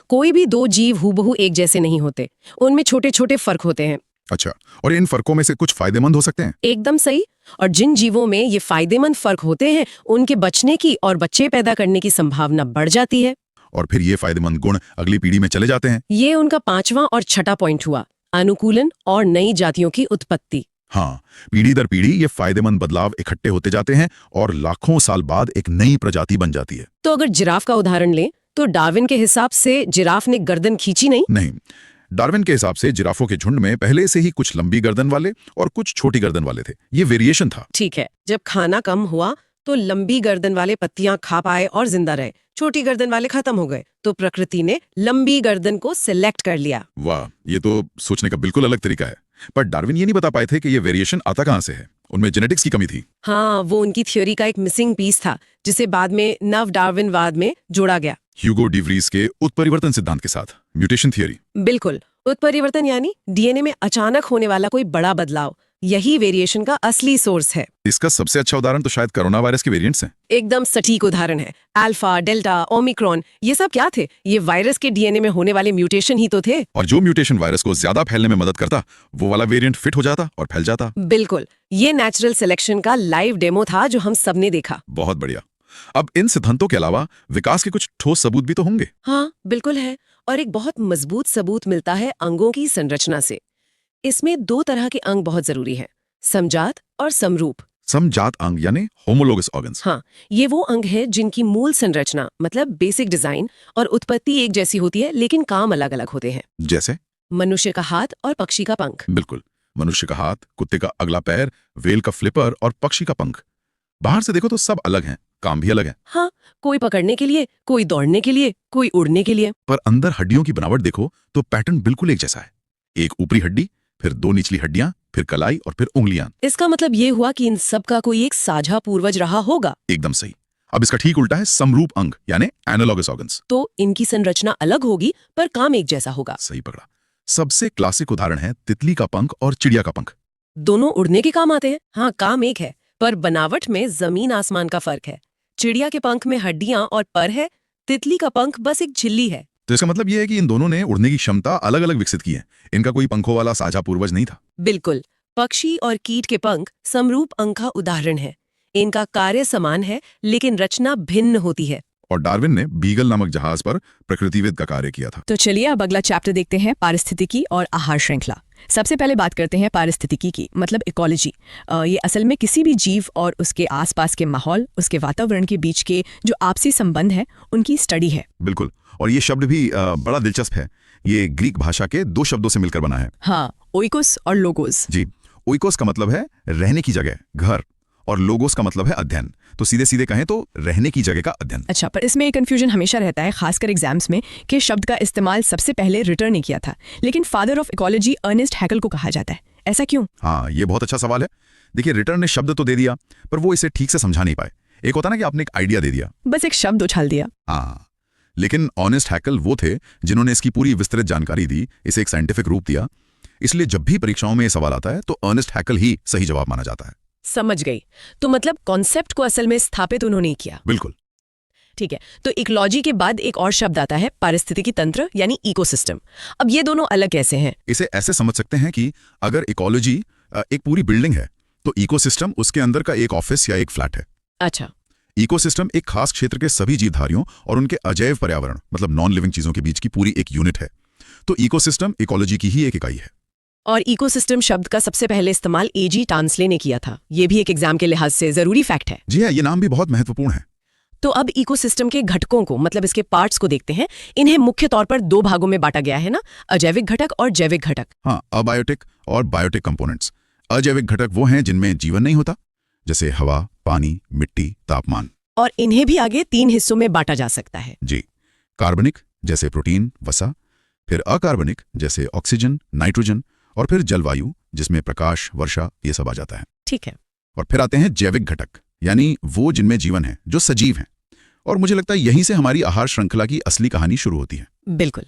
कोई भी दो जीव हूबहू एक जैसे नहीं होते, उनमें छोटे छोटे फर्क होते हैं। अच्छा, और इन फर्कों में से कुछ फायदेमंद हो सकते हैं? एकदम सही। और जिन जीवों में ये फायदेमंद फर्क होते हैं उनके बचने की और बच्चे पैदा करने की संभावना बढ़ जाती है। और फिर ये फायदेमंद गुण अगली पीढ़ी में चले जाते हैं। ये उनका पांचवा और छठा पॉइंट हुआ, अनुकूलन और नई जातियों की उत्पत्ति। हाँ, पीढ़ी दर पीढ़ी ये फायदेमंद बदलाव इकट्ठे होते जाते हैं और लाखों साल बाद एक नई प्रजाति बन जाती है। तो अगर जिराफ का उदाहरण लें तो डार्विन के हिसाब से जिराफ ने गर्दन खींची नहीं। डार्विन के हिसाब से जिराफों के झुंड में पहले से ही कुछ लंबी गर्दन वाले और कुछ छोटी गर्दन वाले थे। ये वेरिएशन था। ठीक है, जब खाना कम हुआ तो लंबी गर्दन वाले पत्तियां खा पाए और जिंदा रहे, छोटी गर्दन वाले खत्म हो गए, तो प्रकृति ने लंबी गर्दन को सिलेक्ट कर लिया। वाह, ये तो सोचने का बिल्कुल अलग तरीका है। पर डार्विन ये नहीं बता पाए थे कि ये वेरिएशन आता कहां से है। उनमें जेनेटिक्स की कमी थी। हाँ, वो उनकी थ्योरी का एक मिसिंग पीस था जिसे बाद में नव डार्विनवाद में जोड़ा गया। ह्यूगो डिवरीज के उत्परिवर्तन सिद्धांत के साथ म्यूटेशन थियरी। बिल्कुल, उत्परिवर्तन यानी डीएनए में अचानक होने वाला कोई बड़ा बदलाव, यही वेरिएशन का असली सोर्स है। इसका सबसे अच्छा उदाहरण तो शायद कोरोना वायरस के वेरिएंट्स हैं। एकदम सटीक उदाहरण है। अल्फा, डेल्टा, ओमिक्रॉन, ये सब क्या थे? ये वायरस के डीएनए में होने वाले म्यूटेशन ही तो थे। और जो म्यूटेशन वायरस को ज्यादा फैलने में मदद करता, वो वाला वेरिएंट फिट हो जाता और फैल जाता। बिल्कुल, ये नेचुरल सिलेक्शन का लाइव डेमो था जो हम सबने देखा। बहुत बढ़िया। अब इन सिद्धांतों के अलावा विकास के कुछ ठोस सबूत भी तो होंगे। हाँ, बिल्कुल है। और एक बहुत मजबूत सबूत मिलता है अंगों की संरचना से। इसमें 2 तरह के अंग बहुत जरूरी हैं, समजात और समरूप। समजात अंग यानी होमोलोगस ऑर्गन्स। हाँ, ये वो अंग है जिनकी मूल संरचना मतलब बेसिक डिजाइन और उत्पत्ति एक जैसी होती है, लेकिन काम अलग अलग होते हैं। जैसे मनुष्य का हाथ और पक्षी का पंख। बिल्कुल, मनुष्य का हाथ, कुत्ते का अगला पैर, व्हेल का फ्लिपर और पक्षी का पंख। बाहर से देखो तो सब अलग हैं, काम भी अलग है। हाँ, कोई पकड़ने के लिए, कोई दौड़ने के लिए, कोई उड़ने के लिए। पर अंदर हड्डियों की बनावट देखो तो पैटर्न बिल्कुल एक जैसा है। एक ऊपरी हड्डी, फिर 2 निचली हड्डियां, फिर कलाई और फिर उंगलियां। इसका मतलब ये हुआ कि इन सब का कोई एक साझा पूर्वज रहा होगा। एकदम सही। अब इसका ठीक उल्टा है समरूप अंग यानी एनालॉगस ऑर्गन्स। तो इनकी संरचना अलग होगी पर काम एक जैसा होगा। सही पकड़ा। सबसे क्लासिक उदाहरण है तितली का पंख और चिड़िया का पंख। दोनों उड़ने के काम आते हैं। हाँ, काम एक है पर बनावट में जमीन आसमान का फर्क है। चिड़िया के पंख में हड्डियां और पर है, तितली का पंख बस एक झिल्ली है। तो इसका मतलब यह है कि इन दोनों ने उड़ने की क्षमता अलग अलग विकसित की है। इनका कोई पंखों वाला साझा पूर्वज नहीं था। बिल्कुल, पक्षी और कीट के पंख समरूप अंग का उदाहरण है। इनका कार्य समान है लेकिन रचना भिन्न होती है। और डार्विन ने बीगल नामक जहाज पर प्रकृतिविद का कार्य किया था। तो चलिए अब अगला चैप्टर देखते हैं, पारिस्थितिकी और आहार श्रृंखला। सबसे पहले बात करते हैं पारिस्थितिकी की, मतलब इकोलॉजी। ये असल में किसी भी जीव और उसके आसपास के माहौल, उसके वातावरण के बीच के जो आपसी संबंध है, उनकी स्टडी है। बिल्कुल, और ये शब्द भी बड़ा दिलचस्प है। ये ग्रीक भाषा के 2 शब्दों से मिलकर बना है। हाँ, ओइकोस और लोगोस। जी, ओइकोस का मतलब है रहने की जगह, घर, और लोगोस का मतलब है अध्ययन। तो सीधे सीधे कहें तो रहने की जगह का अध्ययन। अच्छा, पर इसमें एक कंफ्यूजन हमेशा रहता है, खासकर एग्जाम्स में, कि शब्द का इस्तेमाल सबसे पहले रिटर ने किया था, लेकिन फादर ऑफ इकोलॉजी अर्नेस्ट हैकल को कहा जाता है। ऐसा क्यों? हाँ, ये बहुत अच्छा सवाल है। देखिए, रिटर ने शब्द तो दे दिया पर वो इसे ठीक से समझा नहीं पाए। एक होता ना कि आपने एक आइडिया दे दिया, बस एक शब्द उछाल दिया। हाँ, लेकिन ऑनेस्ट हैकल वो थे जिन्होंने इसकी पूरी विस्तृत जानकारी दी, इसे एक साइंटिफिक रूप दिया। इसलिए जब भी परीक्षाओं में ये सवाल आता है तो अर्नेस्ट हैकल ही सही जवाब माना जाता है। समझ गई। तो मतलब कॉन्सेप्ट को असल में स्थापित उन्होंने किया। बिल्कुल। ठीक है, तो इकोलॉजी के बाद एक और शब्द आता है पारिस्थितिकी तंत्र यानी इकोसिस्टम। अब ये दोनों अलग कैसे हैं? इसे ऐसे समझ सकते हैं कि अगर इकोलॉजी एक पूरी बिल्डिंग है तो इकोसिस्टम उसके अंदर का एक ऑफिस या एक फ्लैट है। अच्छा, इकोसिस्टम एक खास क्षेत्र के सभी जीवधारियों और उनके अजैव पर्यावरण मतलब नॉन लिविंग चीजों के बीच की पूरी एक यूनिट है। तो इकोसिस्टम इकोलॉजी की ही एक इकाई है। और इकोसिस्टम शब्द का सबसे पहले इस्तेमाल एजी टांसले ने किया था। ये भी एक एग्जाम के लिहाज से जरूरी फैक्ट है। जी हाँ, ये नाम भी बहुत महत्वपूर्ण है। तो अब इकोसिस्टम के घटकों को मतलब इसके पार्ट्स को देखते हैं। इन्हें मुख्य तौर पर 2 भागों में बांटा गया है ना, अजैविक घटक और जैविक घटक। हाँ, अबायोटिक और बायोटिक कंपोनेंट्स। अजैविक घटक वो हैं जिनमें जीवन नहीं होता, जैसे हवा, पानी, मिट्टी, तापमान। और इन्हें भी आगे 3 हिस्सों में बांटा जा सकता है। जी, कार्बनिक जैसे प्रोटीन, वसा, फिर अकार्बनिक जैसे ऑक्सीजन, नाइट्रोजन, और फिर जलवायु जिसमें प्रकाश, वर्षा, ये सब आ जाता है। ठीक है। और फिर आते हैं जैविक घटक, यानी वो जिनमें जीवन है, जो सजीव हैं। और मुझे लगता है यहीं से हमारी आहार श्रृंखला की असली कहानी शुरू होती है। बिल्कुल।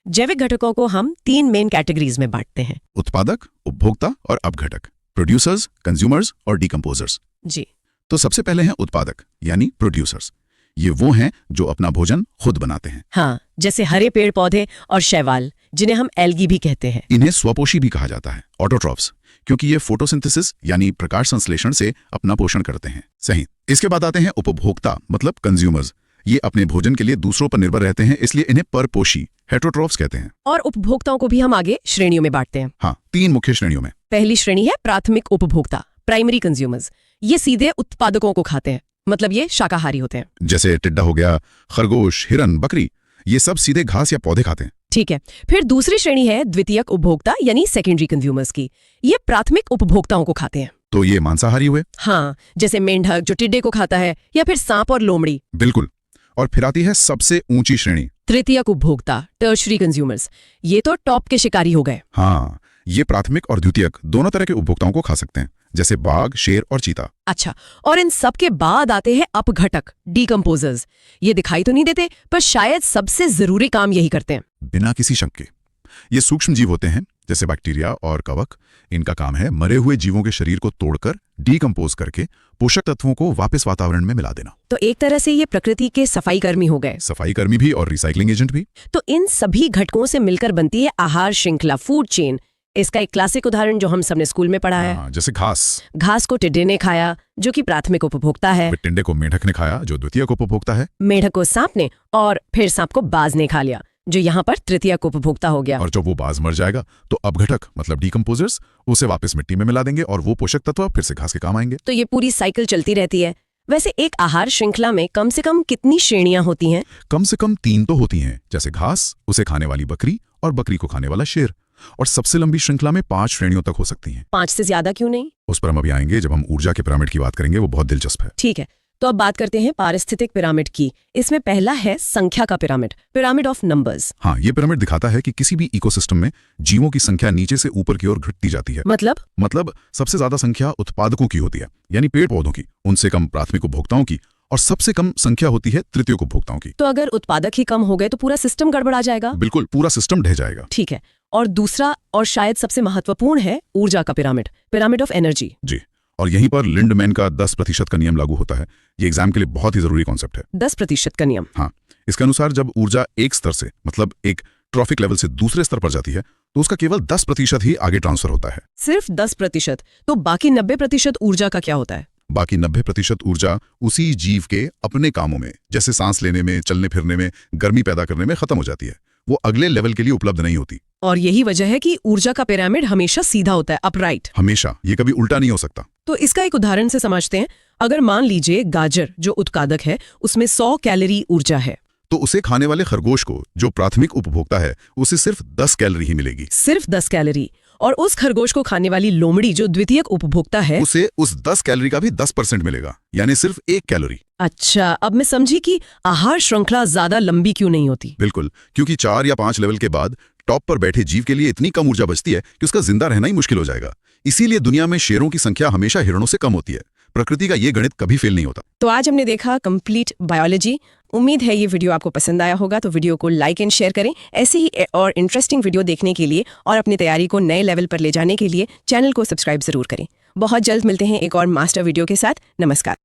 जैविक घटकों को हम 3 मेन कैटेगरीज में बांटते हैं। उत्पादक, उपभोक्ता और अपघटक। प्रोड्यूसर्स, कंज्यूमर्स और डिकम्पोजर्स। जी। तो सबसे पहले हैं उत्पादक यानी प्रोड्यूसर्स। ये वो हैं जो अपना भोजन खुद बनाते हैं। हाँ, जैसे हरे पेड़ पौधे और शैवाल, जिन्हें हम एल्गी भी कहते हैं। इन्हें स्वपोषी भी कहा जाता है, ऑटोट्रॉफ्स, क्योंकि ये फोटोसिंथेसिस यानी प्रकाश संश्लेषण से अपना पोषण करते हैं। सही। इसके बाद आते हैं उपभोक्ता मतलब कंज्यूमर्स। ये अपने भोजन के लिए दूसरों पर निर्भर रहते हैं, इसलिए इन्हें परपोषी हेटेरोट्रॉफ्स कहते हैं। और उपभोक्ताओं को भी हम आगे श्रेणियों में बांटते हैं। हाँ, 3 मुख्य श्रेणियों में। पहली श्रेणी है प्राथमिक उपभोक्ता, प्राइमरी कंज्यूमर्स। ये सीधे उत्पादकों को खाते हैं, मतलब ये शाकाहारी होते हैं। जैसे टिड्डा हो गया, खरगोश, हिरन, बकरी, ये सब सीधे घास या पौधे खाते हैं। ठीक है। फिर दूसरी श्रेणी है द्वितीयक उपभोक्ता यानी सेकेंडरी कंज्यूमर्स की। ये प्राथमिक उपभोक्ताओं को खाते हैं। तो ये मांसाहारी हुए। हाँ, जैसे मेंढक जो टिड्डे को खाता है, या फिर सांप और लोमड़ी। बिल्कुल। और फिर आती है सबसे ऊंची श्रेणी, तृतीयक उपभोक्ता, टर्शरी कंज्यूमर्स। ये तो टॉप के शिकारी हो गए। हाँ, ये प्राथमिक और द्वितीयक दोनों तरह के उपभोक्ताओं को खा सकते हैं, जैसे बाघ, शेर और चीता। अच्छा, और इन सब के बाद आते हैं अपघटक, डीकम्पोजर्स। ये दिखाई तो नहीं देते, पर शायद सबसे जरूरी काम यही करते हैं। बिना किसी शक के ये सूक्ष्म जीव होते हैं, जैसे बैक्टीरिया और कवक। इनका काम है मरे हुए जीवों के शरीर को तोड़कर डीकम्पोज करके पोषक तत्वों को वापस वातावरण में मिला देना। तो एक तरह से ये प्रकृति के सफाई कर्मी हो गए। सफाई कर्मी भी और रिसाइकलिंग एजेंट भी। तो इन सभी घटकों से मिलकर बनती है आहार श्रृंखला, फूड चेन। इसका एक क्लासिक उदाहरण जो हम सबने स्कूल में पढ़ा है, जैसे घास। घास को टिड्डे ने खाया, जो कि प्राथमिक उपभोक्ता है। टिड्डे को मेढक ने खाया, जो द्वितीयक उपभोक्ता है। मेढक को सांप ने, और फिर सांप को बाज ने खा लिया, जो यहाँ पर तृतीयक उपभोक्ता हो गया। और जब वो बाज मर जाएगा तो अपघटक मतलब डीकम्पोजर्स उसे वापस मिट्टी में मिला देंगे और वो पोषक तत्व फिर से घास के काम आएंगे। तो ये पूरी साइकिल चलती रहती है। वैसे एक आहार श्रृंखला में कम से कम कितनी श्रेणियां होती हैं? कम से कम 3 तो होती हैं, जैसे घास, उसे खाने वाली बकरी और बकरी को खाने वाला शेर। और सबसे लंबी श्रृंखला में 5 श्रेणियों तक हो सकती हैं। 5 से ज्यादा क्यों नहीं? उस पर हम अभी आएंगे जब हम ऊर्जा के पिरामिड की बात करेंगे, वो बहुत दिलचस्प है। ठीक है, तो अब बात करते हैं पारिस्थितिक पिरामिड की। इसमें पहला है संख्या का पिरामिड, पिरामिड ऑफ नंबर्स। हाँ, ये पिरामिड दिखाता है कि किसी भी इकोसिस्टम में जीवों की संख्या नीचे से ऊपर की ओर घटती जाती है। मतलब सबसे ज्यादा संख्या उत्पादकों की होती है, यानी पेड़ पौधों की, उनसे कम प्राथमिक उपभोक्ताओं की, और सबसे कम संख्या होती है तृतीयक उपभोक्ताओं की। तो अगर उत्पादक ही कम हो गए तो पूरा सिस्टम गड़बड़ा जाएगा। बिल्कुल, पूरा सिस्टम ढह जाएगा। ठीक है, और दूसरा और शायद सबसे महत्वपूर्ण है ऊर्जा का पिरामिड, पिरामिड ऑफ एनर्जी। जी, और यहीं पर लिंडमैन का 10% का नियम लागू होता है। ये एग्जाम के लिए बहुत ही जरूरी कॉन्सेप्ट है। 10% का नियम? हाँ, इसके अनुसार जब ऊर्जा एक स्तर से मतलब एक ट्रॉफिक लेवल से दूसरे स्तर पर जाती है तो उसका केवल 10% ही आगे ट्रांसफर होता है। सिर्फ 10%? तो बाकी 90% ऊर्जा का क्या होता है? बाकी 90% ऊर्जा उसी जीव के अपने कामों में, जैसे सांस लेने में, चलने फिरने में, गर्मी पैदा करने में खत्म हो जाती है। वो अगले लेवल के लिए उपलब्ध नहीं होती। और यही वजह है कि ऊर्जा का पिरामिड हमेशा सीधा होता है, अपराइट। हमेशा, ये कभी उल्टा नहीं हो सकता। तो इसका एक उदाहरण से समझते हैं। अगर मान लीजिए गाजर जो उत्पादक है उसमें 100 कैलोरी ऊर्जा है, तो उसे खाने वाले खरगोश को, जो प्राथमिक उपभोक्ता है, उसे सिर्फ 10 कैलोरी ही मिलेगी। सिर्फ 10 कैलोरी। और उस खरगोश को खाने वाली लोमड़ी जो द्वितीयक उपभोक्ता है, उसे उस 10 कैलोरी का भी 10% मिलेगा, यानी सिर्फ 1 कैलोरी। अच्छा, अब मैं समझी कि आहार श्रृंखला ज्यादा लंबी क्यों नहीं होती। बिल्कुल, क्योंकि 4 या 5 लेवल के बाद टॉप पर बैठे जीव के लिए इतनी कम ऊर्जा बचती है कि उसका जिंदा रहना ही मुश्किल हो जाएगा। इसीलिए दुनिया में शेरों की संख्या हमेशा हिरणों से कम होती है। प्रकृति का ये गणित कभी फेल नहीं होता। तो आज हमने देखा कंप्लीट बायोलॉजी। उम्मीद है ये वीडियो आपको पसंद आया होगा, तो वीडियो को लाइक एंड शेयर करें। ऐसे ही और इंटरेस्टिंग वीडियो देखने के लिए और अपनी तैयारी को नए लेवल पर ले जाने के लिए चैनल को सब्सक्राइब जरूर करें। बहुत जल्द मिलते हैं एक और मास्टर वीडियो के साथ। नमस्कार।